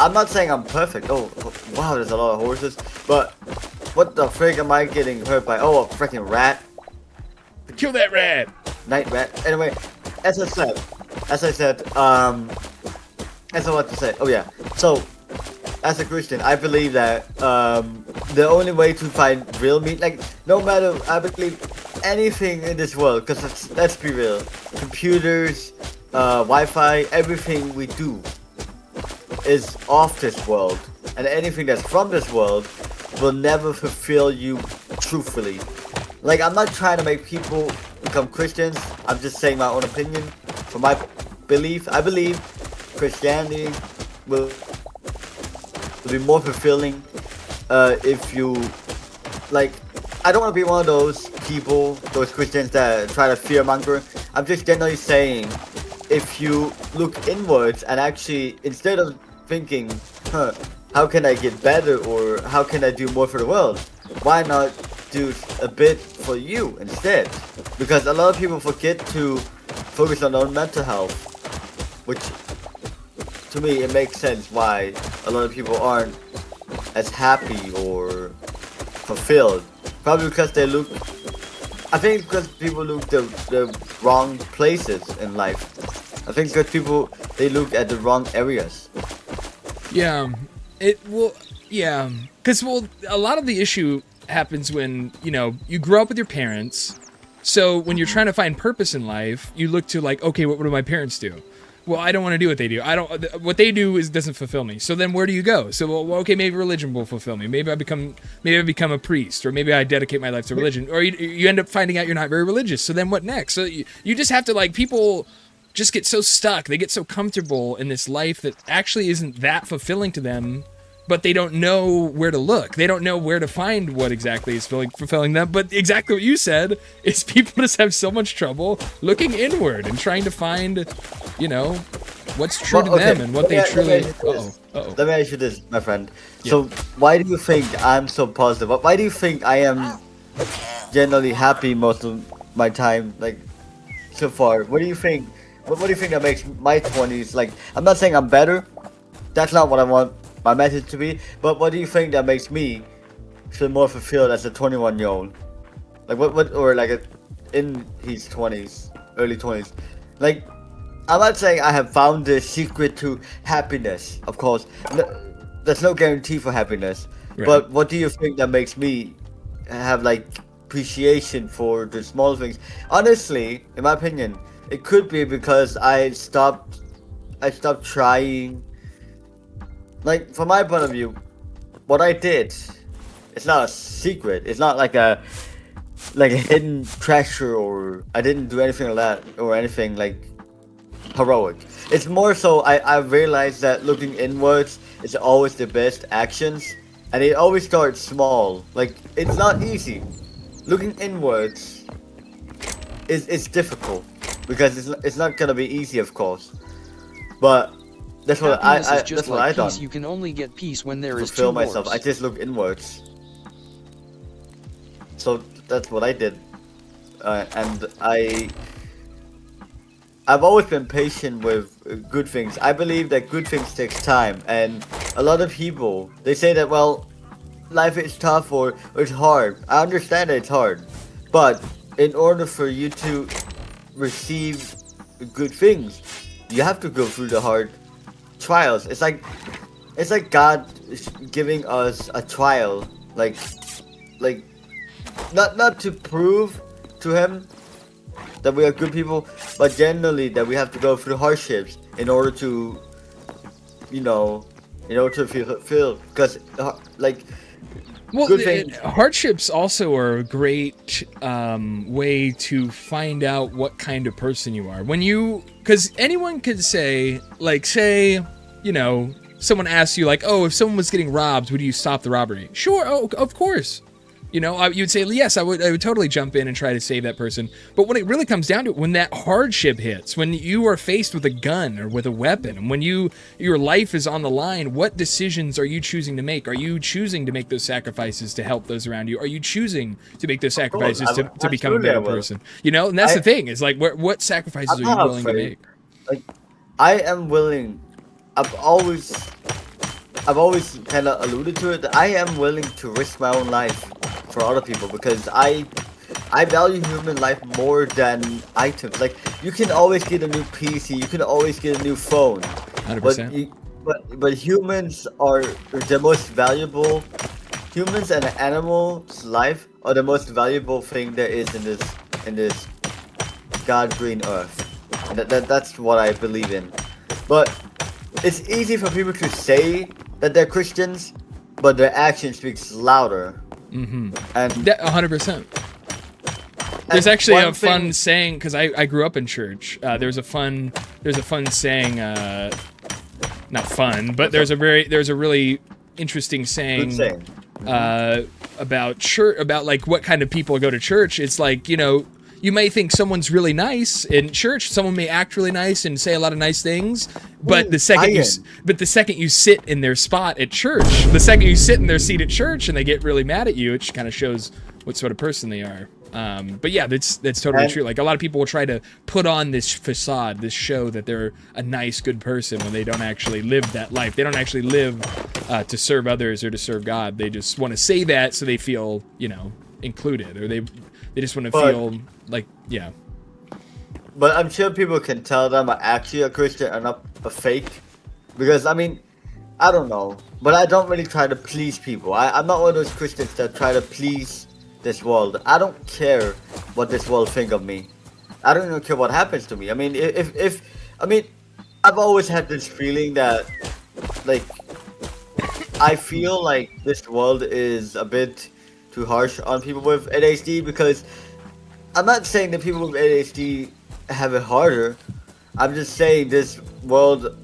I'm not saying I'm perfect. Oh wow, there's a lot of horses. But what the frig am I getting hurt by? Oh, a freaking rat! Kill that rat! Night rat. Anyway, as I said, as I want to say. Oh yeah. So, as a Christian, I believe that the only way to find real meat, like no matter, I believe anything in this world, because let's be real, computers, Wi-Fi, everything we do is off this world, and anything that's from this world will never fulfill you truthfully. Like, I'm not trying to make people become Christians, I'm just saying my own opinion. For my belief, I believe Christianity will be more fulfilling if you, like, I don't want to be one of those people, those Christians that try to fearmonger. I'm just generally saying, if you look inwards and actually, instead of thinking, how can I get better or how can I do more for the world, why not do a bit for you instead? Because a lot of people forget to focus on their own mental health, which to me it makes sense why a lot of people aren't as happy or fulfilled. Probably because they look, I think because people look the wrong places in life. I think because people, they look at the wrong areas. Yeah, because a lot of the issue happens when, you grow up with your parents. So when you're trying to find purpose in life, you look to like, okay, what do my parents do? Well, I don't want to do what they do. What they do doesn't fulfill me. So then where do you go? So, well, okay, maybe religion will fulfill me. Maybe I become a priest, or maybe I dedicate my life to religion. Or you end up finding out you're not very religious. So then what next? So you just have to, like, people just get so stuck. They get so comfortable in this life that actually isn't that fulfilling to them, but they don't know where to look. They don't know where to find what exactly is fulfilling them. But exactly what you said is people just have so much trouble looking inward and trying to find, what's true to them and what they truly. Let me ask you this, my friend. Yeah. So why do you think I'm so positive? Why do you think I am generally happy most of my time, like, so far? What do you think? What do you think that makes my 20s, like, I'm not saying I'm better. That's not what I want my message to be. But what do you think that makes me feel more fulfilled as a 21-year-old? Like, or like in his 20s, early 20s. Like, I'm not saying I have found the secret to happiness. Of course, there's no guarantee for happiness. Right. But what do you think that makes me have, like, appreciation for the small things? Honestly, in my opinion, it could be because I stopped trying. Like, from my point of view, what I did, it's not a secret. It's not like like a hidden treasure, or I didn't do anything like that, or anything like heroic. It's more so I realized that looking inwards is always the best actions, and it always starts small. Like, it's not easy. Looking inwards is difficult because it's not gonna be easy, of course. But that's what Happiness I is just that's what like I done. peace. You can only get peace when there is two Fulfill myself. wars. I just look inwards. So that's what I did, and I've always been patient with good things. I believe that good things takes time, and a lot of people, they say that, well, life is tough or it's hard. I understand that it's hard, but in order for you to receive good things, you have to go through the hard trials. It's like God is giving us a trial, like not to prove to him that we are good people, but generally that we have to go through hardships in order to, in order to feel, because like, Well, good things. hardships also are a great way to find out what kind of person you are. Because anyone could say, like, someone asks you, like, oh, if someone was getting robbed, would you stop the robbery? Sure, oh, of course. You'd say, yes, I would totally jump in and try to save that person. But when it really comes down to it, when that hardship hits, when you are faced with a gun or with a weapon, and when your life is on the line, what decisions are you choosing to make? Are you choosing to make those sacrifices to help those around you? Are you choosing to make those sacrifices to become a better person? And that's the thing, is like, what sacrifices are you willing to make? Like, I am willing. I've always kind of alluded to it, that I am willing to risk my own life for other people, because I value human life more than items. Like, you can always get a new PC, you can always get a new phone, 100%. but humans are the most valuable. Humans and animals' life are the most valuable thing there is in this God green earth. And that's what I believe in. But it's easy for people to say that they're Christians, but their action speaks louder. Mm-hmm. And 100%. There's actually a fun saying, because I grew up in church. There's a fun saying, not fun, but there's a really interesting saying, about church, about like what kind of people go to church. It's like, you may think someone's really nice in church. Someone may act really nice and say a lot of nice things, but the second you sit in their spot at church, the second you sit in their seat at church and they get really mad at you, it kind of shows what sort of person they are. But yeah, that's totally true. Like, a lot of people will try to put on this facade, this show that they're a nice, good person, when they don't actually live that life. They don't actually live to serve others or to serve God. They just want to say that so they feel, included, or they just want to feel like, yeah. But I'm sure people can tell them I'm actually a Christian and not a fake, because I don't know, but I don't really try to please people. I'm not one of those Christians that try to please this world. I don't care what this world think of me. I don't even care what happens to me. I've always had this feeling that, like, I feel like this world is a bit too harsh on people with ADHD, because I'm not saying that people with ADHD have it harder. I'm just saying this world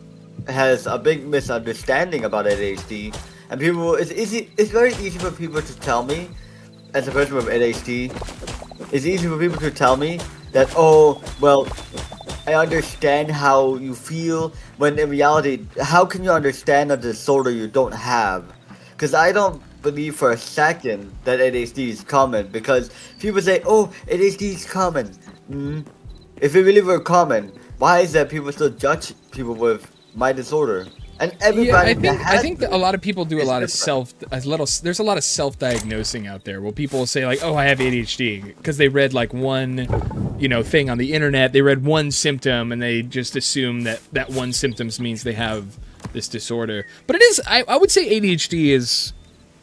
has a big misunderstanding about ADHD, and it's very easy for people to tell me, as a person with ADHD, it's easy for people to tell me that, oh, well, I understand how you feel, when in reality, how can you understand a disorder you don't have? Because I don't believe for a second that ADHD is common, because people say, oh, ADHD is common. If it really were common, why is that people still judge people with my disorder? And everybody, I think that a lot of people do a lot of there's a lot of self-diagnosing out there. Well, people will say, like, oh, I have ADHD, because they read like one, thing on the internet. They read one symptom and they just assume that one symptom means they have this disorder. But it is, I would say ADHD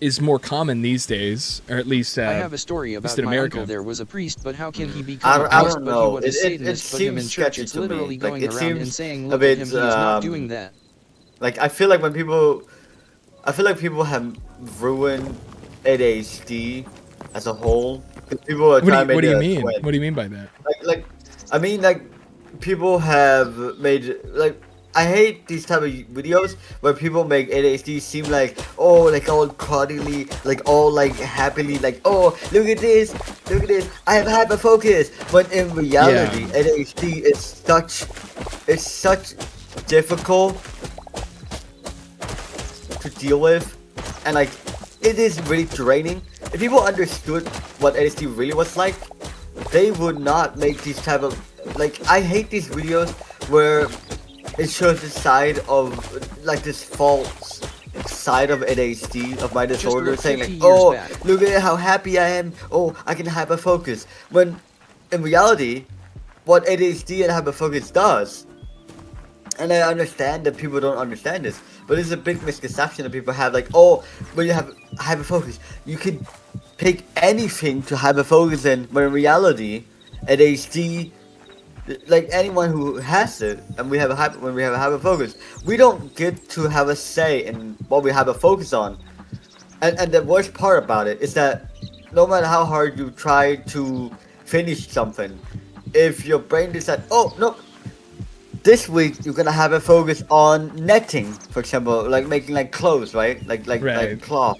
is more common these days, or at least I have a story about in my America. uncle. There was a priest, but how can he become a I priest? don't But know. he was a Satanist. Put him in church. It's literally going around and saying, look at him, he's not doing that. Like, I feel like people have ruined ADHD as a whole. 'Cause people are trying to make What do you it a mean? twin. What do you mean by that? I mean, like, people have made, like, I hate these type of videos where people make ADHD seem like, oh, like all cuddly, like all like happily, like, oh, look at this, I have hyperfocus. But in reality, ADHD is such difficult to deal with, and like, it is really draining. If people understood what ADHD really was like, they would not make these type of, like, I hate these videos where it shows the side of, like, this false side of ADHD, of my disorder, saying like, oh, look at how happy I am, oh, I can hyperfocus. When in reality, what ADHD and hyperfocus does, and I understand that people don't understand this, but it's a big misconception that people have, like, oh, when you have hyperfocus, you can pick anything to hyperfocus in, but in reality, ADHD, like anyone who has it, and when we have a hyperfocus, we don't get to have a say in what we hyperfocus on. And the worst part about it is that no matter how hard you try to finish something, if your brain decides, oh no, this week you're gonna have a focus on netting, for example, like making like clothes, right? Like cloth.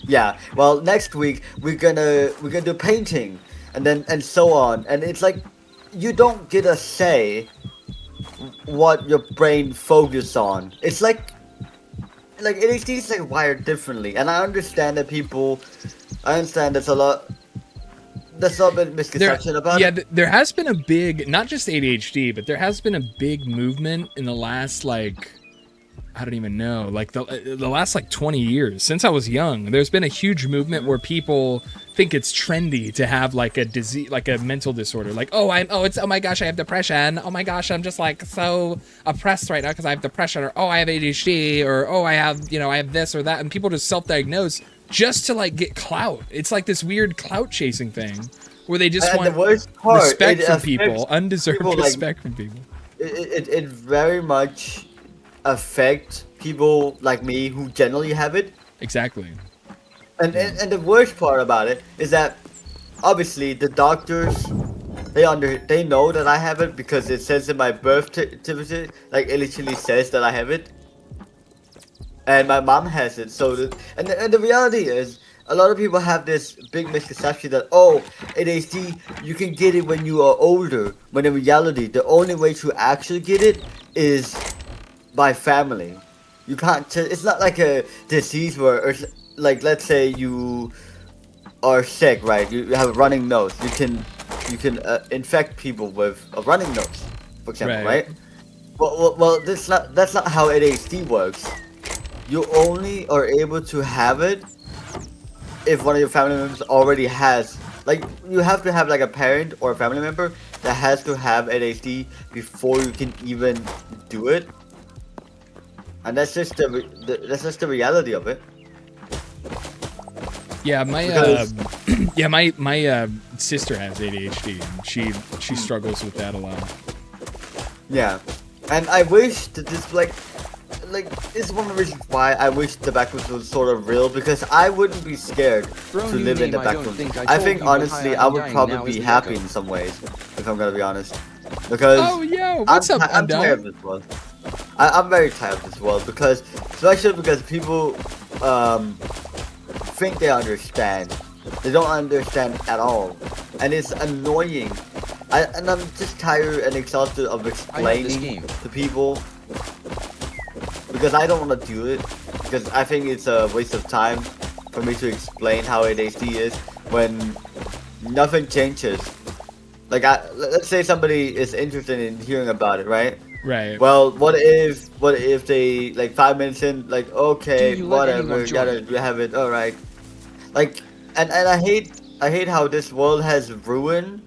Yeah. Well, next week we're gonna do painting, and so on. And it's like, you don't get a say what your brain focuses on. It's like ADHD is like wired differently, and I understand that there's a lot. There's a bit misconception about it. Yeah, there has been a big, not just ADHD, but there has been a big movement in the last, like, I don't even know, like the last like 20 years since I was young. There's been a huge movement where people think it's trendy to have like a disease, like a mental disorder, like, oh my gosh, I have depression, oh my gosh, I'm just like so oppressed right now because I have depression, or oh, I have ADHD, or oh, I have this or that, and people just self-diagnose just to like get clout. It's like this weird clout chasing thing where they just want respect from people, undeserved respect from people. It very much affect people like me who generally have it. Exactly. And the worst part about it is that obviously the doctors, they know that I have it because it says in my birth certificate, like it literally says that I have it. And my mom has it, so the reality is, a lot of people have this big misconception that, oh, ADHD, you can get it when you are older, when in reality, the only way to actually get it is by family. You can't, it's not like a disease where, or like, let's say you are sick, right? You have a running nose. You can infect people with a running nose, for example, right? Well, that's not how ADHD works. You only are able to have it if one of your family members already has, like, you have to have like a parent or a family member that has to have ADHD before you can even do it. And that's just the reality of it. Yeah, my my sister has ADHD, and she struggles with that a lot. Yeah, and I wish that this like it's one of the reasons why I wish the backwoods was sort of real, because I wouldn't be scared to live in the backwoods. I think honestly I would probably be happy in some ways, if I'm gonna be honest. Because I'm tired of this world. I'm very tired of this world, because especially because people think they understand. They don't understand at all, and it's annoying. And I'm just tired and exhausted of explaining to people, because I don't want to do it, because I think it's a waste of time for me to explain how ADHD is when nothing changes. Like, let's say somebody is interested in hearing about it, right? Right. Well, what if they, like, 5 minutes in, like, okay, whatever, you have it, alright. Like, and I hate how this world has ruined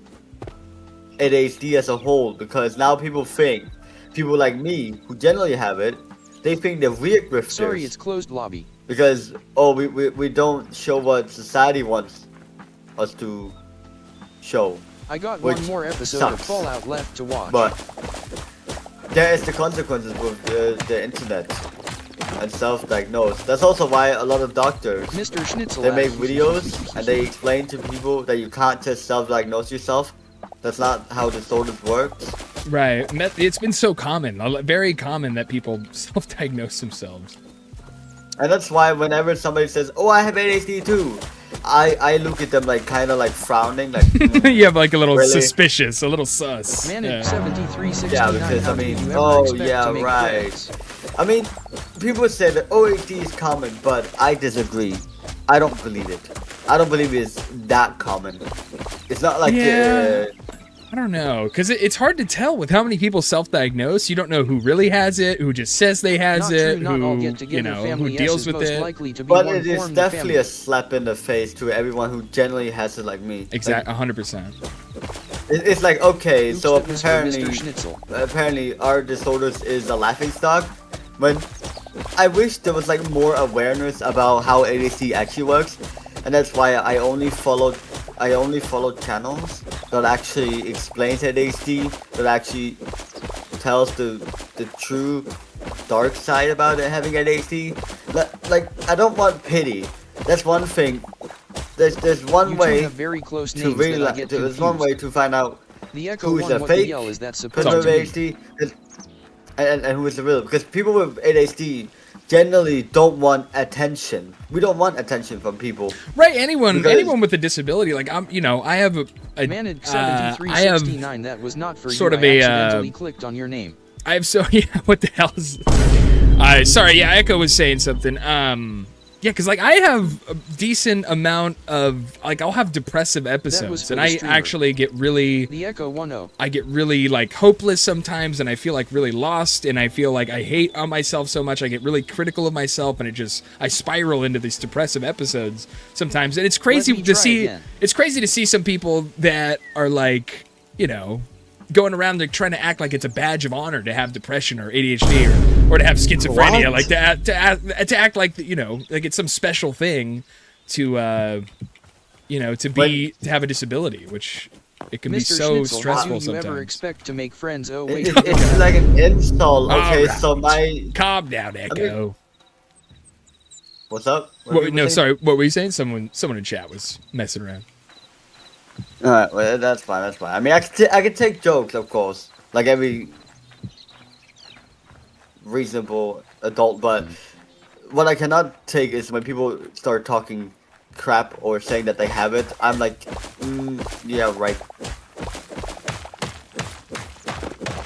ADHD as a whole, because now people like me, who generally have it, they think they're weird grifters. Sorry, it's closed lobby. Because, oh, we don't show what society wants us to show. I got one more episode of Fallout left to watch. But there is the consequences with the internet. and self-diagnose. That's also why a lot of doctors, Mr. Schnitzel they make asks- videos and they explain to people that you can't just self-diagnose yourself. That's not how disorders works. Right. It's been so common, very common that people self-diagnose themselves. And that's why whenever somebody says, "Oh, I have ADHD too," I look at them like kind of like frowning, like You have like a little really? suspicious, a little sus. Manic Yeah. 7369. Yeah, because How I did mean, you ever oh expect yeah, to make right. friends? I mean, people say that OHD is common, but I disagree. I don't believe it. I don't believe it's that common. It's not like Yeah. I don't know, because it's hard to tell with how many people self-diagnose. You don't know who really has it, who just says they has Not it, true, not all who, get together who family deals is with most it. likely to be But one it is formed definitely a family. slap in the face to everyone who generally has it like me. Exactly, 100%. It's like, okay, Oops, so that was for apparently, Mr. Schnitzel. our disorders is a laughingstock. When I wish there was like more awareness about how ADHD actually works, and that's why I only follow channels that actually explains ADHD, that actually tells the true dark side about it having ADHD. Like I don't want pity. That's one thing. There's one You two way have very close to names really that I get there's one way confused. to find out The Echo who is one, a what the fake yell is that person supposed with to be? ADHD and who is the real, because people with ADHD generally don't want attention. We don't want attention from people. Right, anyone Because- with a disability, like I have Manid I 7369, that was not for sort you. of I a, accidentally clicked on your name. I have what the hell is sorry, yeah, Echo was saying something. Yeah, because like I have a decent amount of I'll have depressive episodes, for and the I streamer. actually get really The Echo 10. I get really like hopeless sometimes, and I feel like really lost, and I feel like I hate on myself so much. I get really critical of myself, and I spiral into these depressive episodes sometimes, and it's crazy me to try see. again. It's crazy to see some people that are like, going around there trying to act like it's a badge of honor to have depression or ADHD or to have schizophrenia, What? like to act like like it's some special thing to to have a disability, which it can be Mr. so Schnitzel, stressful how do you ever sometimes. expect to make friends? Oh, wait. It's like an insult. Okay, Alright. so my Calm down, Echo. what's up? What What, were you no, saying? sorry. What were you saying? Someone in chat was messing around. Alright, well, that's fine. That's fine. I mean, I can take jokes, of course, like every reasonable adult. But what I cannot take is when people start talking crap or saying that they have it. I'm like, yeah, right.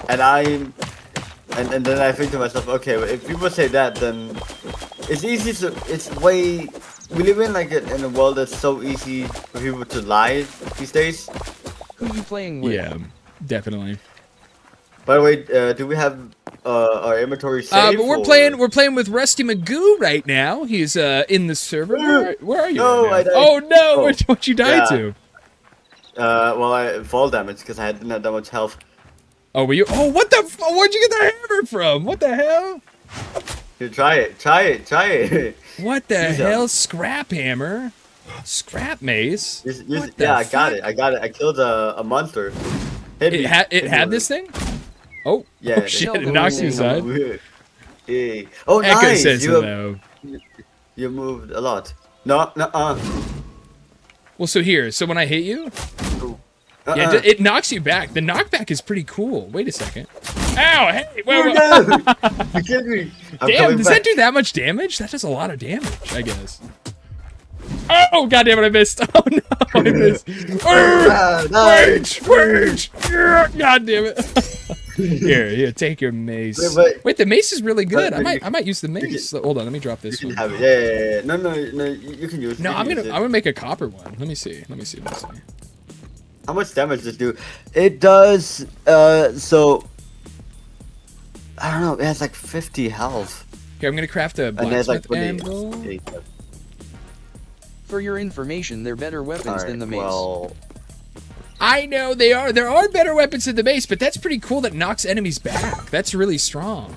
And then I think to myself, okay, well, if people say that, then it's easy to. It's way. We live in in a world that's so easy for people to lie these days. Who you playing with? Yeah, definitely. By the way, do we have our inventory saved? But we're playing with Rusty Magoo right now. He's in the server. Where are you? No, right I now? died. Oh no! Oh. What you died Yeah. to? Well, I fall damage because I didn't have that much health. Oh, were you? Oh, what the? Where'd you get the hammer from? What the hell? Here, try it. What the Use hell? Scrap hammer? Scrap mace? What the Yeah, I got fuck? it. I killed a monster. Hit me. It had this thing? Oh, Yeah. oh shit! It knocks you aside. Hey. Oh, Echo nice. says you, hello. you moved a lot. No. Well, so when I hit you, Uh-uh. yeah, it knocks you back. The knockback is pretty cool. Wait a second. Ow! Hey, wait, Oh, wait. no. You kidding me? I'm Damn, coming does back. that do that much damage? That does a lot of damage, I guess. Oh, goddamn it, I missed. Oh, no, I missed. Wait! Yeah, God damn it. Here, take your mace. Wait, the mace is really good. I might use the mace. Hold on, let me drop this one. Have it. Yeah. No, you can use it. No, You I'm can use gonna it. make a copper one. Let me see. How much damage does it do? It does, so... I don't know, it has like 50 health. Okay, I'm gonna craft a And there's like blacksmith 20... anvil. For your information, they're better weapons than the mace. Well... I know they are. There are better weapons than the mace, but that's pretty cool. That knocks enemies back. That's really strong.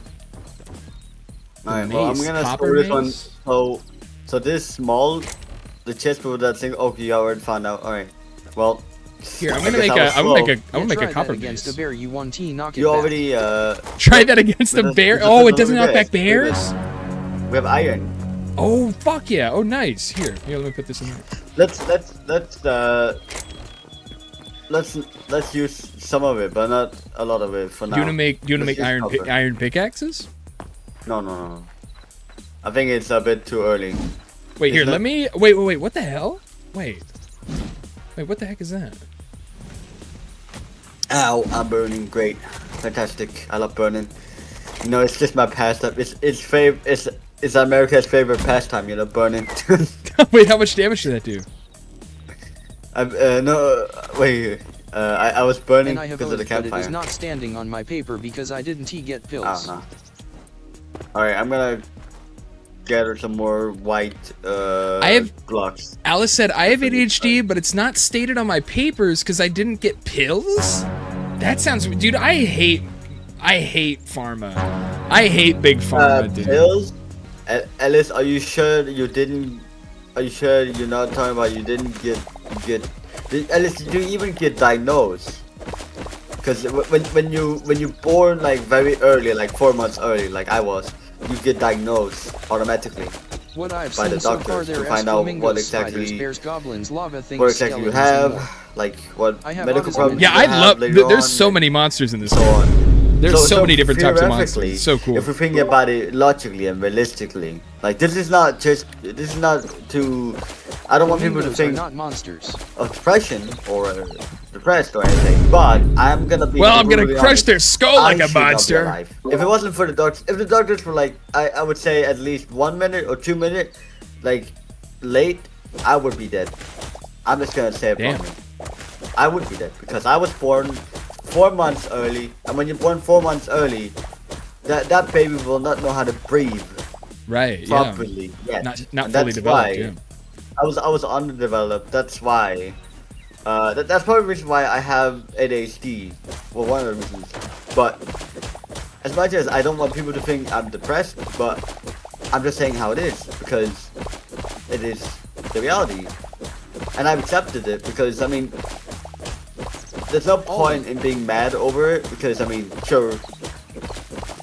Alright, well, I'm Mace, gonna copper store this one. mace? So this small... The chest with that thing... Okay, you already found out. Alright. Well... Here, I'm I gonna guess make I a. was I'm slow. gonna make a. I'm gonna make Try a copper that against mace. a bear. You 1T knock it You back. already, Try that against a But bear. that's- Oh, it that's doesn't knock only back bears. bears. But We have iron. Oh fuck yeah! Oh nice. Here, let me put this in there. Let's use some of it, but not a lot of it for now. Do you wanna make iron pickaxes? No. I think it's a bit too early. Wait, here, let me... Wait, what the hell? Wait, what the heck is that? Ow, I'm burning. Great. Fantastic. I love burning. You know, it's just my pastime. It's America's favorite pastime, you know, burning. Wait, how much damage did that do? I was burning And I have because of the oath that campfire. it is not standing on my paper because I didn't get pills. Oh, no. Alright, I'm gonna gather some more white blocks. Alice said, I have ADHD, but it's not stated on my papers because I didn't get pills? That sounds... Dude, I hate pharma. I hate big pharma, dude. Pills? Alice, are you sure you didn't... Are you sure you're not talking about you didn't get... Alice, did you even get diagnosed? Because when you born like very early, like 4 months early, like I was, you get diagnosed automatically What I've by the seen so doctors far, to find out what exactly, bears, goblins, lava things, what exactly you skeletons, and have, more. like what I have medical autism problems. and- Yeah, you I have love... later There's on, so many monsters in this so game. on. There's so many different types of monsters. Theoretically, It's so cool. If we think about it logically and realistically, like this is not to. I don't want people to Flamingos are think not monsters. of depression or depressed or anything, but I'm gonna be. Well, I'm gonna brutally crush honest, their skull I like a should not be monster. alive. If it wasn't for the doctors, if the doctors were like, I would say at least 1 minute or 2 minutes, like late, I would be dead. I'm just gonna say it bluntly. I would be dead because I was born 4 months early, and when you're born 4 months early, that baby will not know how to breathe Right, properly yeah. yet. Not And fully that's developed, why yeah. I was underdeveloped. That's why. That's probably the reason why I have ADHD. Well, one of the reasons. But as much as I don't want people to think I'm depressed, but I'm just saying how it is because it is the reality, and I've accepted it because I mean, there's no point in being mad over it because I mean, sure,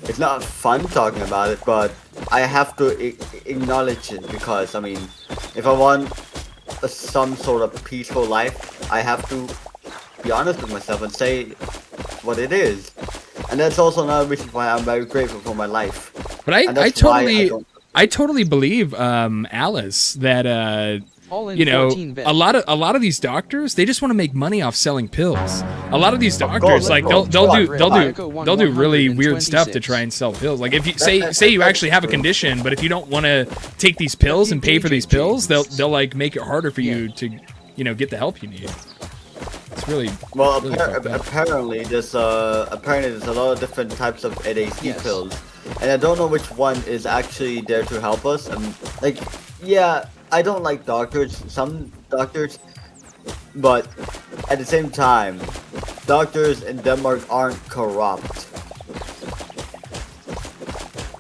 it's not fun talking about it, but I have to acknowledge it because I mean, if I want some sort of peaceful life, I have to be honest with myself and say what it is, and that's also another reason why I'm very grateful for my life. But I totally believe Alice that you know, a lot of these doctors, they just want to make money off selling pills. A lot of these doctors, like they'll do really weird stuff to try and sell pills. Like if you say you actually have a condition, but if you don't want to take these pills and pay for these pills, they'll like make it harder for you to, you know, get the help you need. It's really really fucked up. apparently there's a lot of different types of ADHD pills, and I don't know which one is actually there to help us. And like, yeah, I don't like some doctors, but at the same time, doctors in Denmark aren't corrupt.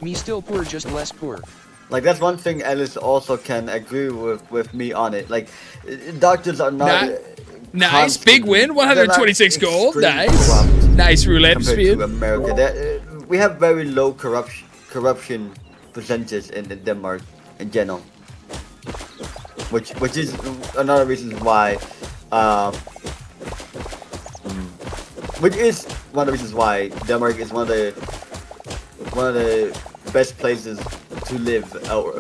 Me still poor, just less poor. Like that's one thing Alice also can agree with me on it. Like doctors are not. Nice, big win, 126 gold. Nice, nice roulette compared speed. to America, we have very low corruption percentages in Denmark in general, which is another reason why, which is one of the reasons why Denmark is one of the best places to live,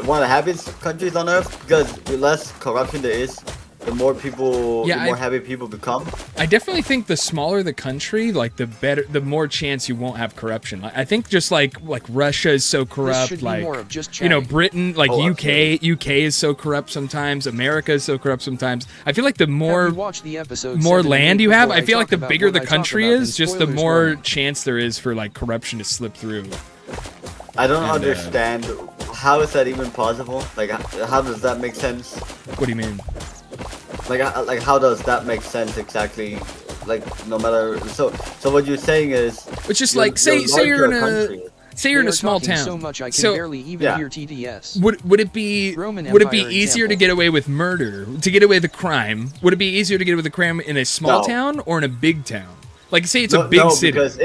one of the happiest countries on earth, because the less corruption there is, the more people, the more happy people become. I definitely think the smaller the country, like the better, the more chance you won't have corruption. I think just like Russia is so corrupt, like you know, Britain, like UK is so corrupt sometimes. America is so corrupt sometimes. I feel like the more land you have, I feel like the bigger the country is, just the more chance there is for like corruption to slip through. I don't understand how is that even possible. Like, how does that make sense? What do you mean? Like how does that make sense exactly? Like no matter so what you're saying is it's just like say you're in a small town. So much I can barely even hear TDS. Would it be easier to get away with murder, to get away with a crime? Would it be easier to get away with a crime in a small town or in a big town? Like say it's a big city. Because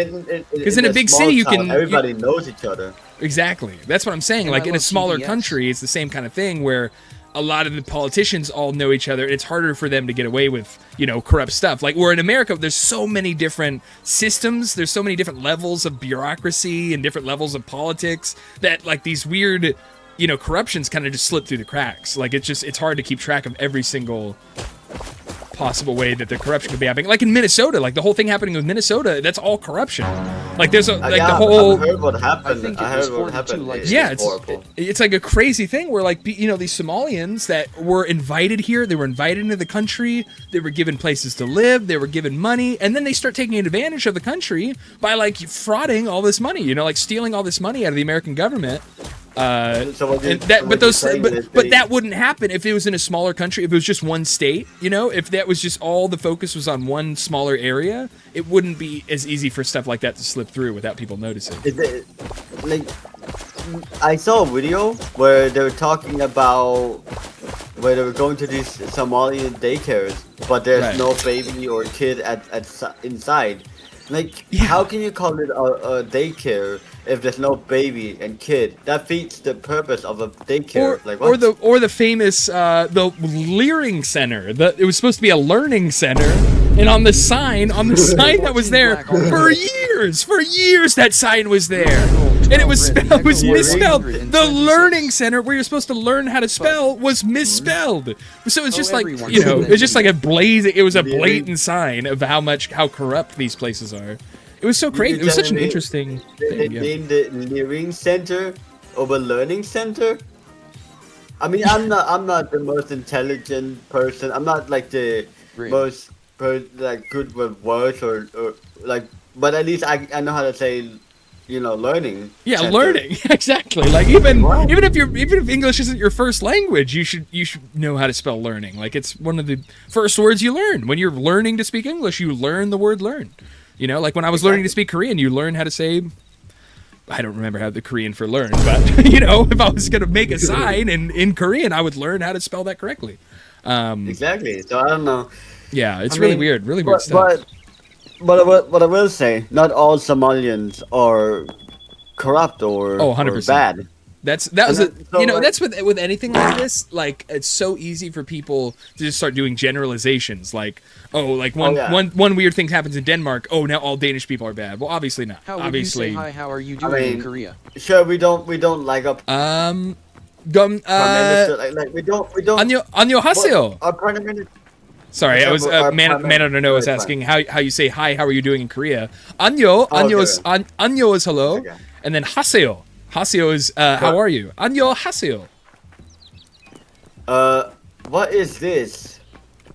in a big city you can everybody knows each other. Exactly. That's what I'm saying. And Like I in a love smaller CBS. country, it's the same kind of thing where a lot of the politicians all know each other. It's harder for them to get away with, corrupt stuff. Like, where in America, there's so many different systems. There's so many different levels of bureaucracy and different levels of politics that, like, these weird, corruptions kind of just slip through the cracks. Like, it's hard to keep track of every single possible way that the corruption could be happening. Like in Minnesota, like the whole thing happening with Minnesota, that's all corruption. Like there's the whole. I heard what happened. I think it I was heard what 42 happened. like- Yeah, It's horrible. it's like a crazy thing where, like, these Somalians that were invited here, they were invited into the country, they were given places to live, they were given money, and then they start taking advantage of the country by, like, frauding all this money, like stealing all this money out of the American government. But that wouldn't happen if it was in a smaller country. If it was just one state, if that was just all the focus was on one smaller area, it wouldn't be as easy for stuff like that to slip through without people noticing. I saw a video where they were talking about where they were going to these Somalian daycares, but there's no baby or kid inside. Like, how can you call it a daycare if there's no baby and kid? That defeats the purpose of a daycare. Or the famous the Leering Center. It was supposed to be a learning center, and on the sign that was there for years, that sign was there, and it was misspelled. The Learning Center, where you're supposed to learn how to spell, was misspelled. So it's just it's just like a blatant sign of how corrupt these places are. It was so crazy. It was such an interesting thing. They named the Learning Center over Learning Center. I mean, I'm not the most intelligent person. I'm not like the most good with words or like, but at least I know how to say, learning. Yeah, center. Learning. Exactly. Like even if English isn't your first language, you should know how to spell learning. Like it's one of the first words you learn. When you're learning to speak English, you learn the word learn. Like when I was learning to speak Korean, you learn how to say, I don't remember how the Korean for learn, but if I was going to make a sign in Korean, I would learn how to spell that correctly. Exactly. So I don't know. Yeah, it's really weird stuff. But what I will say, not all Somalians are corrupt or 100%. Or bad. That's with anything like this. Like it's so easy for people to just start doing generalizations. Like one weird thing happens in Denmark. Oh, now all Danish people are bad. Well, obviously not. How would you say hi? How are you doing in Korea? Sure, we don't like up. We don't. 안녕하세요. Our prime minister. Sorry, I was man I don't know was asking how you say hi. How are you doing in Korea? 안녕 is hello, okay. And then 하세요. Haseo is how are you? 안녕 하세요. What is this?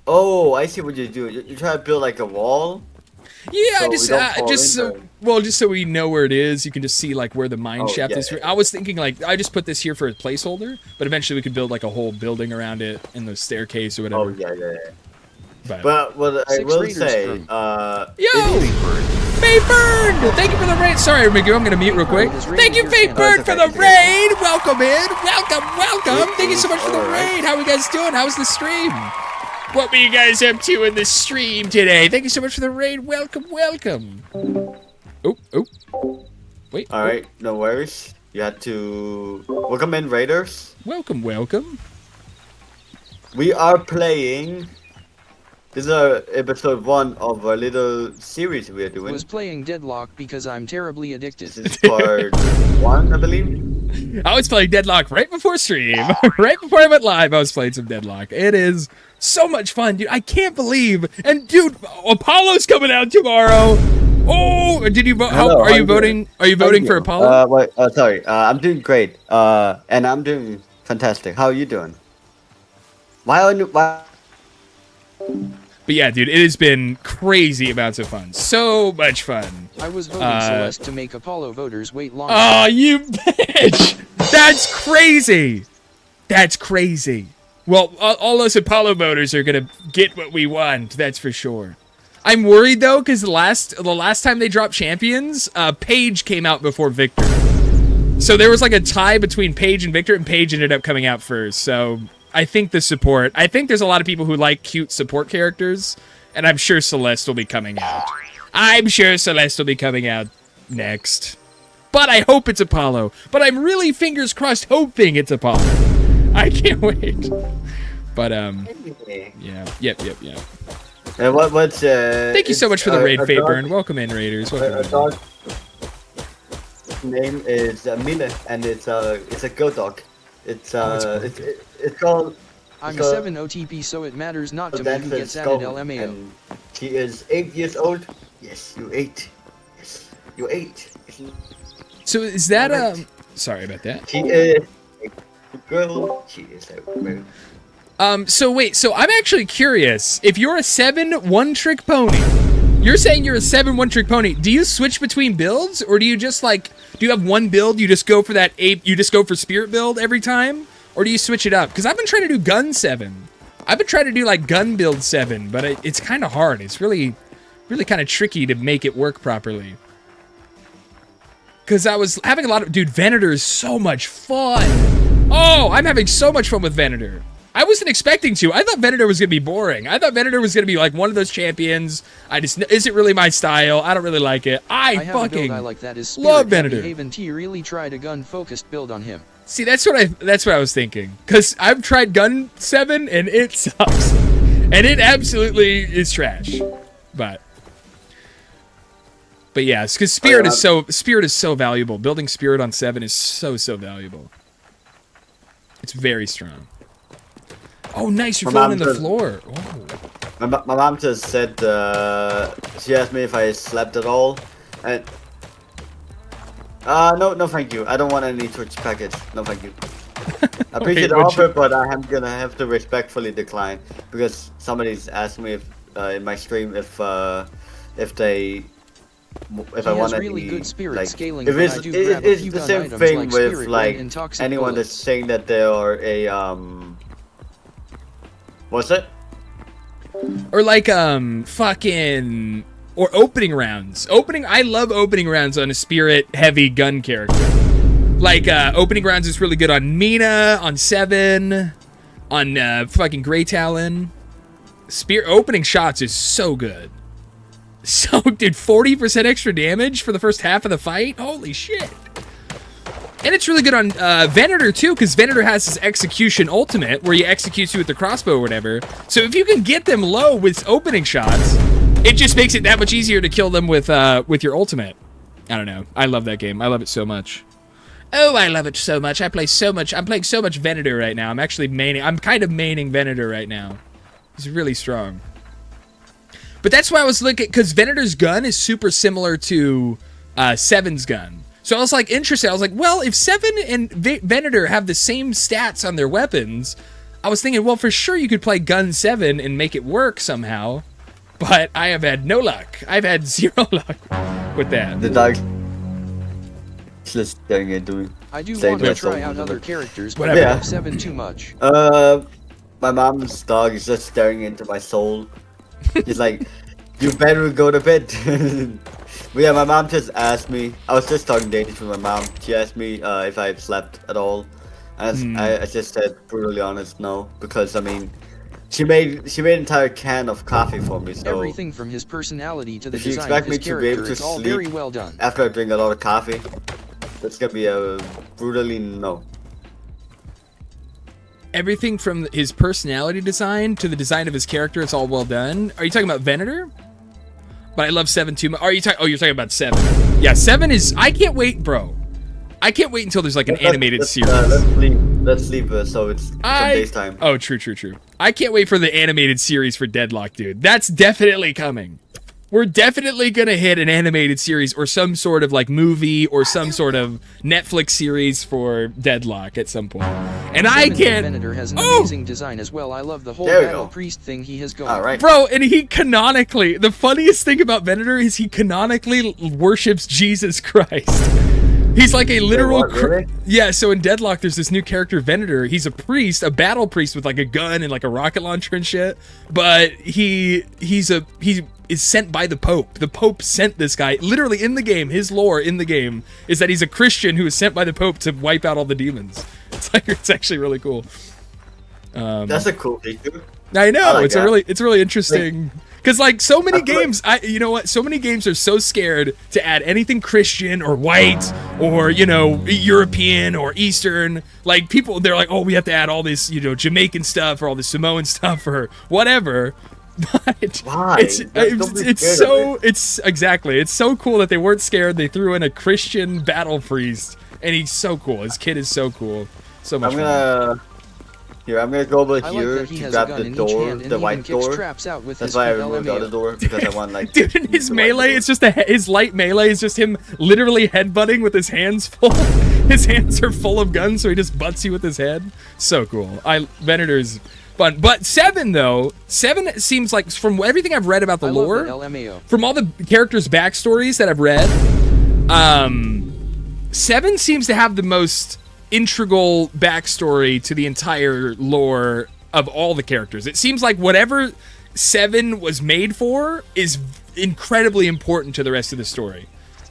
Oh, I see what you do. You try to build like a wall. Yeah, just so we know where it is. You can just see like where the mine shaft is. I was thinking like I just put this here for a placeholder, but eventually we could build like a whole building around it and the staircase or whatever. Oh yeah. But what I will say, Faitebird! Thank you for the raid. Sorry, Magoo, I'm gonna mute real quick. Thank you, Faitebird, for the raid. Welcome in. Welcome. Thank you so much for the raid. How are you guys doing? How's the stream? What were you guys up to in the stream today? Thank you so much for the raid. Welcome. Oh. Wait. All right, no worries. You had to welcome in raiders. Welcome. We are playing. This is episode 1 of a little series we are doing. I was playing Deadlock because I'm terribly addicted. This is part 1, I believe. I was playing Deadlock right before stream. Right before I went live, I was playing some Deadlock. It is so much fun, dude. I can't believe. And dude, Apollo's coming out tomorrow. Oh, did you vote? Are you voting? Are you voting for Apollo? Sorry. I'm doing great. And I'm doing fantastic. How are you doing? Why? But yeah, dude, it has been crazy amounts of fun. So much fun. I was voting Celeste to make Apollo voters wait longer. Oh, you bitch! That's crazy. Well, all us Apollo voters are gonna get what we want. That's for sure. I'm worried though, because the last time they dropped champions, Paige came out before Victor. So there was like a tie between Paige and Victor, and Paige ended up coming out first. So I think there's a lot of people who like cute support characters, and I'm sure Celeste will be coming out. next. but I hope it's Apollo. But I'm really fingers crossed hoping it's Apollo. I can't wait. But yeah, yep. What's Thank you so much for the raid, Fateburn. Welcome in, Raiders. Welcome in. Name is Mila, and it's a goat dog. It's called. I'm a 7 OTP, so it matters not to me who gets added LMAO. And she is 8 years old. Yes, you 8. Yes, you 8. So is that sorry about that. She is a girl. She is a girl. So wait, so I'm actually curious. If you're a 7 one-trick pony, you're saying you're a 7 one-trick pony. Do you switch between builds, or do you just like, do you have one build, you just go for that ape, you just go for spirit build every time? Or do you switch it up? Because I've been trying to do gun 7. I've been trying to do like gun build 7, but it's kind of hard. It's really kind of tricky to make it work properly. Because I was having a lot of, dude, Venator is so much fun. Oh, I'm having so much fun with Venator. I wasn't expecting to. I thought Venator was going to be boring. I thought Venator was going to be like one of those champions. Isn't really my style. I don't really like it. I fucking I like that is love Venator. Haven T really tried a gun-focused build on him. See, that's what I was thinking. Because I've tried gun 7 and it sucks. And it absolutely is trash. But yeah, because Spirit is so valuable. Building Spirit on 7 is so valuable. It's very strong. Oh, nice! You're falling in the floor. Oh. My mom just said she asked me if I slept at all, and no, thank you. I don't want any Twitch package. No, thank you. I appreciate the offer, but I am gonna have to respectfully decline because somebody's asked me if in my stream if I want really any good spirit like scaling, if it's the same thing with like anyone that's saying that they are a what's it? Or like fucking or opening rounds. I love opening rounds on a spirit heavy gun character. Like opening rounds is really good on Mina, on 7, on fucking Grey Talon. Spear opening shots is so good. So, dude, 40% extra damage for the first half of the fight? Holy shit. And it's really good on Venator, too, because Venator has his execution ultimate, where he executes you with the crossbow or whatever. So if you can get them low with opening shots, it just makes it that much easier to kill them with your ultimate. I don't know. I love that game. I love it so much. Oh, I love it so much. I'm playing so much Venator right now. I'm kind of maining Venator right now. He's really strong. But that's why I was looking, because Venator's gun is super similar to 7's gun. So I was like interested. I was like, well, if 7 and Venator have the same stats on their weapons, I was thinking, well, for sure you could play gun 7 and make it work somehow. But I have had no luck. I've had 0 luck with that. The dog just staring into me. I do want to try out other characters, but Whatever. I love 7 too much. My mom's dog is just staring into my soul. He's like, you better go to bed. But yeah, my mom just asked me. I was just talking Danish with my mom. She asked me if I slept at all, and I just said brutally honest, no, because I mean, she made an entire can of coffee for me. So everything from his personality to the if you design expect of me his to be able character, to it's all sleep very well done. after I drink a lot of coffee, that's gonna be a brutally no. Everything from his personality design to the design of his character, it's all well done. Are you talking about Venator? But I love 7 too much. Are you you're talking about 7. Yeah, 7 is... I can't wait, bro. I can't wait until there's like an animated series. Let's sleep so it's some day's time. Oh, true. I can't wait for the animated series for Deadlock, dude. That's definitely coming. We're definitely gonna hit an animated series or some sort of like movie or some sort of Netflix series for Deadlock at some point. And I can't. Venator has an amazing design as well. I love the whole battle priest thing he has going. All right, bro. And he canonically, the funniest thing about Venator is he canonically worships Jesus Christ. He's like a literal... Really? Yeah, so in Deadlock, there's this new character, Venator. He's a priest, a battle priest with like a gun and like a rocket launcher and shit. But he is sent by the Pope. The Pope sent this guy, literally in the game. His lore in the game is that he's a Christian who is sent by the Pope to wipe out all the demons. It's actually really cool. That's a cool feature. I know. It's a really interesting... Because like so many games, you know what? So many games are so scared to add anything Christian or white or European or Eastern. Like people, they're like, oh, we have to add all this Jamaican stuff or all this Samoan stuff or whatever. But Why? it's so cool that they weren't scared. They threw in a Christian battle priest, and he's so cool. His kid is so cool. So much fun. I'm gonna go over I here like that he to has grab a gun the in each door, hand and the even white kicks door. traps out with That's his why I big removed the LMAO. other door, because I want like... Dude, in his melee, it's just his light melee is just him literally headbutting with his hands full. His hands are full of guns, so he just butts you with his head. So cool. Venator's fun. But 7, though, 7 seems like, from everything I've read about the lore, from all the characters' backstories that I've read, 7 seems to have the most integral backstory to the entire lore of all the characters. It seems like whatever 7 was made for is incredibly important to the rest of the story.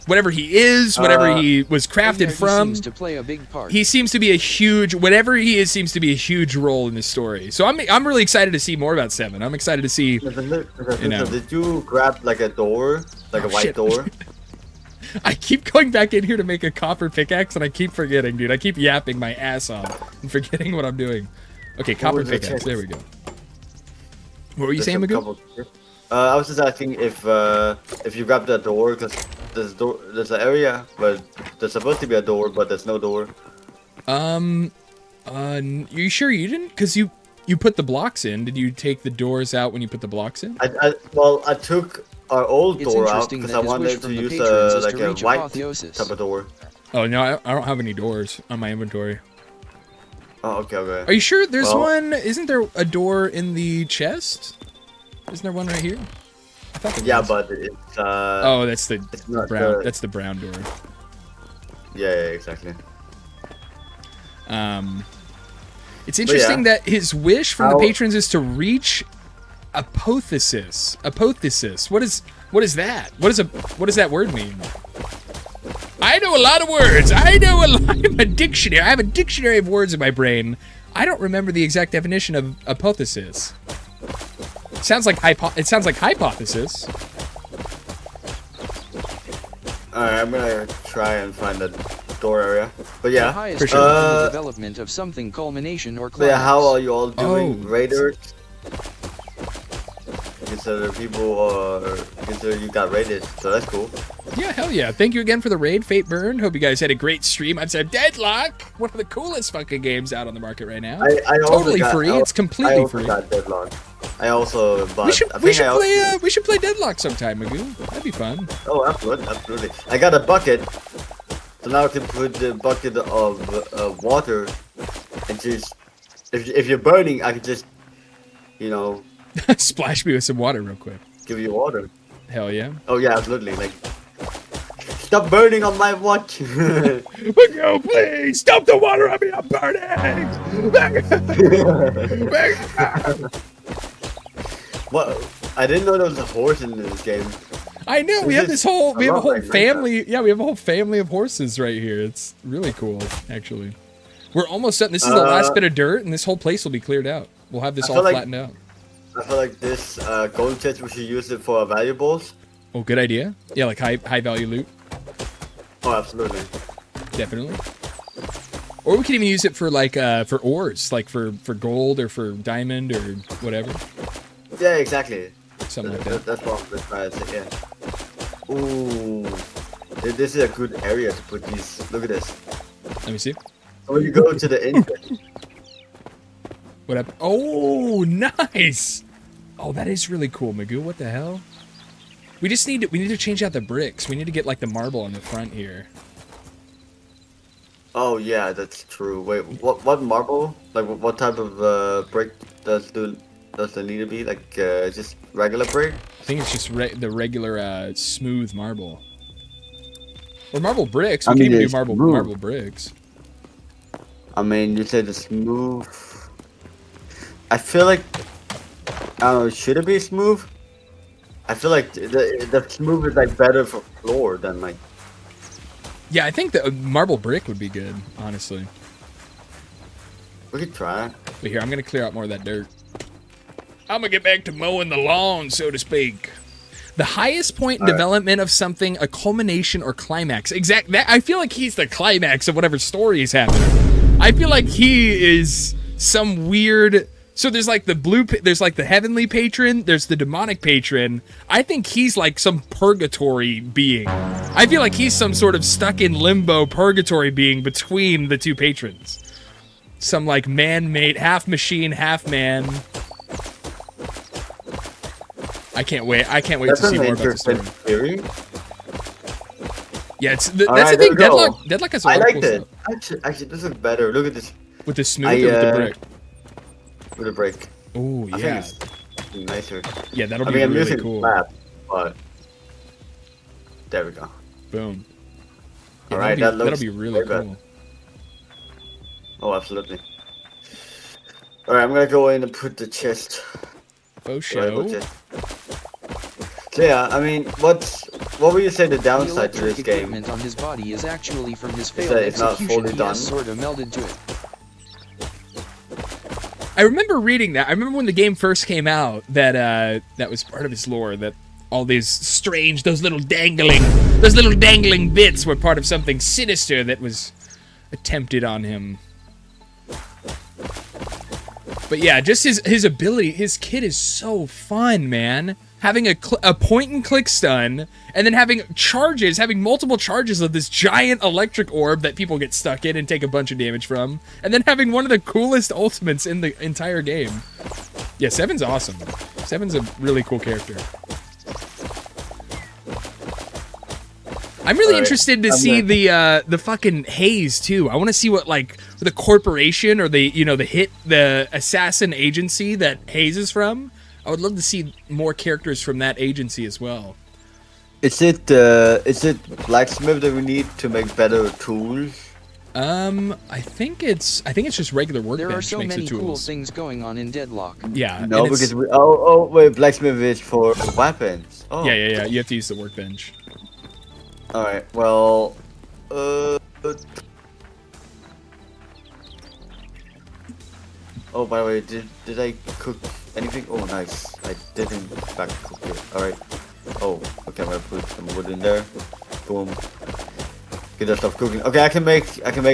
Whatever he is, whatever he was crafted from, he seems to play a big part. He seems to be a huge, whatever he is seems to be a huge role in this story. So I'm really excited to see more about 7. I'm excited to see, Did you grab like a door, like a white door? I keep going back in here to make a copper pickaxe, and I keep forgetting, dude. I keep yapping my ass off and forgetting what I'm doing. Okay, copper pickaxe. There we go. What were you saying, Magoo? I was just asking if you grab the door, because there's an area where there's supposed to be a door, but there's no door. You sure you didn't? Because you put the blocks in. Did you take the doors out when you put the blocks in? I took our old door out because I wanted to use like a white type of door. Oh no, I don't have any doors on my inventory. Oh, okay. Are you sure there's one? Isn't there a door in the chest? Isn't there one right here? I thought there was. But it's oh, that's the brown. That's the brown door. Yeah, exactly. It's interesting that his wish from the patrons is to reach apotheosis. Apotheosis. What is that? What does that word mean? I know a lot of words. I'm a dictionary. I have a dictionary of words in my brain. I don't remember the exact definition of apotheosis. It sounds like hypothesis. Alright, I'm gonna try and find the door area. But yeah, the highest the development of something culmination or climax. Yeah, how are you all doing, Raiders? Consider you got raided, so that's cool. Yeah, hell yeah. Thank you again for the raid, Fate Burn. Hope you guys had a great stream. I'd say Deadlock, one of the coolest fucking games out on the market right now. Totally free. It's completely free. I got Deadlock. I also bought. We should play Deadlock sometime, Magoo. That'd be fun. Oh, absolutely. I got a bucket, so now I can put the bucket of water, and just if you're burning, I can just, splash me with some water real quick. Give you water. Hell yeah. Oh yeah, absolutely. Like, stop burning on my watch. Magoo, please stop the water on me. I'm burning. What? I didn't know there was a horse in this game. I know. We have a whole family. Yeah, we have a whole family of horses right here. It's really cool, actually. We're almost done. This is the last bit of dirt, and this whole place will be cleared out. We'll have this all flattened out. I feel like this gold chest, we should use it for valuables. Oh, good idea. Yeah, like high value loot. Oh, absolutely. Definitely. Or we can even use it for for ores, like for gold or for diamond or whatever. Yeah, exactly. Something like that. That's what I'm trying to say, yeah. Ooh. This is a good area to put these. Look at this. Let me see. When you go to the entrance. What happened? Oh, nice! Oh, that is really cool, Magoo. What the hell? We need to change out the bricks. We need to get like the marble on the front here. Oh yeah, that's true. Wait, what marble? Like what type of brick does it need to be? Like just regular brick? I think it's just the regular smooth marble. Or marble bricks. We can even do marble bricks. I mean, you said the smooth. I feel like, I don't know, should it be smooth? I feel like the smooth is like better for floor than like. Yeah, I think the marble brick would be good, honestly. We could try. But here, I'm gonna clear out more of that dirt. I'm gonna get back to mowing the lawn, so to speak. The highest point in development of something, a culmination or climax. I feel like he's the climax of whatever story is happening. I feel like he is some weird. So there's like there's like the heavenly patron, there's the demonic patron. I think he's like some purgatory being. I feel like he's some sort of stuck in limbo purgatory being between the two patrons. Some like man-made, half machine, half man. I can't wait to see more about the story. Theory. Yeah, that's the thing. Deadlock has a lot of cool stuff. Actually, this is better. Look at this. With the smooth or with the brick? With a brick. Oh yeah. I think it's nicer. Yeah, that'll be really cool. But there we go. Boom. Yeah, All right, that'll be really cool. Good. Oh, absolutely. All right, I'm gonna go in and put the chest. Oh, show. So yeah, I mean, what would you say the downside to this game? On his body is actually from his failed it's not fully done. Sort of melded to it. I remember reading that. I remember when the game first came out that that was part of his lore, that all these strange, those little dangling bits were part of something sinister that was attempted on him. But yeah, just his ability, his kit is so fun, man. Having a point-and-click stun, and then having multiple charges of this giant electric orb that people get stuck in and take a bunch of damage from, and then having one of the coolest ultimates in the entire game. Yeah, Seven's awesome. Seven's a really cool character. I'm really interested to see the fucking haze too. I want to see what like the corporation or the assassin agency that Haze is from. I would love to see more characters from that agency as well. Is it blacksmith that we need to make better tools? I think it's just regular workbench. There are so makes many the tools. cool things going on in Deadlock. Yeah. No, because wait, blacksmith is for weapons. Oh. Yeah. You have to use the workbench. All right. Well. Oh, by the way, did I cook anything? Oh, nice. I didn't back cook it. All right. Oh, okay. I'm gonna put some wood in there. Boom. Get that stuff cooking. Okay, I can make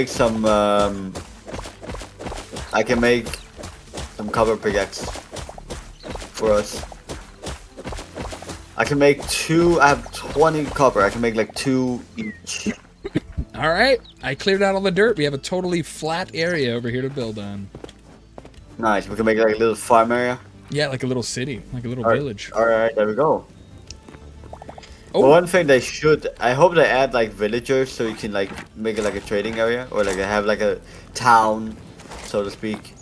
some. I can make some copper pickaxe for us. I can make 2. I have 20 copper. I can make like 2 each. All right. I cleared out all the dirt. We have a totally flat area over here to build on. Nice. We can make like a little farm area. Yeah, like a little city, like a little village. All right, there we go. Oh. But one thing they should, I hope they add like villagers so you can like make it like a trading area or like have like a town, so to speak.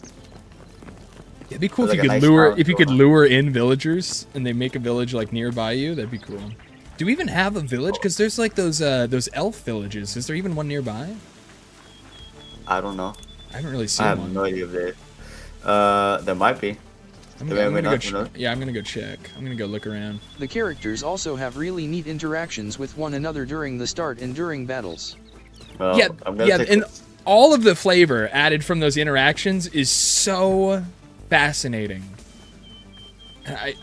It'd be cool Like if you a could nice lure in villagers and they make a village like nearby you. That'd be cool. Do we even have a village? Because there's like those elf villages. Is there even one nearby? I don't know. I haven't really seen I one. have no idea if there. There might be. I'm gonna go check. I'm gonna go look around. The characters also have really neat interactions with one another during the start and during battles. Well, and all of the flavor added from those interactions is so fascinating.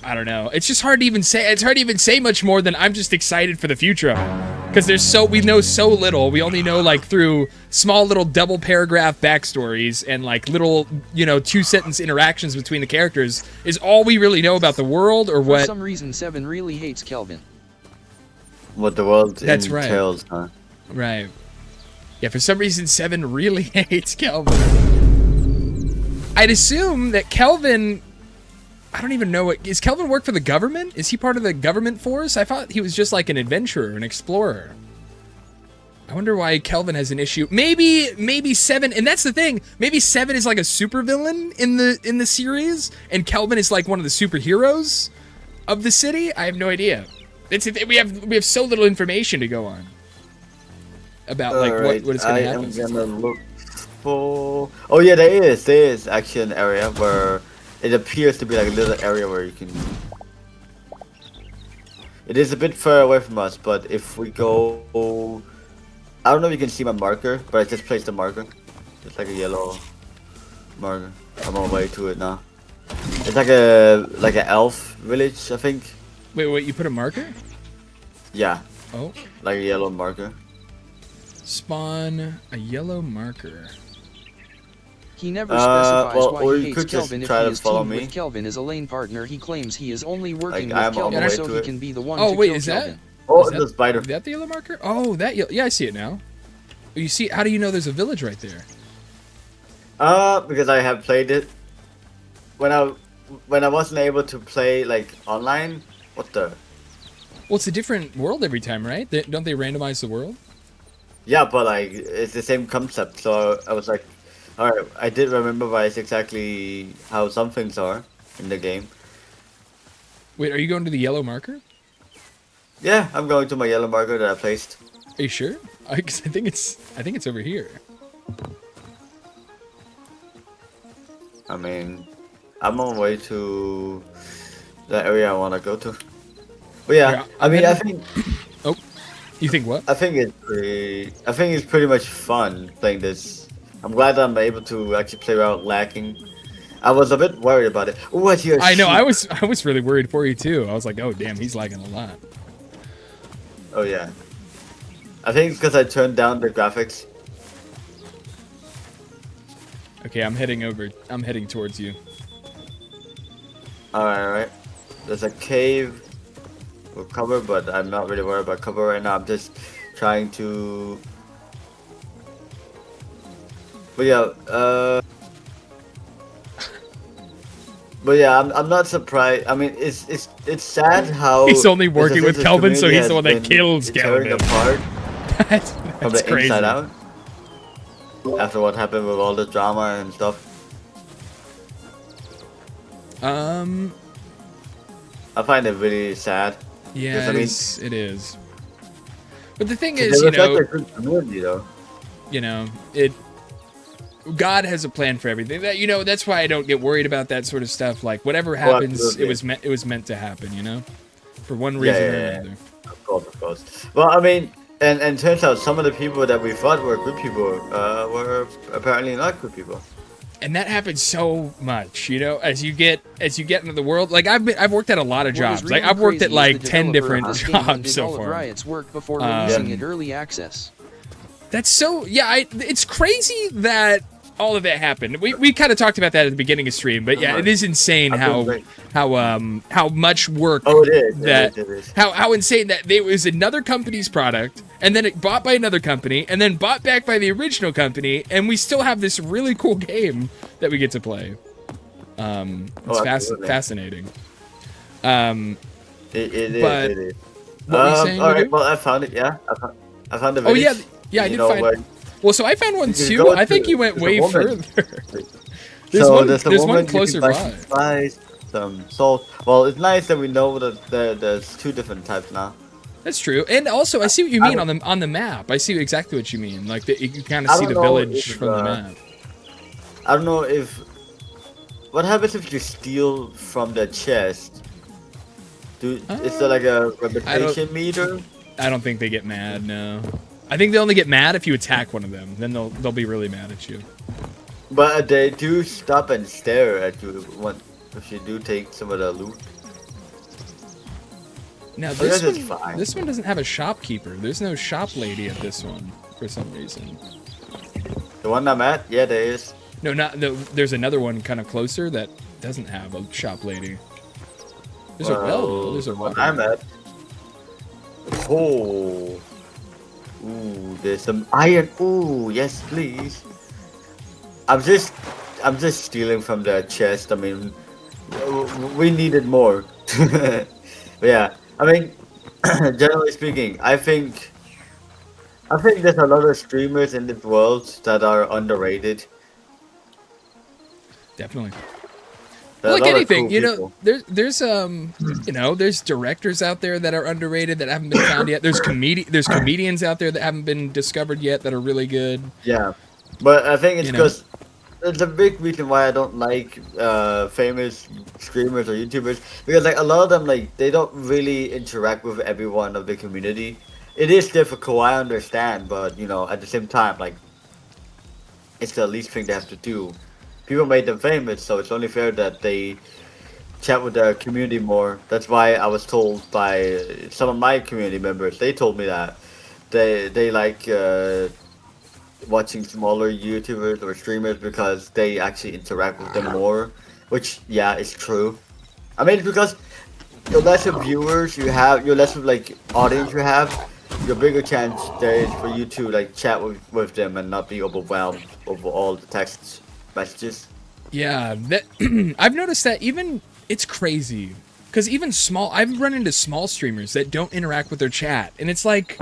I don't know. It's just hard to even say. It's hard to even say much more than I'm just excited for the future of it. Because we know so little. We only know like through small little double paragraph backstories and like little 2-sentence interactions between the characters is all we really know about the world or what. For some reason, Seven really hates Kelvin. What the world That's entails, huh? Right. Yeah, for some reason, Seven really hates Kelvin. I'd assume that Kelvin... I don't even know is Kelvin work for the government? Is he part of the government force? I thought he was just like an adventurer, an explorer. I wonder why Kelvin has an issue. Maybe Seven, and that's the thing. Maybe Seven is like a supervillain in the series, and Kelvin is like one of the superheroes of the city. I have no idea. We have so little information to go on about like what is going to happen. I'm gonna look for. Oh yeah, there is actually an area where. It appears to be like a little area where you can... It is a bit far away from us, but if we go... I don't know if you can see my marker, but I just placed a marker. It's like a yellow marker. I'm on my way to it now. It's like an elf village, I think. Wait, you put a marker? Yeah, Oh. like a yellow marker. Spawn a yellow marker. He never specifies well, why or he you hates could just Kelvin if try he to is follow teamed me. with Kelvin as a lane partner. He claims he is only working Like, I'm with on the Kelvin way so to he it. can be the one Oh to wait, kill is Kelvin. Oh, is it's a spider. Is that the yellow marker? Oh, that yeah, I see it now. Oh, you see? How do you know there's a village right there? Because I have played it when I wasn't able to play like online. What the? Well, it's a different world every time, right? Don't they randomize the world? Yeah, but like it's the same concept. So I was like, all right, I did remember exactly how some things are in the game. Wait, are you going to the yellow marker? Yeah, I'm going to my yellow marker that I placed. Are you sure? 'Cause I think it's over here. I mean, I'm on my way to the area I want to go to. But yeah, Yeah, I mean, I then- think Oh, you think what? I think it's pretty much fun playing this. I'm glad that I'm able to actually play without lacking. I was a bit worried about it. Ooh, I hear a I know. sheep. I was really worried for you too. I was like, oh damn, he's lagging a lot. Oh yeah. I think it's because I turned down the graphics. Okay, I'm heading over. I'm heading towards you. Alright. There's a cave with cover, but I'm not really worried about cover right now. I'm just trying to. But yeah, But yeah, I'm not surprised. I mean, it's sad how He's only working with this Kelvin, so community he's the has one that been kills tearing Kelvin. apart that's from the crazy. inside out. After what happened with all the drama and stuff, I find it really sad. Yeah, Because, I it mean, is. It is. But the thing there is, was such a good community though. it. God has a plan for everything. That's why I don't get worried about that sort of stuff. Like whatever happens, absolutely. it was meant to happen. For one Yeah, reason yeah, or yeah. another. Of course. Well, I mean, and turns out some of the people that we thought were good people were apparently not good people. And that happens so much, as you get into the world. Like I've worked at a lot of What was jobs. Like really I've worked crazy at is like the 10 developer different of this game jobs undid so all of far. Riot's work before releasing Yeah. it early access. That's so it's crazy that all of that happened. We kind of talked about that at the beginning of stream, but yeah, it is insane how much work Oh, it is. that It is. how insane that it was another company's product, and then it bought by another company, and then bought back by the original company, and we still have this really cool game that we get to play. It's absolutely. fascinating. It is. But It is. what were you saying, All right. Udo? Well, I found it. Yeah, I found the Oh village. yeah, I You did know, find. where- Well, so I found one You can too. go I think to- you went there's a way woman. further. there's there's a one woman closer you can buy by. some spice, some salt. Well, it's nice that we know that there's two different types now. That's true, and also I see what you mean on the map. I see exactly what you mean. Like you kind of I see don't the know village if, from the map. I don't know if. What happens if you steal from the chest? Is there like a reputation meter? I don't think they get mad. No, I think they only get mad if you attack one of them. Then they'll be really mad at you. But they do stop and stare at you if you do take some of the loot. Now guess this it's one, fine. this one doesn't have a shopkeeper. There's no shop lady at this one for some reason. The one I'm at, yeah, there is. No, there's another one kind of closer that doesn't have a shop lady. There's a well. Though. There's a well. One I'm at. Oh. Ooh, there's some iron. Ooh, yes, please. I'm just stealing from the chest. I mean, we needed more. But yeah, I mean, generally speaking, I think there's a lot of streamers in this world that are underrated. Definitely. There are a Like lot of anything, cool people. there's directors out there that are underrated that haven't been found yet. There's comedians out there that haven't been discovered yet that are really good. Yeah, but I think it's You know. because it's a big reason why I don't like famous streamers or YouTubers, because like a lot of them, like they don't really interact with everyone of the community. It is difficult, I understand, but at the same time, like it's the least thing they have to do. People made them famous, so it's only fair that they chat with the community more. That's why I was told by some of my community members. They told me that they like watching smaller YouTubers or streamers because they actually interact with them more. Which yeah, it's true. I mean, because the less of viewers you have, your less of like audience you have, your bigger chance there is for you to like chat with them and not be overwhelmed over all the text messages. Yeah, that I've noticed that even it's crazy because even I've run into small streamers that don't interact with their chat, and it's like,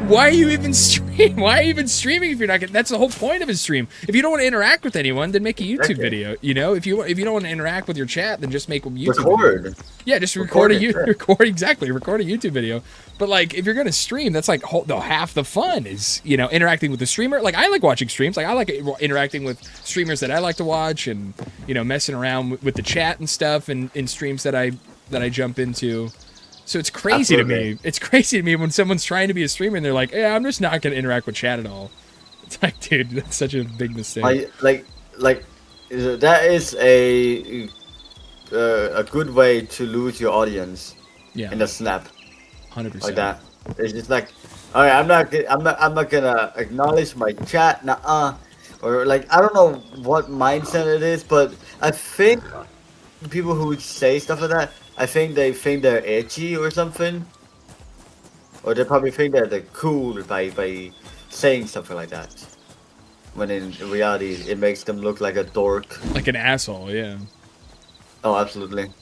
why are you even Why are you even streaming if you're not getting? That's the whole point of a stream. If you don't want to interact with anyone, then make a YouTube video. You know, if you don't want to interact with your chat, then just make a YouTube video. Yeah, just record a YouTube video. But like, if you're gonna stream, that's like half the fun is interacting with the streamer. Like I like watching streams. Like I like interacting with streamers that I like to watch, and messing around with the chat and stuff, and in streams that I jump into. So it's crazy to me. It's crazy to me when someone's trying to be a streamer and they're like, "Yeah, I'm just not gonna interact with chat at all." It's like, dude, that's such a big mistake. Like that is a good way to lose your audience. Yeah. In a snap. 100%. Like that. It's just like, all right, I'm not gonna acknowledge my chat, or like I don't know what mindset it is, but I think people who would say stuff like that, I think they think they're edgy or something, or they probably think that they're cool by saying something like that. When in reality, it makes them look like a dork, like an asshole. Yeah. Oh, absolutely.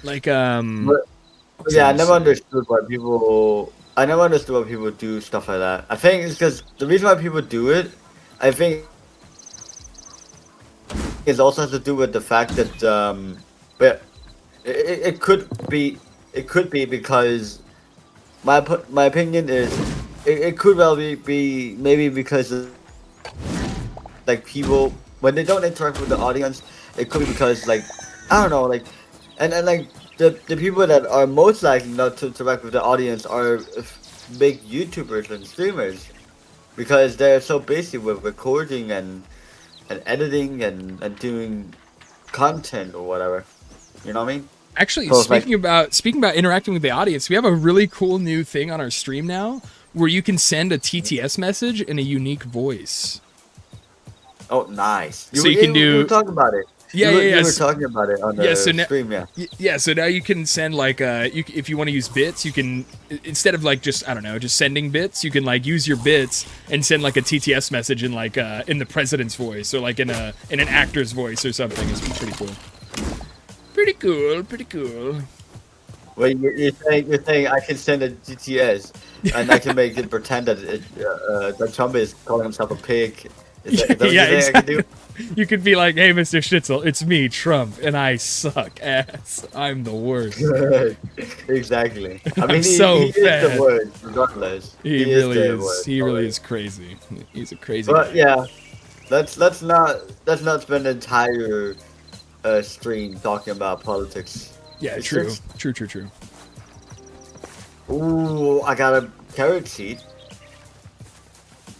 Like But yeah, I never understood why people. I never understood why people do stuff like that. I think it's because the reason why people do it, I think, it also has to do with the fact that but it could be because my opinion is it could well be maybe because like people when they don't interact with the audience, it could be because like I don't know like and like. The people that are most likely not to interact with the audience are big YouTubers and streamers, because they're so busy with recording and editing and doing content or whatever. You know what I mean? Actually, so speaking about interacting with the audience, we have a really cool new thing on our stream now where you can send a TTS message in a unique voice. Oh, nice! So you can do. Talk about it. Yeah, you were talking about it on the stream, yeah. So now you can send like if you want to use bits, you can instead of like just sending bits, you can like use your bits and send like a TTS message in like in the president's voice or like in an actor's voice or something. It's pretty cool. Pretty cool. Well, you're saying I can send a TTS and I can make it pretend that that Trump is calling himself a pig. Is that what exactly. I can do? You could be like, "Hey, Mr. Schnitzel, it's me, Trump, and I suck ass. I'm the worst." Exactly. I mean, I'm so he fat. is the worst, regardless. He really is. He really is crazy. He's a crazy. But guy. yeah, let's not spend the entire stream talking about politics. Yeah, It's true. just- True. Ooh, I got a carrot seed.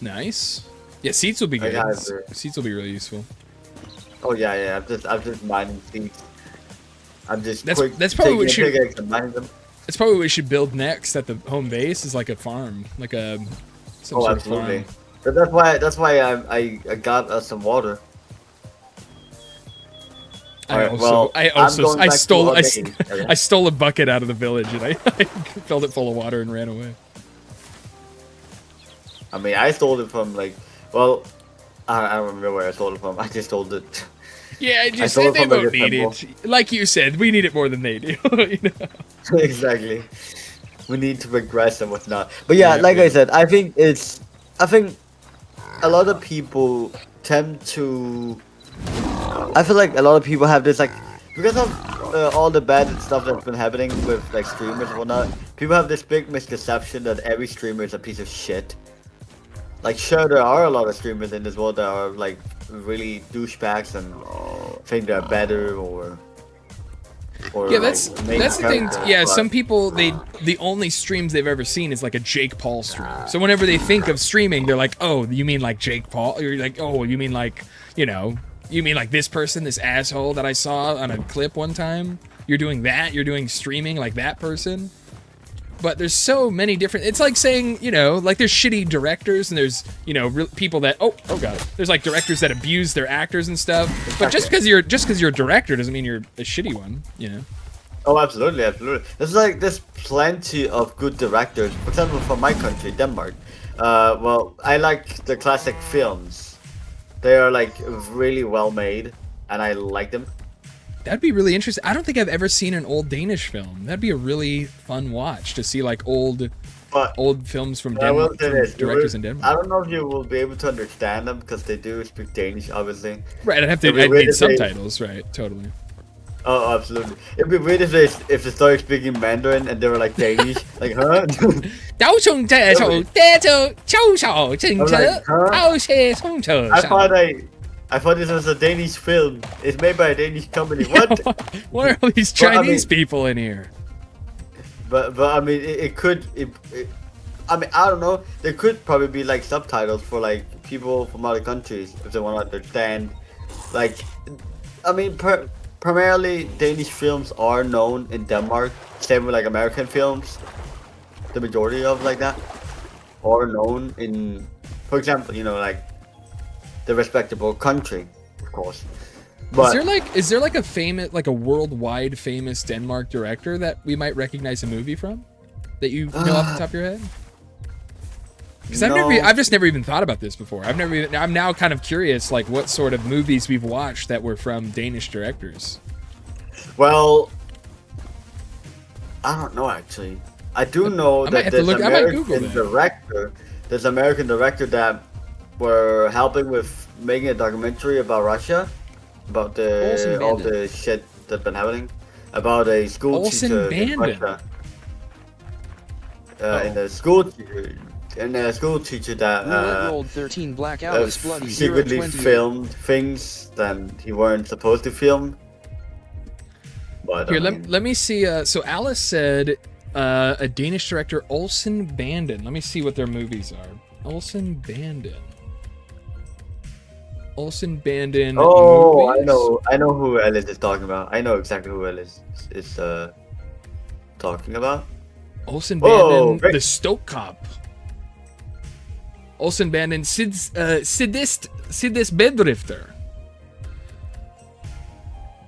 Nice. Yeah, seats will be good. got Seats will be really useful. Oh yeah. I'm just mining seeds. I'm just That's probably what we should. Mining them. That's probably what we should build next at the home base is like a farm, like some sort Absolutely. of farm. But that's why I got us some water. I stole a bucket out of the village and I filled it full of water and ran away. I mean, I stole it from like, well, I don't remember where I stole it from. I just stole it. Yeah, I just said they won't need it. Like you said, we need it more than they do. Exactly. We need to progress and whatnot. But yeah, I said, I think a lot of people tend to. I feel like a lot of people have this like because of all the bad stuff that's been happening with like streamers and whatnot. People have this big misconception that every streamer is a piece of shit. Like, sure, there are a lot of streamers in this world that are like really douchebags and think they're better or yeah, that's like, the thing. Yeah, but some people the only streams they've ever seen is like a Jake Paul stream. So whenever they think of streaming, they're like, "Oh, you mean like Jake Paul?" Or you're like, "Oh, you mean like you mean like this person, this asshole that I saw on a clip one time?" you're doing that, you're doing streaming like that person. But there's so many different. It's like saying, you know, like there's shitty directors and there's, you know, people that oh god, there's like directors that abuse their actors and stuff. But just because you're a director doesn't mean you're a shitty one, you know. Oh, absolutely. There's plenty of good directors. For example, from my country, Denmark. Well, I like the classic films. They are like really well made, and I like them. That'd be really interesting. I don't think I've ever seen an old Danish film. That'd be a really fun watch to see like old films from Denmark, directors in Denmark. I don't know if you will be able to understand them because they do speak Danish, obviously. Right, I'd need subtitles, right? Totally. Oh, absolutely. It'd be weird if they started speaking Mandarin and they were like Danish, like huh? I thought this was a Danish film. It's made by a Danish company. What? Why are all these Chinese people in here? But I mean, it could. I mean, I don't know. There could probably be like subtitles for like people from other countries if they want to understand. Like, I mean, primarily Danish films are known in Denmark. Same with like American films. The majority of like that are known in, for example, you know, like the respectable country, of course. But is there like a famous, like a worldwide famous Denmark director that we might recognize a movie from that you know off the top of your head? Because I've just never even thought about this before. I'm now kind of curious, like what sort of movies we've watched that were from Danish directors. Well, I don't know actually. I do know that there's an American director that were helping with making a documentary about Russia, about all the shit that's been happening, about a school teacher in Russia. In a school teacher that rolled 13 Black Alice bloody secretly filmed things that he weren't supposed to film. But here, let me see. So Alice said a Danish director, Olsen Banden. Let me see what their movies are. Olsen Banden. Oh, movies? I know who Alice is talking about. I know exactly who Alice is talking about. Olsen Banden, the Stoke Cop. Olsen Banden, Sidist Bedrifter.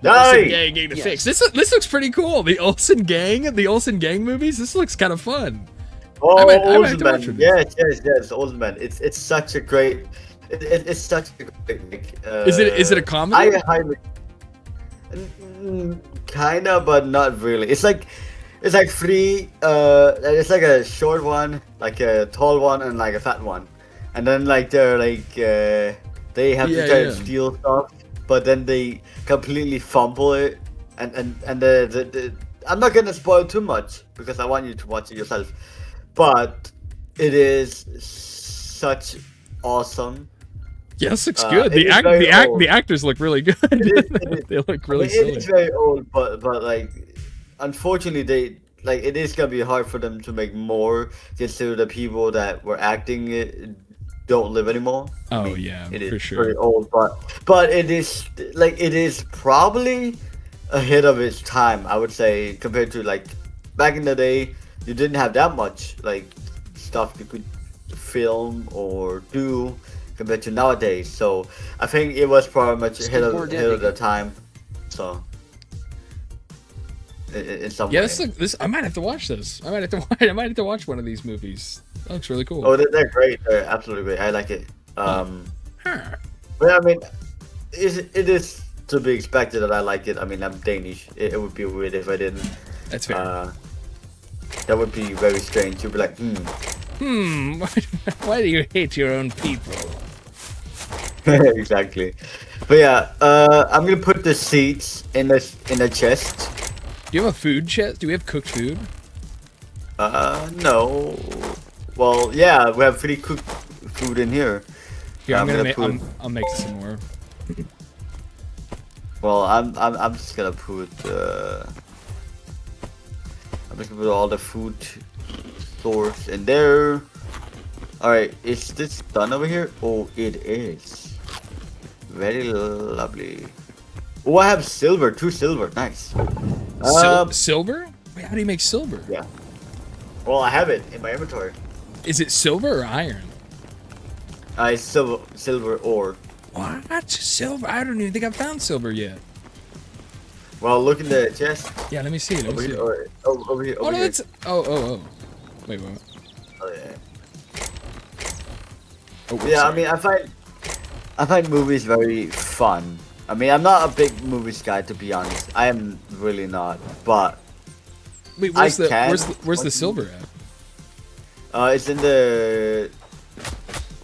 The Olsen Gang Game to Fix. This looks pretty cool. The Olsen Gang movies. This looks kind of fun. Oh, Olsen Banden. Yes, Olsen Banden. It's such a great. It's such a great. Is it a comedy? Kinda, but not really. It's like three. It's like a short one, like a tall one, and like a fat one, and then like they're like they have to try to steal stuff, but then they completely fumble it, and the I'm not gonna spoil too much because I want you to watch it yourself, but it is such awesome. Yes, looks good. The actors look really good. They look really silly. It is very old, but like, unfortunately, it is gonna be hard for them to make more, considering the people that were acting it don't live anymore. Oh yeah, it is for sure. very old, but it is probably ahead of its time. I would say compared to like back in the day, you didn't have that much like stuff you could film or do compared to nowadays, so I think it was probably much ahead of the time. So, in some way. This I might have to watch this. I might have to watch one of these movies. That looks really cool. Oh, they're great. They're absolutely great. I like it. But I mean, it is to be expected that I like it. I mean, I'm Danish. It would be weird if I didn't. That's fair. That would be very strange. You'd be like, why do you hate your own people? Exactly. But yeah, I'm gonna put the seeds in the chest. Do you have a food chest? Do we have cooked food? No. Well, yeah, we have pretty cooked food in here. Here, I'll make some more. Well, I'm just gonna put all the food stores in there. Alright, is this done over here? Oh, it is. Very lovely. Oh, I have silver. 2 silver. Nice. Silver? Wait, how do you make silver? Yeah. Well, I have it in my inventory. Is it silver or iron? It's silver ore. What? Silver? I don't even think I've found silver yet. Well, look in the chest. Yeah, let me see. Let me Over see. here. Over here. Oh, Over no, here. that's... Oh. Wait. Oh, yeah. Oh, Yeah, sorry. I mean, I find movies very fun. I mean, I'm not a big movies guy, to be honest. I am really not. But Wait, where's I can. where's the silver at? it's in the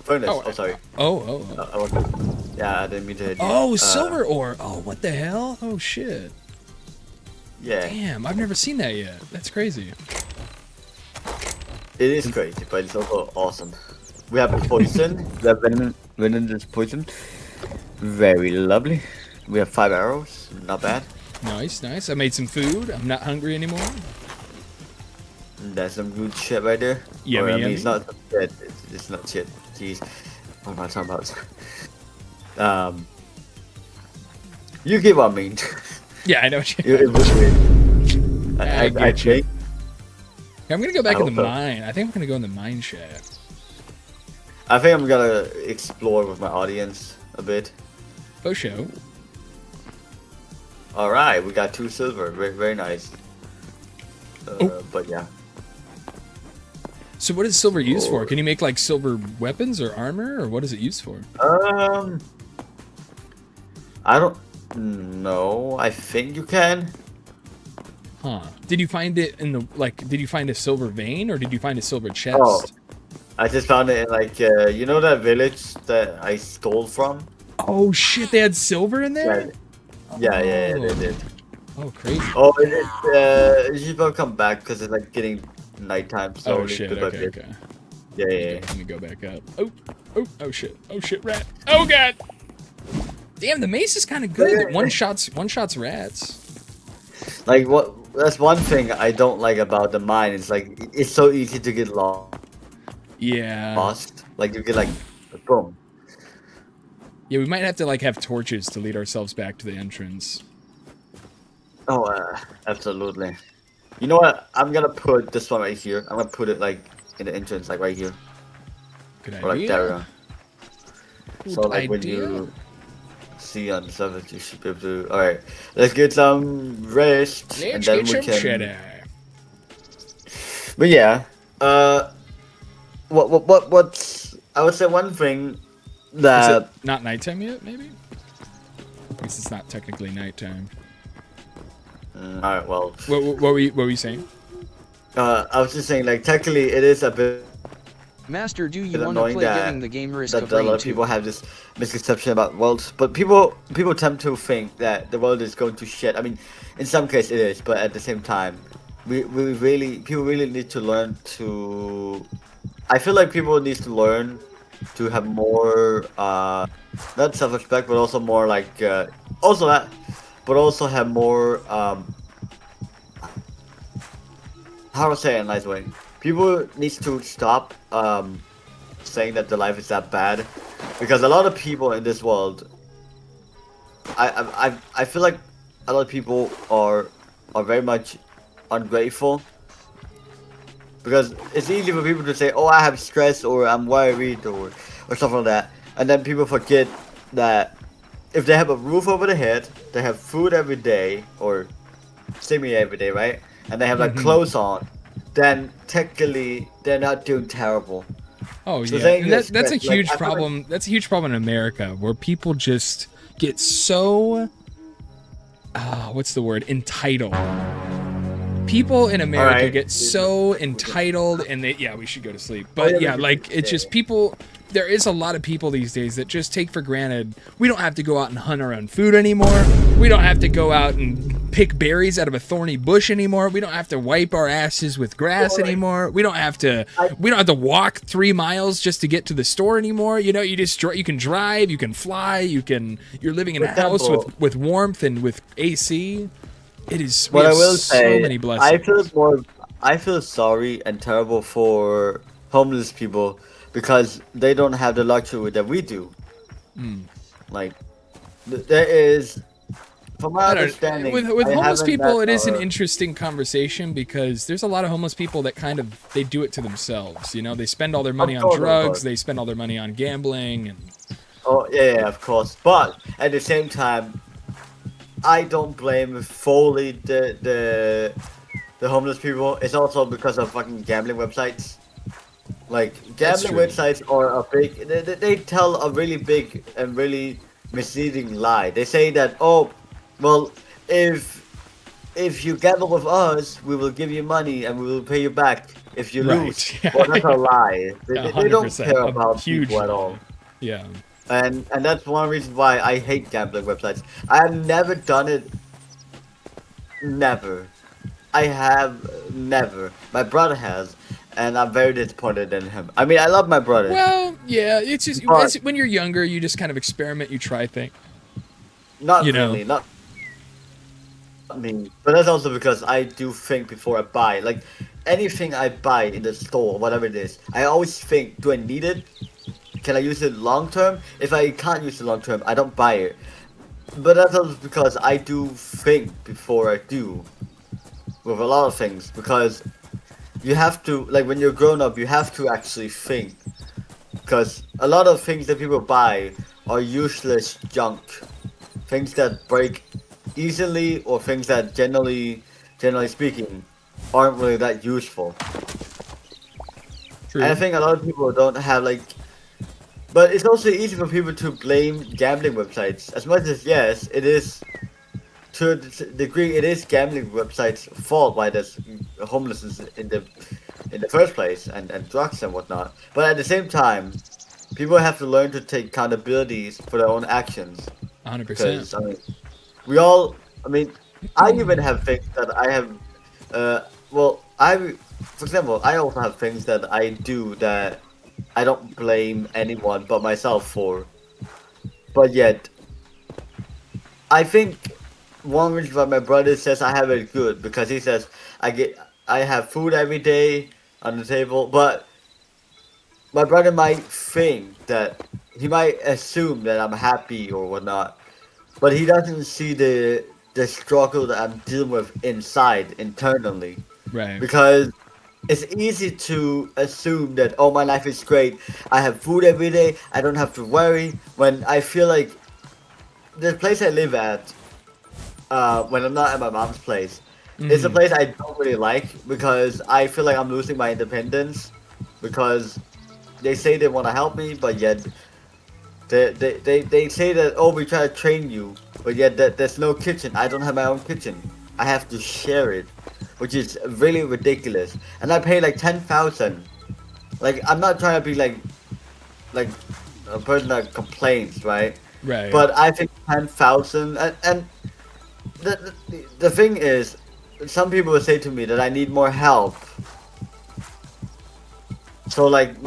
furnace. Oh, Oh, sorry. Oh. Yeah, I didn't mean to hit you. Oh, silver ore. Oh, what the hell? Oh, shit. Yeah, Damn, I've never seen that yet. That's crazy. it is crazy, but it's also awesome. We have poison. We have venomous poison. Very lovely. We have 5 arrows. Not bad. Nice. I made some food. I'm not hungry anymore. That's some good shit right there. Yummy, I mean, yummy. it's not shit. It's not shit. Jeez. What am I talking about? You get what I mean. Yeah, I know what It you was weird. I get you. think. I'm gonna go back I in the hope so. mine. I think I'm gonna go in the mine shaft. I think I'm gonna explore with my audience a bit. Oh, show. All right, we got 2 silver. Very, very nice. But yeah. So what is silver used for? Can you make like silver weapons or armor, or what is it used for? I don't know. I think you can. Huh. Did you find it in the, did you find a silver vein, or did you find a silver chest? Oh, I just found it in like you know that village that I stole from. Oh, shit, they had silver in there? Yeah, they did. Oh, crazy. Oh, you should probably come back because it's like getting nighttime slowly. Oh, shit, bit by okay. bit. Yeah. Let me go back up. Oh, shit, rat. Oh, God. Damn, the mace is kind of good. It one shots rats. Like what? That's one thing I don't like about the mine. It's like it's so easy to get lost. Yeah. Like you get like boom. Yeah, we might have to like have torches to lead ourselves back to the entrance. Oh, absolutely. You know what? I'm gonna put this one right here. I'm gonna put it like in the entrance, like right here. Good Or like idea. there. So like when you see on the surface, you should be able to. All right, let's get some rest, and Let's then get we some can. cheddar. But yeah, what's? I would say one thing Is that. it not nighttime yet, maybe? At least it's not technically nighttime. All right, well. What were you saying? I was just saying, like, technically, it is a bit Master, do you It's want to annoying play that- getting the game risk that of a lot rain of people too? have this misconception about worlds, but people tend to think that the world is going to shit. I mean, in some cases it is, but at the same time, people really need to learn to. I feel like people need to learn to have more, not self-respect, but also more like, also that, but also have more, how to say it in a nice way. People need to stop saying that their life is that bad, because a lot of people in this world, I feel like a lot of people are very much ungrateful, because it's easy for people to say, oh, I have stress, or I'm worried, or something like that, and then people forget that if they have a roof over their head, they have food every day, or seemingly every day, right, and they have like clothes on, then technically they're not doing terrible. Oh So yeah, saying and this, that's a like, huge I feel like- problem. That's a huge problem in America, where people just get so, what's the word? Entitled. People in America Alright. get so entitled, and we should go to sleep. But yeah, like it's just people. There is a lot of people these days that just take for granted we don't have to go out and hunt our own food anymore. We don't have to go out and pick berries out of a thorny bush anymore. We don't have to wipe our asses with grass anymore. We don't have to walk 3 miles just to get to the store anymore. You know, you can drive, you can fly, you're living in a house example- with warmth and with AC. It is What we I have will so say, many blessings. I feel sorry and terrible for homeless people because they don't have the luxury that we do. Like, there is from my understanding, with I homeless haven't people, met it is an or- interesting conversation because there's a lot of homeless people that kind of they do it to themselves. You know, they spend all their money Of on course, of drugs, course. they spend all their money on gambling, and Oh yeah, of course. But at the same time, I don't blame fully the homeless people. It's also because of fucking gambling websites. Like That's gambling true. websites are a big. They tell a really big and really misleading lie. They say that, oh, well, if you gamble with us, we will give you money and we will pay you back if you lose. right, Well, that's a lie. They don't 100%, care a about huge people at lie. all. Yeah. And that's one reason why I hate gambling websites. I have never done it. Never. I have never. My brother has, and I'm very disappointed in him. I mean, I love my brother. Well, yeah, it's just But- when you're younger, you just kind of experiment, you try things. Not you know. really, not me. But that's also because I do think before I buy. Like anything I buy in the store, whatever it is, I always think, do I need it? Can I use it long term? If I can't use it long term, I don't buy it. But that's also because I do think before I do. With a lot of things, because you have to, like when you're grown up, you have to actually think. Because a lot of things that people buy are useless junk. Things that break easily, or things that generally speaking, aren't really that useful. True. And I think a lot of people don't have like. But it's also easy for people to blame gambling websites. As much as yes, it is to a degree it is gambling websites' fault why there's homelessness in the first place and drugs and whatnot. But at the same time, people have to learn to take accountabilities for their own actions. 100%. Because I mean, we all. I mean, I even have things that I have. Well, for example, I also have things that I do that I don't blame anyone but myself for. But yet, I think one reason why my brother says I have it good because he says I have food every day on the table, but my brother might think that he might assume that I'm happy or whatnot, but he doesn't see the struggle that I'm dealing with inside internally. Right. Because it's easy to assume that oh my life is great, I have food every day, I don't have to worry. When I feel like the place I live at, when I'm not at my mom's place, it's a place I don't really like because I feel like I'm losing my independence because they say they want to help me, but yet they say that oh we try to train you, but yet there's no kitchen. I don't have my own kitchen. I have to share it, which is really ridiculous. And I pay like 10,000. Like I'm not trying to be like a person that complains, right? Right. But I think 10,000 and the thing is, some people will say to me that I need more help. So like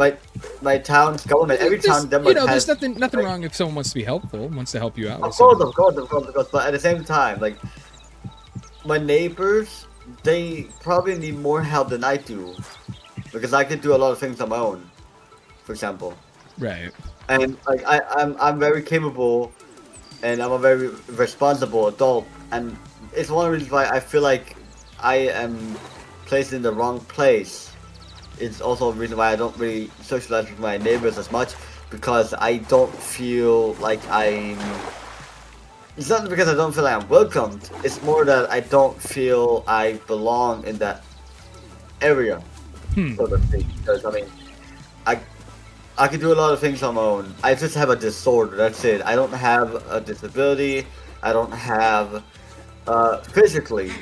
my town's government, every town in Denmark there's has. nothing wrong if someone wants to be helpful, wants to help you out. Of course. But at the same time, like my neighbors, they probably need more help than I do, because I can do a lot of things on my own, for example. Right. And like I'm very capable, and I'm a very responsible adult, and it's one of the reasons why I feel like I am placed in the wrong place. It's also a reason why I don't really socialize with my neighbors as much, because I don't feel like I'm. It's not because I don't feel like I'm welcomed. It's more that I don't feel I belong in that area, so to speak. Because I mean, I can do a lot of things on my own. I just have a disorder. That's it. I don't have a disability. I don't have physically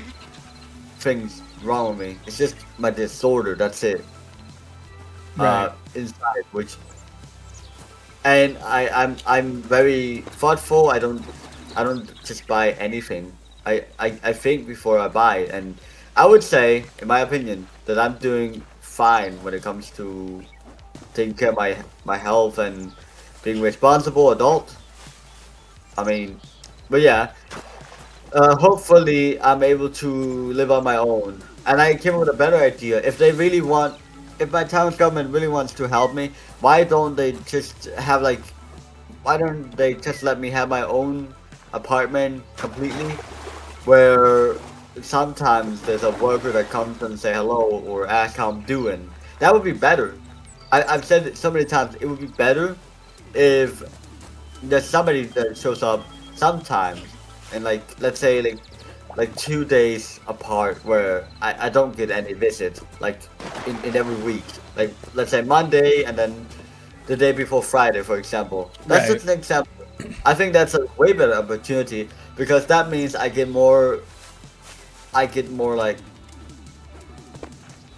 things wrong with me. It's just my disorder. That's it. Right. Inside, which, and I'm very thoughtful. I don't just buy anything. I think before I buy, and I would say, in my opinion, that I'm doing fine when it comes to taking care of my health and being a responsible adult. I mean, but yeah, hopefully I'm able to live on my own. And I came up with a better idea. If my town's government really wants to help me, why don't they just let me have my own apartment completely, where sometimes there's a worker that comes and say hello or ask how I'm doing. That would be better. I've said it so many times. It would be better if there's somebody that shows up sometimes, and like let's say like 2 days apart where I don't get any visit, like in every week. Like let's say Monday and then the day before Friday, for example. That's Right. just an example. I think that's a way better opportunity because that means I get more like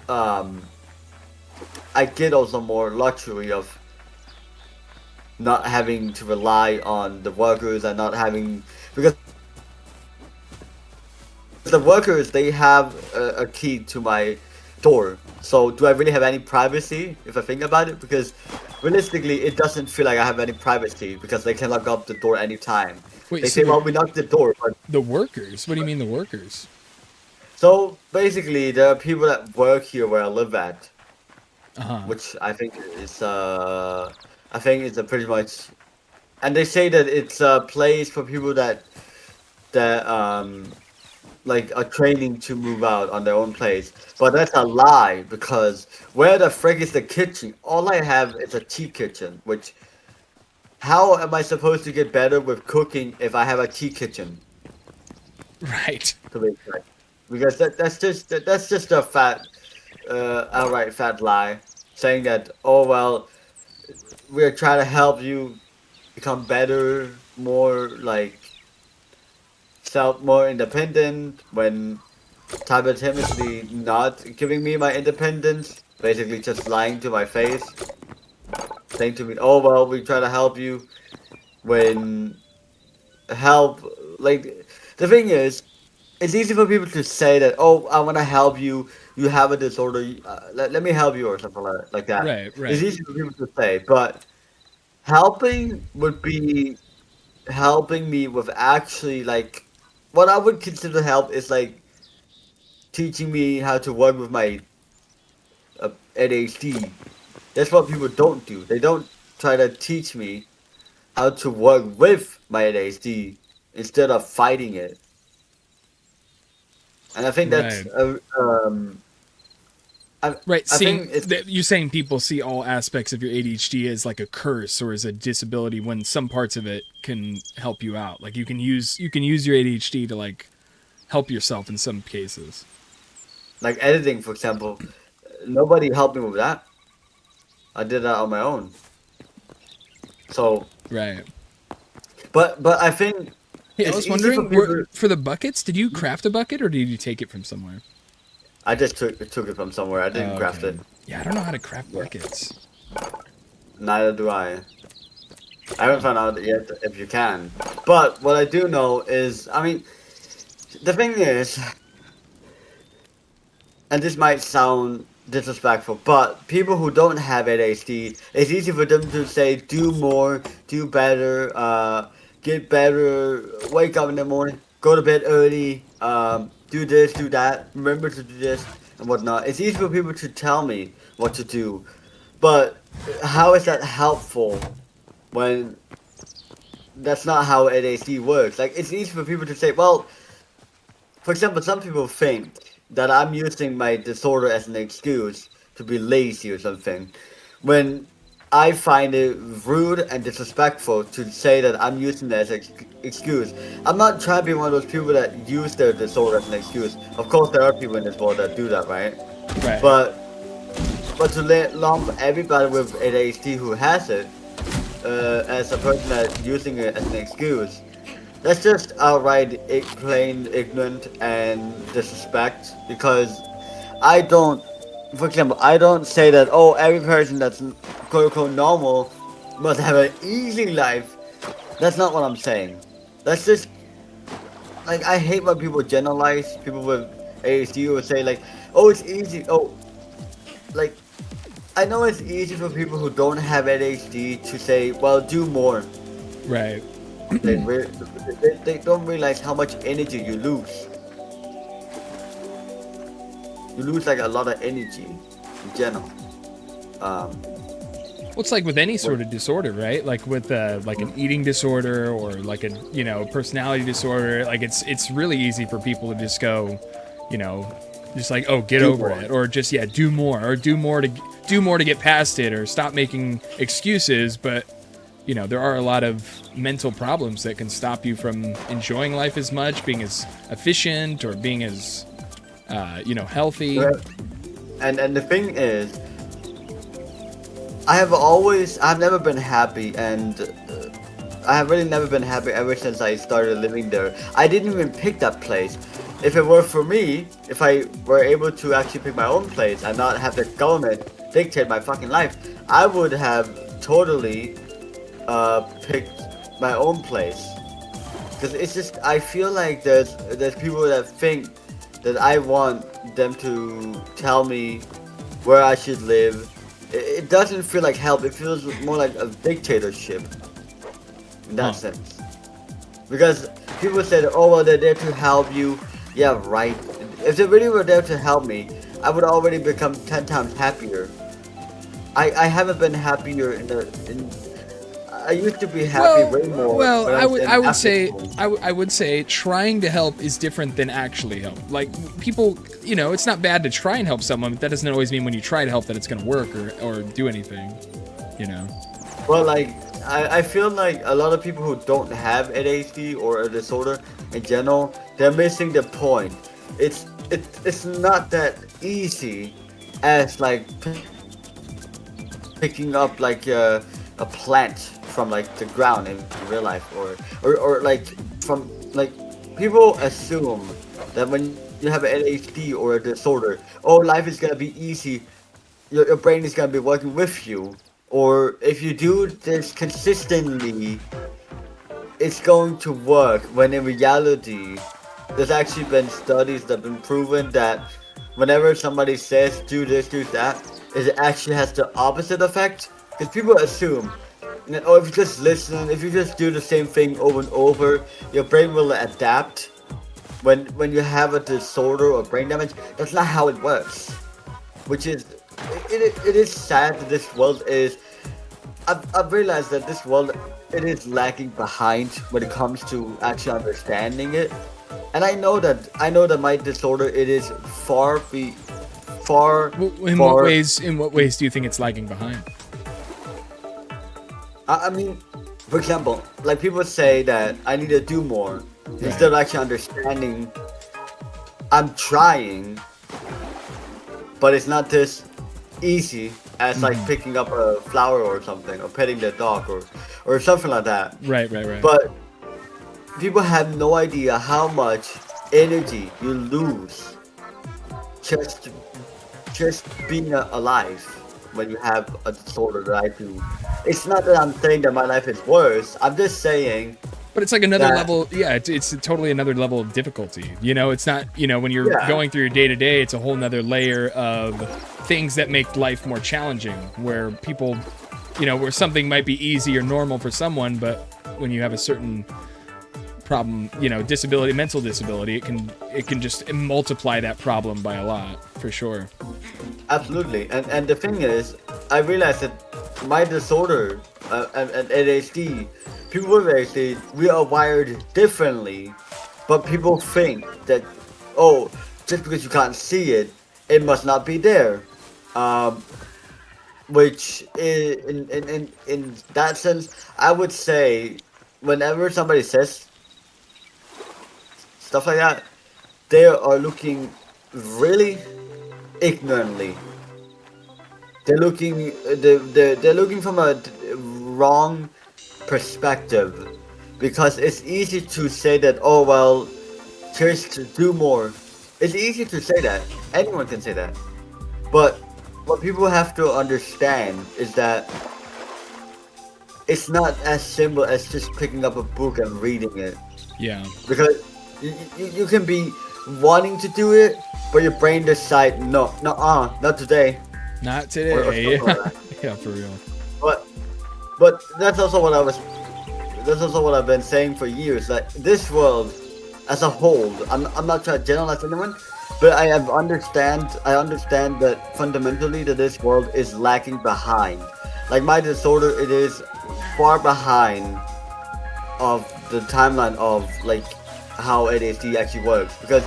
um I get also more luxury of not having to rely on the workers and not having because the workers they have a key to my door. So do I really have any privacy if I think about it? Because realistically, it doesn't feel like I have any privacy because they can lock up the door anytime. Wait, They so say, "Well, we locked the door," but the workers? What do you mean the workers? so basically, there are people that work here where I live at, Uh-huh. which I think it's a pretty much, and they say that it's a place for people that like are training to move out on their own place. But that's a lie because where the frick is the kitchen? All I have is a tea kitchen, which how am I supposed to get better with cooking if I have a tea kitchen? Right. To be correct. Because that's just a fat outright fat lie saying that oh well we're trying to help you become better, more like more independent when simultaneously not giving me my independence, basically just lying to my face, saying to me, "Oh well, we try to help you." When help, like the thing is, it's easy for people to say that, "Oh, I want to help you. You have a disorder. Let me help you," or something like that. Right, It's right. easy for people to say, but helping would be helping me with actually like what I would consider help is like teaching me how to work with my ADHD. That's what people don't do. They don't try to teach me how to work with my ADHD instead of fighting it. And I think that's Right. I Right. I Seeing think it's that you're saying people see all aspects of your ADHD as like a curse or as a disability when some parts of it can help you out. Like you can use your ADHD to like help yourself in some cases. like editing, for example. Nobody helped me with that. I did that on my own. So, Right. but I think Hey, I it's was easy for wondering, people. for the buckets, did you craft a bucket or did you take it from somewhere? I just took it from somewhere. I didn't Oh, craft okay. it. Yeah, I don't know how to craft Yeah. buckets. Neither do I. I haven't found out yet if you can. But what I do know is, I mean, the thing is, and this might sound disrespectful, but people who don't have ADHD, it's easy for them to say, do more, do better, get better, wake up in the morning, go to bed early, do this, do that, remember to do this, and whatnot. It's easy for people to tell me what to do, but how is that helpful when that's not how ADHD works? Like, it's easy for people to say, well, for example, some people think that I'm using my disorder as an excuse to be lazy or something, when I find it rude and disrespectful to say that I'm using that as an excuse. I'm not trying to be one of those people that use their disorder as an excuse. Of course, there are people in this world that do that, right? Right. But to lump everybody with ADHD who has it as a person that's using it as an excuse, that's just outright plain ignorant and disrespect because I don't, for example, I don't say that, oh, every person that's quote unquote normal must have an easy life. That's not what I'm saying. That's just, like, I hate when people generalize people with ADHD or say, like, oh, it's easy. Oh, like, I know it's easy for people who don't have ADHD to say, well, do more. Right. They don't realize how much energy you lose. You lose like a lot of energy in general. Well, Well, it's like with any sort of disorder, right? Like with like an eating disorder or like a personality disorder. Like it's really easy for people to just go, just like, oh, get over it, or just do more, or do more to get past it, or stop making excuses. But there are a lot of mental problems that can stop you from enjoying life as much, being as efficient, or being as healthy. And the thing is, I've never been happy, and I have really never been happy ever since I started living there. I didn't even pick that place. If it were for me, if I were able to actually pick my own place and not have the government dictate my fucking life, I would have totally picked my own place. Because it's just, I feel like there's people that think that I want them to tell me where I should live. It doesn't feel like help, it feels more like a dictatorship in that sense. Because people say that, oh well, they're there to help you. Yeah, right. If they really were there to help me, I would already become 10 times happier. I haven't been happier I used to be happy way more. Well, I would say trying to help is different than actually help. Like people, it's not bad to try and help someone, but that doesn't always mean when you try to help that it's going to work or do anything. Well, like I feel like a lot of people who don't have ADHD or a disorder in general, they're missing the point. It's not that easy as like picking up like a plant from like the ground in real life, or like from like people assume that when you have an ADHD or a disorder, oh, life is gonna be easy, your brain is gonna be working with you, or if you do this consistently it's going to work, when in reality there's actually been studies that have been proven that whenever somebody says do this, do that, it actually has the opposite effect. Because people assume that, oh, if you just listen, if you just do the same thing over and over, your brain will adapt. When you have a disorder or brain damage, that's not how it works. Which is, it is sad that this world is, I've realized that this world, it is lagging behind when it comes to actually understanding it. And I know that my disorder, it is far. In what ways do you think it's lagging behind? I mean, for example, like people say that I need to do more instead of actually understanding. I'm trying, but it's not this easy as like picking up a flower or something, or petting the dog or something like that. Right. But people have no idea how much energy you lose just being alive when you have a disorder that I do. It's not that I'm saying that my life is worse. I'm just saying. But it's like another level. Yeah, it's totally another level of difficulty. It's not. When you're going through your day to day, it's a whole nother layer of things that make life more challenging. Where people, where something might be easy or normal for someone, but when you have a certain problem, disability, mental disability, it can just multiply that problem by a lot, for sure. Absolutely, and the thing is, I realized that my disorder and ADHD, people with ADHD, we are wired differently, but people think that, oh, just because you can't see it, it must not be there. Which in that sense, I would say, whenever somebody says stuff like that, they are looking really ignorantly. They're looking from a wrong perspective, because it's easy to say that, oh well, just do more. It's easy to say that. Anyone can say that. But what people have to understand is that it's not as simple as just picking up a book and reading it. Yeah. Because you can be wanting to do it, but your brain decides, no, not today. Not today. Yeah, for real. But that's also what I've been saying for years. That this world, as a whole, I'm not trying to generalize anyone, but I understand that fundamentally that this world is lagging behind. Like my disorder, it is far behind of the timeline of like how ADHD actually works, because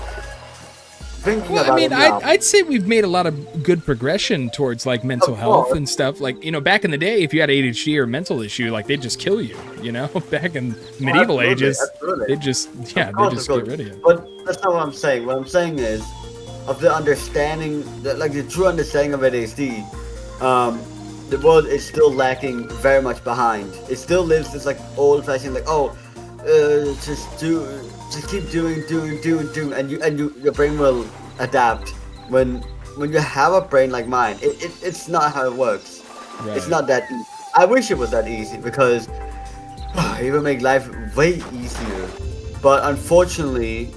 thinking Well, I about mean, it now, I'd say we've made a lot of good progression towards like mental Of health course. and stuff. Like, you know, back in the day, if you had ADHD or mental issue, like they'd just kill you. You know, back in medieval absolutely, ages, absolutely. they just Of course, get rid of you. But that's not what I'm saying. What I'm saying is, of the understanding, like the true understanding of ADHD, the world is still lacking very much behind. It still lives this like old-fashioned, like just keep doing, and your brain will adapt. When you have a brain like mine, it's not how it works. Right. It's not that easy. I wish it was that easy, because it would make life way easier. But unfortunately,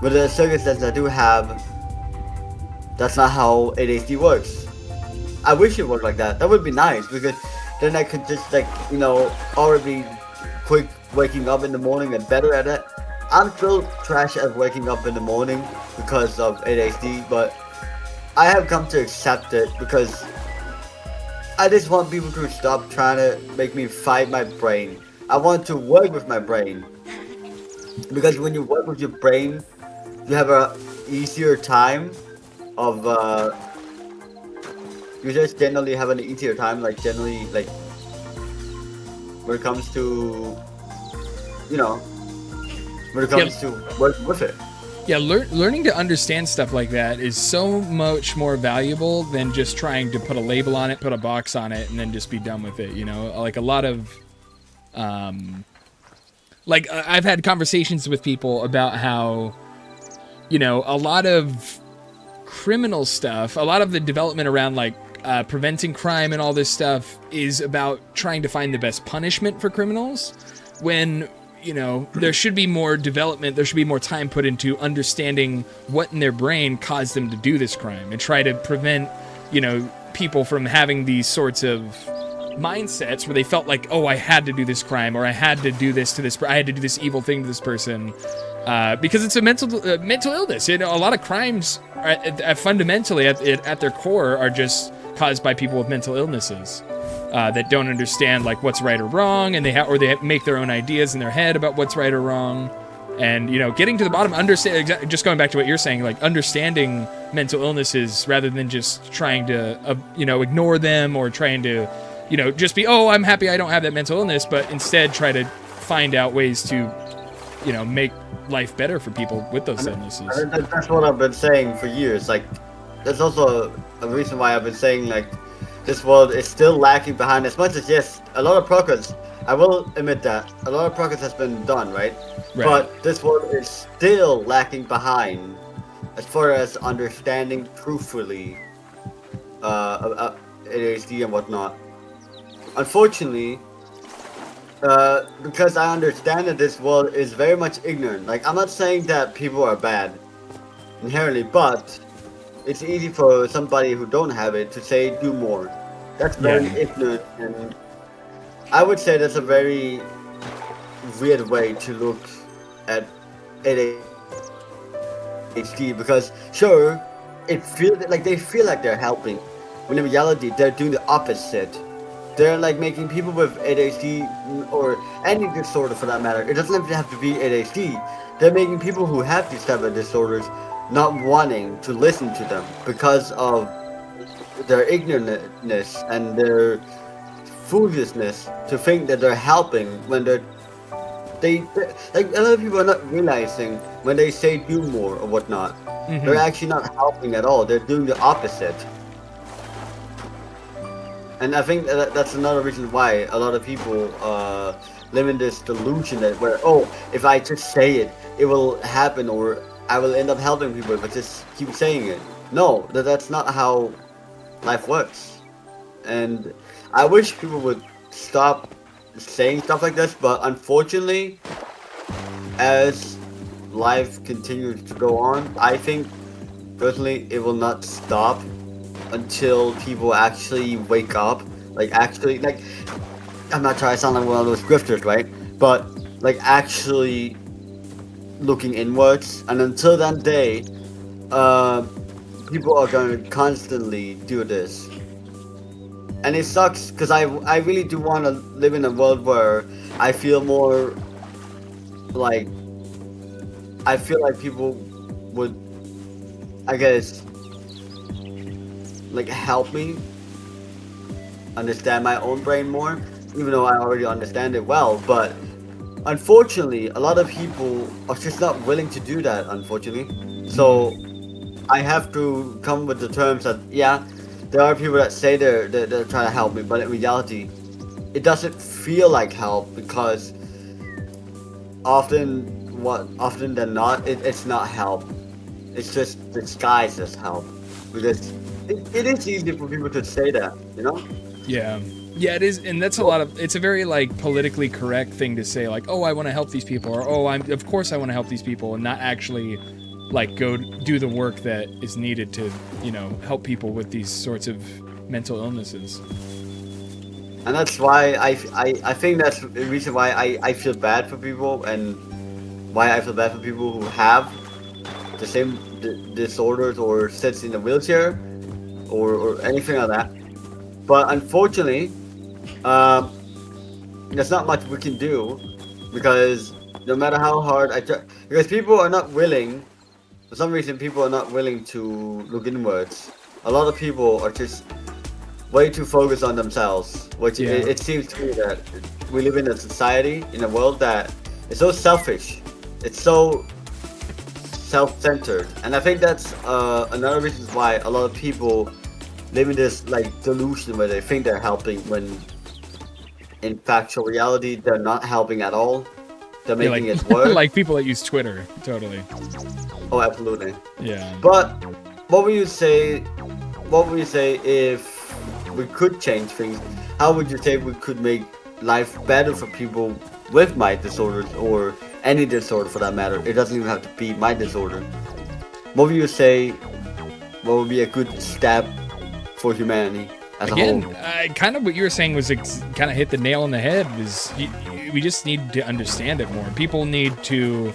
with the circumstances I do have, that's not how ADHD works. I wish it worked like that. That would be nice, because then I could just like, you know, already be quick waking up in the morning and better at it. I'm still trash at waking up in the morning because of ADHD, but I have come to accept it, because I just want people to stop trying to make me fight my brain. I want to work with my brain, because when you work with your brain, you have a easier time of you just generally have an easier time, like generally, like when it comes to, you know, when it comes to working with it. Yeah, learning to understand stuff like that is so much more valuable than just trying to put a label on it, put a box on it, and then just be done with it. You know, like a lot of, like I've had conversations with people about how, you know, a lot of criminal stuff, a lot of the development around like preventing crime and all this stuff is about trying to find the best punishment for criminals, when, you know, there should be more development, there should be more time put into understanding what in their brain caused them to do this crime, and try to prevent, you know, people from having these sorts of mindsets where they felt like, oh, I had to do this crime, or I had to do this to this, I had to do this evil thing to this person, because it's a mental illness. You know, a lot of crimes are, fundamentally at their core are just caused by people with mental illnesses. That don't understand like what's right or wrong, and they make their own ideas in their head about what's right or wrong. And, you know, getting to the bottom, just going back to what you're saying, like understanding mental illnesses rather than just trying to, you know, ignore them, or trying to, you know, just be, oh, I'm happy I don't have that mental illness, but instead try to find out ways to, you know, make life better for people with those illnesses. That's what I've been saying for years. Like, there's also a reason why I've been saying, like, this world is still lacking behind, as much as, yes, a lot of progress. I will admit that. A lot of progress has been done, right? But this world is still lacking behind as far as understanding truthfully ADHD and whatnot. Unfortunately, because I understand that this world is very much ignorant. Like, I'm not saying that people are bad inherently, but it's easy for somebody who don't have it to say do more. That's very ignorant, and I would say that's a very weird way to look at ADHD, because sure, it feels like they feel like they're helping, when in reality they're doing the opposite. They're like making people with ADHD or any disorder for that matter, it doesn't even have to be ADHD, they're making people who have these type of disorders not wanting to listen to them because of their ignorantness and their foolishness to think that they're helping when they like, a lot of people are not realizing when they say do more or whatnot, they're actually not helping at all, they're doing the opposite. And I think that's another reason why a lot of people live in this delusion that where, oh, if I just say it, it will happen, or I will end up helping people if I just keep saying it. No, that's not how life works. And I wish people would stop saying stuff like this, but unfortunately, as life continues to go on, I think personally it will not stop until people actually wake up. Like, actually, like, I'm not trying to sound like one of those grifters, right? But like actually looking inwards, and until that day, people are going to constantly do this. and it sucks because I really do want to live in a world where I feel more like people would, I guess, like help me understand my own brain more, even though I already understand it well. But unfortunately, a lot of people are just not willing to do that, unfortunately. So I have to come with the terms that, yeah, there are people that say they're trying to help me, but in reality, it doesn't feel like help, because often than not, it's not help. It's just disguised as help, because it is easy for people to say that, you know? Yeah. Yeah, it is, and that's a lot of, it's a very like politically correct thing to say, like, oh, I want to help these people, or oh, of course I want to help these people, and not actually like go do the work that is needed to, you know, help people with these sorts of mental illnesses. And that's why I think that's the reason why I feel bad for people, and why I feel bad for people who have the same disorders or sits in a wheelchair or anything like that. But unfortunately, there's not much we can do, because no matter how hard I try, because people are not willing, for some reason people are not willing to look inwards. A lot of people are just way too focused on themselves, which it seems to me that we live in a society, in a world that is so selfish. It's so self-centered, and I think that's another reason why a lot of people live in this like delusion where they think they're helping, when in factual reality they're not helping at all. They're making it worse. Like people that use Twitter, totally. Oh, absolutely. Yeah. But what would you say if we could change things? How would you say we could make life better for people with mind disorders, or any disorder for that matter? It doesn't even have to be mind disorder. What would you say? What would be a good step for humanity as a whole? Kind of what you were saying was kind of hit the nail on the head. We just need to understand it more. People need to,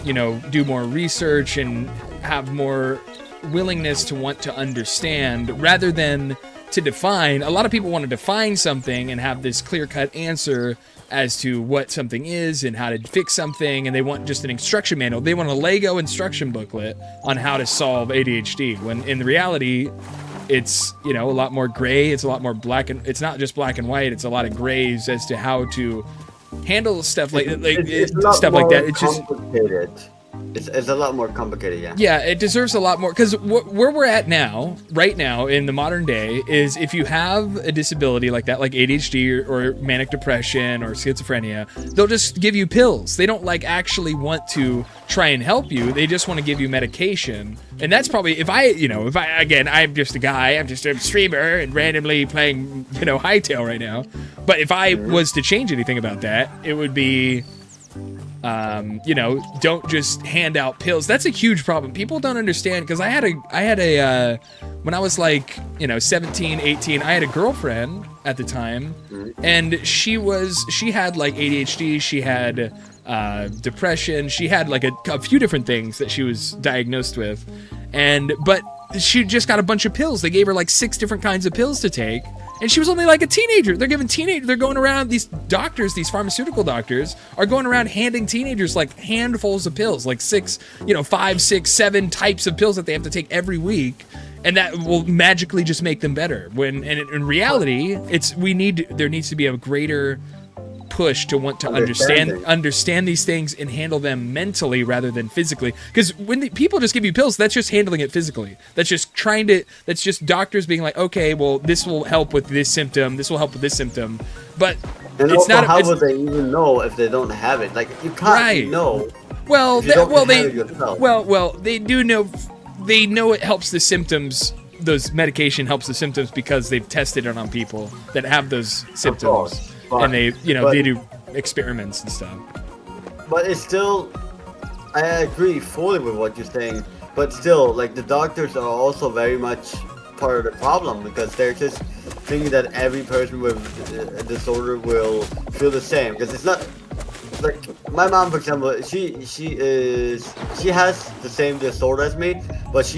you know, do more research and have more willingness to want to understand, rather than to define. A lot of people want to define something and have this clear-cut answer as to what something is and how to fix something, and they want just an instruction manual. They want a Lego instruction booklet on how to solve ADHD, when in reality, it's, you know, a lot more gray. It's a lot more black, and it's not just black and white. It's a lot of grays as to how to handle stuff like stuff like that. It's just complicated. It's a lot more complicated, yeah. Yeah, it deserves a lot more, because where we're at now, right now in the modern day, is if you have a disability like that, like ADHD or manic depression or schizophrenia, they'll just give you pills. They don't like actually want to try and help you. They just want to give you medication. And that's probably, again, I'm just a guy, I'm just a streamer and randomly playing, Hytale right now. But if I was to change anything about that, it would be, don't just hand out pills. That's a huge problem. People don't understand, because I had a when I was like, 17, 18, I had a girlfriend at the time, and she had like ADHD, she had depression, she had like a few different things that she was diagnosed with, but she just got a bunch of pills. They gave her like 6 different kinds of pills to take. And she was only like a teenager. They're going around, these doctors, these pharmaceutical doctors are going around handing teenagers like handfuls of pills, like 5, 6, 7 types of pills that they have to take every week. And that will magically just make them better. When in reality, there needs to be a greater push to want to understand these things and handle them mentally rather than physically. Because when people just give you pills, that's just handling it physically. That's just doctors being like, okay, well, this will help with this symptom, this will help with this symptom. But and it's also, how would they even know if they don't have it? Like, you can't know. Well, they do know. They know it helps the symptoms. Those medication helps the symptoms because they've tested it on people that have those symptoms. And they do experiments and stuff. But it's still, I agree fully with what you're saying. But still, like, the doctors are also very much part of the problem, because they're just thinking that every person with a disorder will feel the same. Because it's not, like, my mom, for example, she has the same disorder as me, but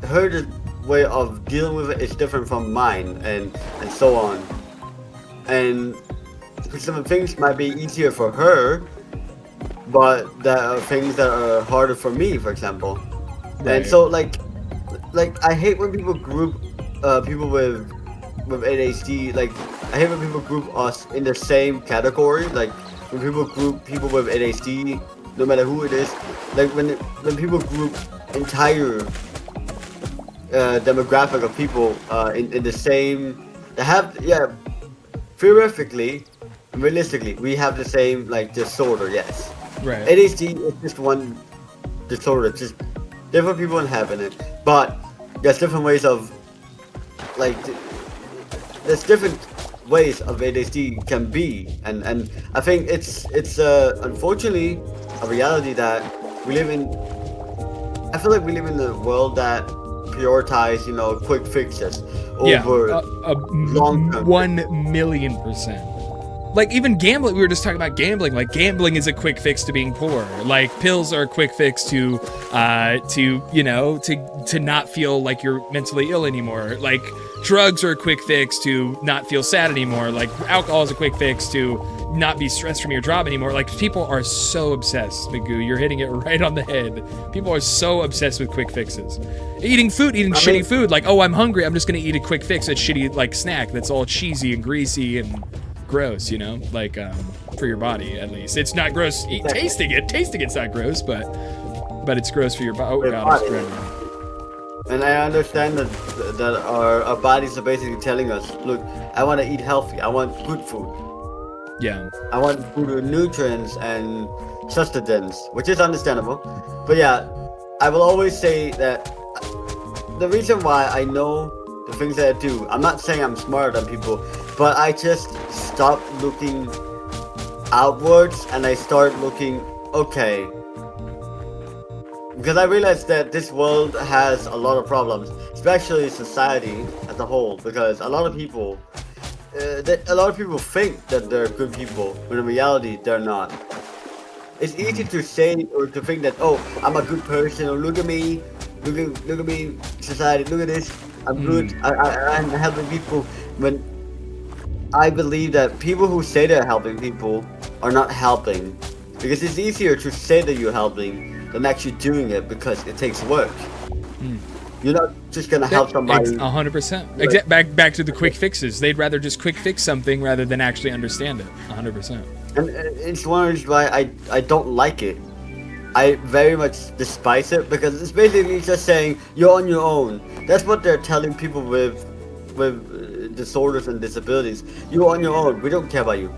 her way of dealing with it is different from mine, and so on. And some things might be easier for her, but there are things that are harder for me, for example. Right. And so like I hate when people group people with ADHD. Like I hate when people group us in the same category. Like when people group people with ADHD, no matter who it is. Like when people group entire demographic of people in the same. They have theoretically, realistically, we have the same like disorder. Yes. Right. ADHD is just one disorder. Just different people having it, but there's different ways of like there's different ways of ADHD can be, and I think it's unfortunately a reality that we live in. I feel like we live in a world that prioritize quick fixes over long term. 1,000,000%. Like even gambling, we were just talking about gambling. Like gambling is a quick fix to being poor. Like pills are a quick fix to not feel like you're mentally ill anymore. Like drugs are a quick fix to not feel sad anymore. Like alcohol is a quick fix to not be stressed from your job anymore. Like people are so obsessed, Magoo. You're hitting it right on the head. People are so obsessed with quick fixes. Eating shitty food. Like, oh, I'm hungry. I'm just gonna eat a quick fix, a shitty like snack that's all cheesy and greasy and gross, like for your body at least. It's not gross tasting it's not gross, but it's gross for your body. Oh god, it's gross. And I understand that our bodies are basically telling us, look, I want to eat healthy, I want good food, I want food with nutrients and sustenance, which is understandable. But yeah, I will always say that the reason why I know the things that I do, I'm not saying I'm smarter than people, but I just stop looking outwards and I start looking, okay. Because I realized that this world has a lot of problems, especially society as a whole, because a lot of people think that they're good people, when in reality they're not. It's easy to say or to think that, oh, I'm a good person, or look at me, society, look at this, I'm good, I'm helping people. When I believe that people who say they're helping people are not helping, because it's easier to say that you're helping than actually doing it, because it takes work. You're not just gonna help somebody. 100%. Back to the quick fixes. They'd rather just quick fix something rather than actually understand it. 100%. And it's one of the reasons why I don't like it. I very much despise it, because it's basically just saying you're on your own. That's what they're telling people with disorders and disabilities. You're on your own. We don't care about you.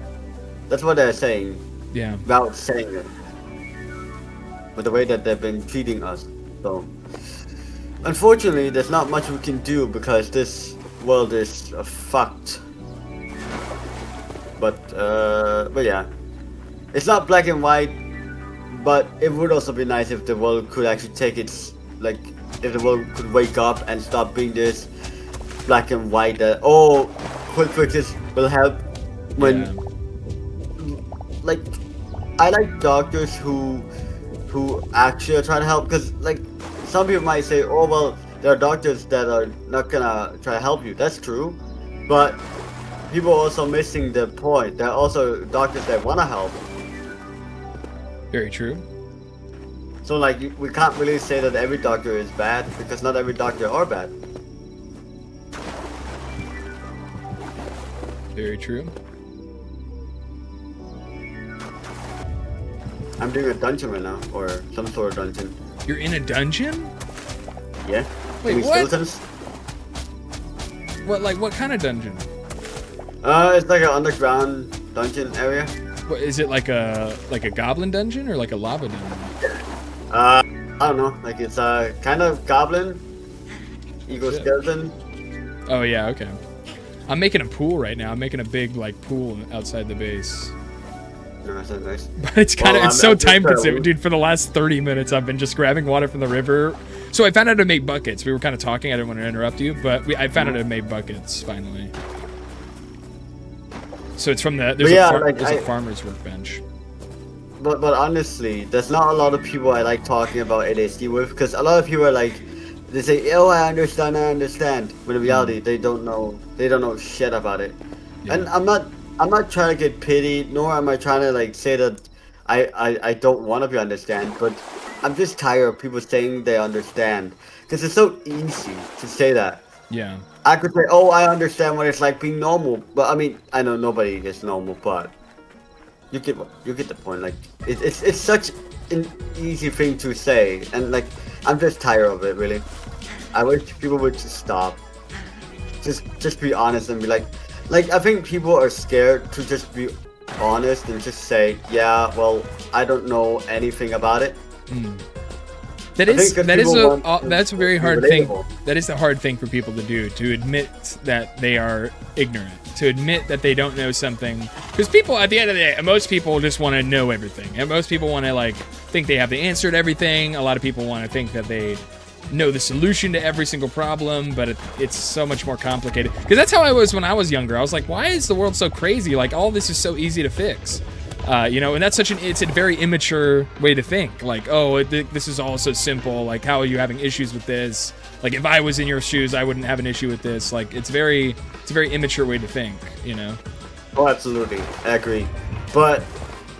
That's what they're saying. Yeah. Without saying it. With the way that they've been treating us. So, unfortunately, there's not much we can do, because this world is fucked. But yeah, it's not black and white. But it would also be nice if the world could actually take its, like, if the world could wake up and stop being this black and white that, oh, quick fixes will help. When, like, I like doctors who actually are trying to help, because, like, some people might say, oh, well, there are doctors that are not gonna try to help you. That's true, but people are also missing the point. There are also doctors that want to help. Very true. So, like, we can't really say that every doctor is bad, because not every doctor are bad. Very true. I'm doing a dungeon right now, or some sort of dungeon. You're in a dungeon? Yeah. Wait, what? Skeletons. What kind of dungeon? It's like an underground dungeon area. What, is it like a goblin dungeon or like a lava dungeon? I don't know. Like, it's a kind of goblin, skeleton. Oh yeah, okay. I'm making a pool right now. I'm making a big pool outside the base. No, that's not nice. But it's so time consuming, dude. For the last 30 minutes, I've been just grabbing water from the river. So I found out how to make buckets. We were kind of talking. I didn't want to interrupt you, but I found out how to make buckets finally. So it's from there's a farmer's workbench. But honestly, there's not a lot of people I like talking about ADHD with, because a lot of people are like, they say, "Oh, I understand." When in reality, they don't know shit about it. Yeah. And I'm not trying to get pity, nor am I trying to like say that I don't want to understand, but I'm just tired of people saying they understand, because it's so easy to say that. Yeah. I could say, "Oh, I understand what it's like being normal," but I mean, I know nobody is normal, but you get the point. Like, it's such an easy thing to say, and like, I'm just tired of it, really. I wish people would just stop. Just be honest and be like, I think people are scared to just be honest and just say, yeah, well, I don't know anything about it. That's a very hard thing. That is a hard thing for people to do, to admit that they are ignorant, to admit that they don't know something. Because people, at the end of the day, most people just want to know everything, and most people want to like think they have the answer to everything. A lot of people want to think that they know the solution to every single problem, but it's so much more complicated. Because that's how I was when I was younger. I was like, why is the world so crazy? Like, all this is so easy to fix. And that's it's a very immature way to think. Like, oh, this is all so simple. Like, how are you having issues with this? Like, if I was in your shoes, I wouldn't have an issue with this. Like, it's a very immature way to think, you know? Oh, absolutely. I agree. But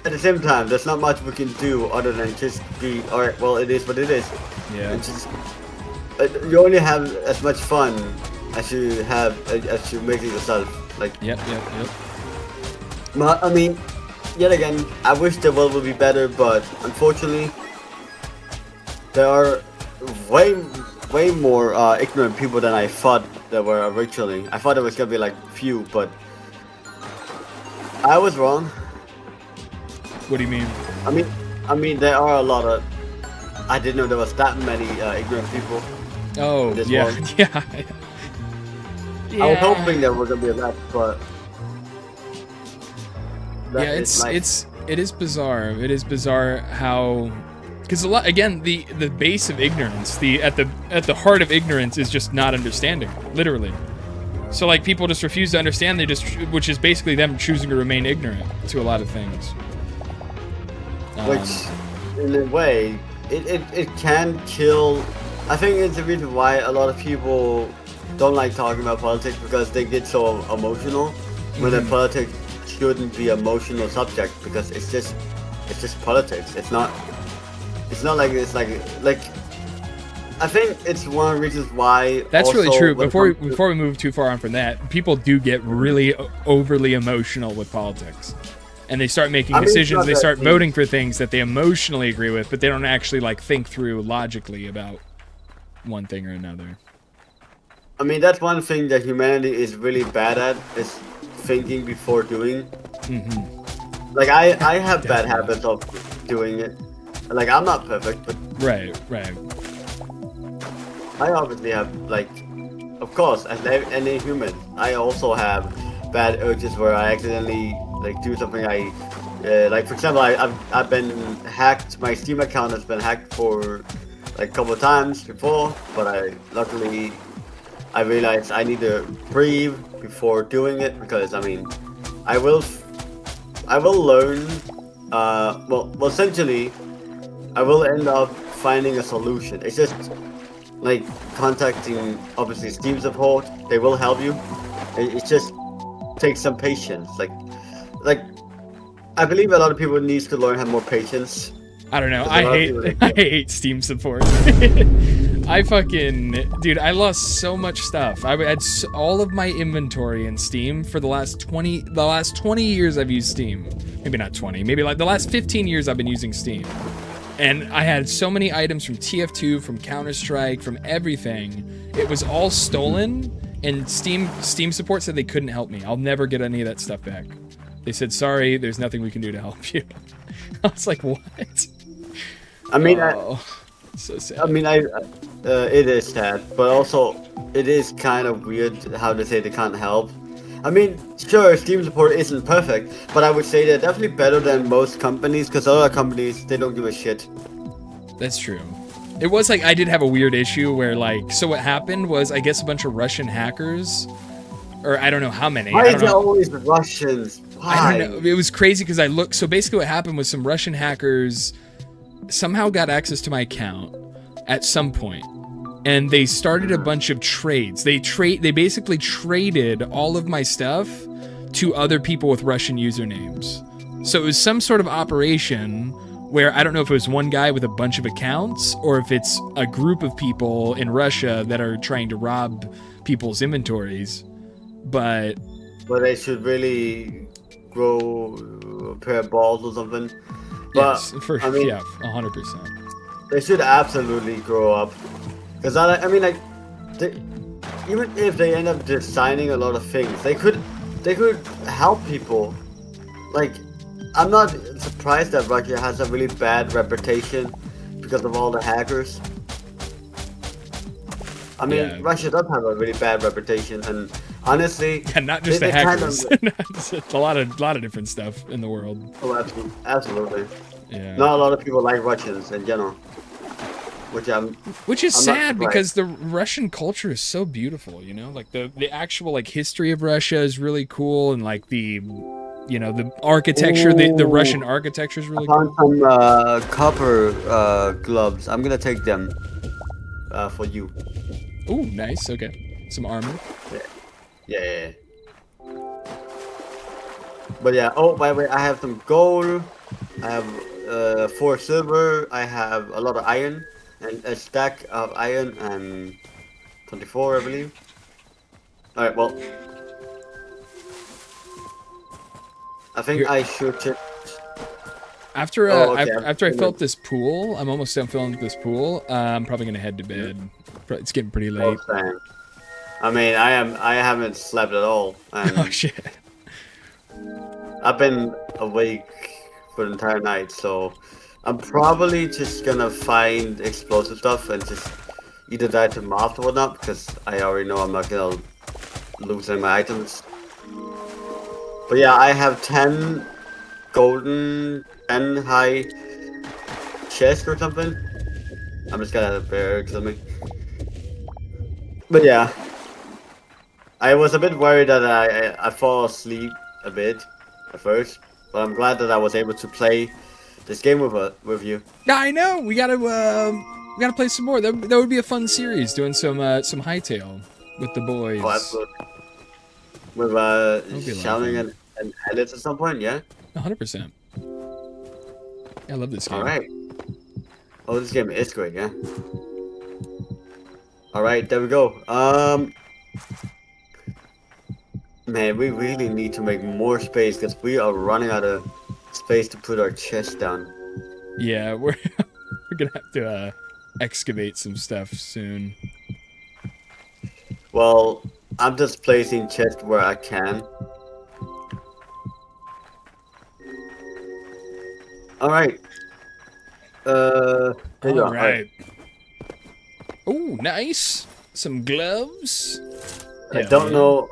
at the same time, there's not much we can do other than just be, alright, well, it is what it is. Yeah. And just, you only have as much fun as you make it yourself. Like, Yep. But, I mean, yet again, I wish the world would be better, but unfortunately, there are way more ignorant people than I thought there were originally. I thought it was gonna be like few, but I was wrong. What do you mean? I mean, there are a lot of. I didn't know there was that many ignorant people. Oh, in this yeah, world. yeah. I was hoping there was gonna be less, but. Yeah, it is bizarre. It is bizarre how, because the base of ignorance, at the heart of ignorance is just not understanding, literally. So like people just refuse to understand. Which is basically them choosing to remain ignorant to a lot of things. Which, in a way, it can kill. I think it's the reason why a lot of people don't like talking about politics, because they get so emotional when the politics shouldn't be emotional subject, because it's just politics. It's not like I think it's one of the reasons why. That's really true. Before we move too far on from that, people do get really overly emotional with politics, and they start making decisions. They start voting for things that they emotionally agree with, but they don't actually like think through logically about one thing or another. I mean, that's one thing that humanity is really bad at, is thinking before doing. Like I have bad habits of doing it. Like, I'm not perfect, but right. I obviously have, like, of course, as any human, I also have bad urges where I accidentally like do something like, for example, I've been hacked. My Steam account has been hacked for like a couple of times before, but luckily I realized I need to breathe before doing it, because I mean, I will learn. Well, essentially, I will end up finding a solution. It's just like contacting, obviously, Steam support. They will help you. It just takes some patience. Like I believe a lot of people needs to learn how more patience. I don't know. I hate Steam support. Dude, I lost so much stuff. I had all of my inventory in Steam for the last 20 years I've used Steam. Maybe not 20, maybe like the last 15 years I've been using Steam. And I had so many items from TF2, from Counter-Strike, from everything. It was all stolen, and Steam support said they couldn't help me. I'll never get any of that stuff back. They said, sorry, there's nothing we can do to help you. I was like, what? I mean, so sad. I mean, it is sad, but also it is kind of weird how they say they can't help. I mean, sure, Steam support isn't perfect, but I would say they're definitely better than most companies, because other companies, they don't give a shit. That's true. It was like, I did have a weird issue where like, so what happened was, I guess a bunch of Russian hackers, or I don't know how many. Why is it always Russians? Why? I don't know. It was crazy because I looked, so basically what happened was some Russian hackers somehow got access to my account at some point. and they started a bunch of trades. They basically traded all of my stuff to other people with Russian usernames. So it was some sort of operation where I don't know if it was one guy with a bunch of accounts or if it's a group of people in Russia that are trying to rob people's inventories. But they should really grow a pair of balls or something. But, yes, 100%. They should absolutely grow up. Because even if they end up designing a lot of things, they could help people. Like, I'm not surprised that Russia has a really bad reputation because of all the hackers. I mean, Russia does have a really bad reputation, and honestly, and not just the hackers. It's a lot of different stuff in the world. Oh, absolutely. Yeah. Not a lot of people like Russians in general, which is sad because the Russian culture is so beautiful. You know, like the actual like history of Russia is really cool, and like the architecture, the Russian architecture is really cool. I found some copper gloves. I'm gonna take them for you. Ooh, nice. Okay, some armor. Yeah. But yeah. Oh, by the way, I have some gold. I have 4 silver. I have a lot of iron and a stack of iron and 24, I believe. All right. Well, I think I should check. After I filled this pool, I'm almost done filling this pool. I'm probably gonna head to bed. It's getting pretty late. I mean, I haven't slept at all. Oh shit! I've been awake for the entire night, so I'm probably just gonna find explosive stuff and just either die to mobs or whatnot, because I already know I'm not gonna lose any of my items. But yeah, I have 10 golden and high chest or something. I'm just gonna bear something. But yeah, I was a bit worried that I fall asleep a bit at first, but I'm glad that I was able to play this game with you. I know, we gotta play some more. That would be a fun series, doing some Hytale with the boys. Oh, absolutely. With shouting and edits at some point, yeah. 100%. I love this game. All right. Oh, this game is great, yeah. All right, there we go. Man, we really need to make more space because we are running out of space to put our chest down. Yeah, we're gonna have to excavate some stuff soon. Well, I'm just placing chests where I can. All right. All right. Oh, nice. Some gloves. I don't know.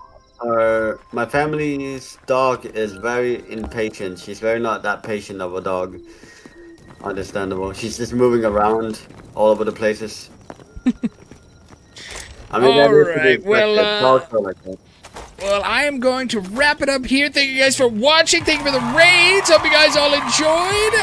My family's dog is very impatient. She's very not that patient of a dog. Understandable. She's just moving around all over the places. I mean, all right. Well, I am going to wrap it up here. Thank you guys for watching. Thank you for the raids. Hope you guys all enjoyed.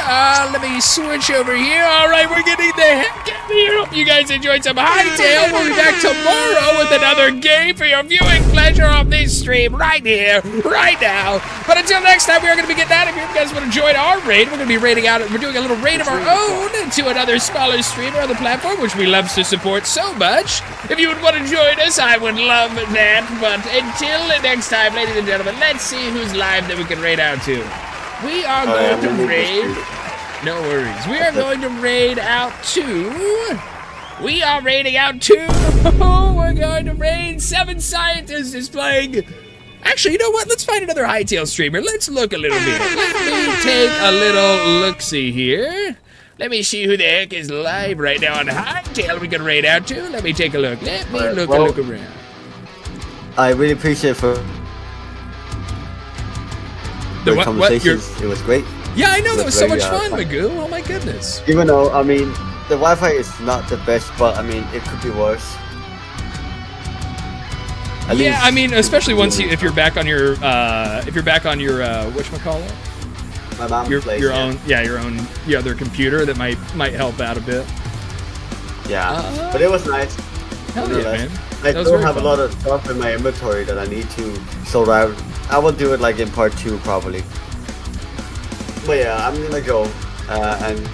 Let me switch over here. All right, we're getting the heck out of here. Hope you guys enjoyed some Hytale. We'll be back tomorrow with another game for your viewing pleasure on this stream right here, right now. But until next time, we are going to be getting out of here. If you guys would have enjoyed our raid, we're going to be raiding out. We're doing a little raid of our own to another smaller streamer on the platform, which we love to support so much. If you would want to join us, I would love that. But until next time, ladies and gentlemen, let's see who's live that we can raid out to. We are going to raid. No worries. We are going to raid out to. We are raiding out to. We're going to raid 7 Scientists is playing. Actually, you know what? Let's find another Hytale streamer. Let's look a little bit. Let me take a little look-see here. Let me see who the heck is live right now on Hytale we can raid out to. Let me take a look. Let me look around. I really appreciate for the conversations. It was great. Yeah, I know. That was so much fun, Magoo. Oh my goodness. Even though, I mean, the Wi-Fi is not the best, but I mean, it could be worse. Yeah, I mean, especially once if you're back on your whatchamacallit? My mom's place, your other computer that might help out a bit. Yeah, but it was nice. Hell yeah, man. I That was still very have a fun. lot of stuff in my inventory that I need to sort out. I will do it like in part 2 probably. But yeah, I'm gonna go and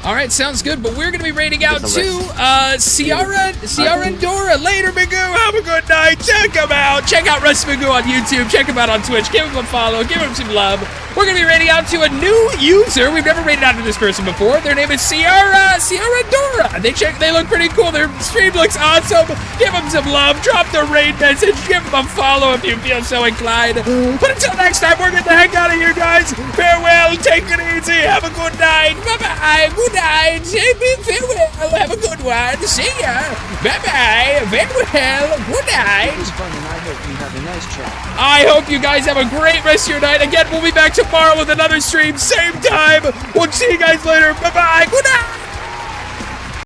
All right, sounds good. But we're gonna be raiding out some to Ciara and Dora later. Magoo, have a good night. Check them out. Check out Russ Magoo on YouTube. Check him out on Twitch. Give him a follow. Give him some love. We're gonna be raiding out to a new user. We've never raided out to this person before. Their name is Ciara and Dora. They look pretty cool. Their stream looks awesome. Give them some love. Drop the raid message. Give them a follow if you feel so inclined. But until next time, we're getting the heck out of here, guys. Farewell. Take it easy. Have a good night. Bye-bye. Good night. Farewell. Have a good one. See ya. Bye-bye. Farewell. Good night. It was fun and I hope you have a nice chat. I hope you guys have a great rest of your night. Again, we'll be back tomorrow with another stream, same time. We'll see you guys later. Bye-bye. Good night.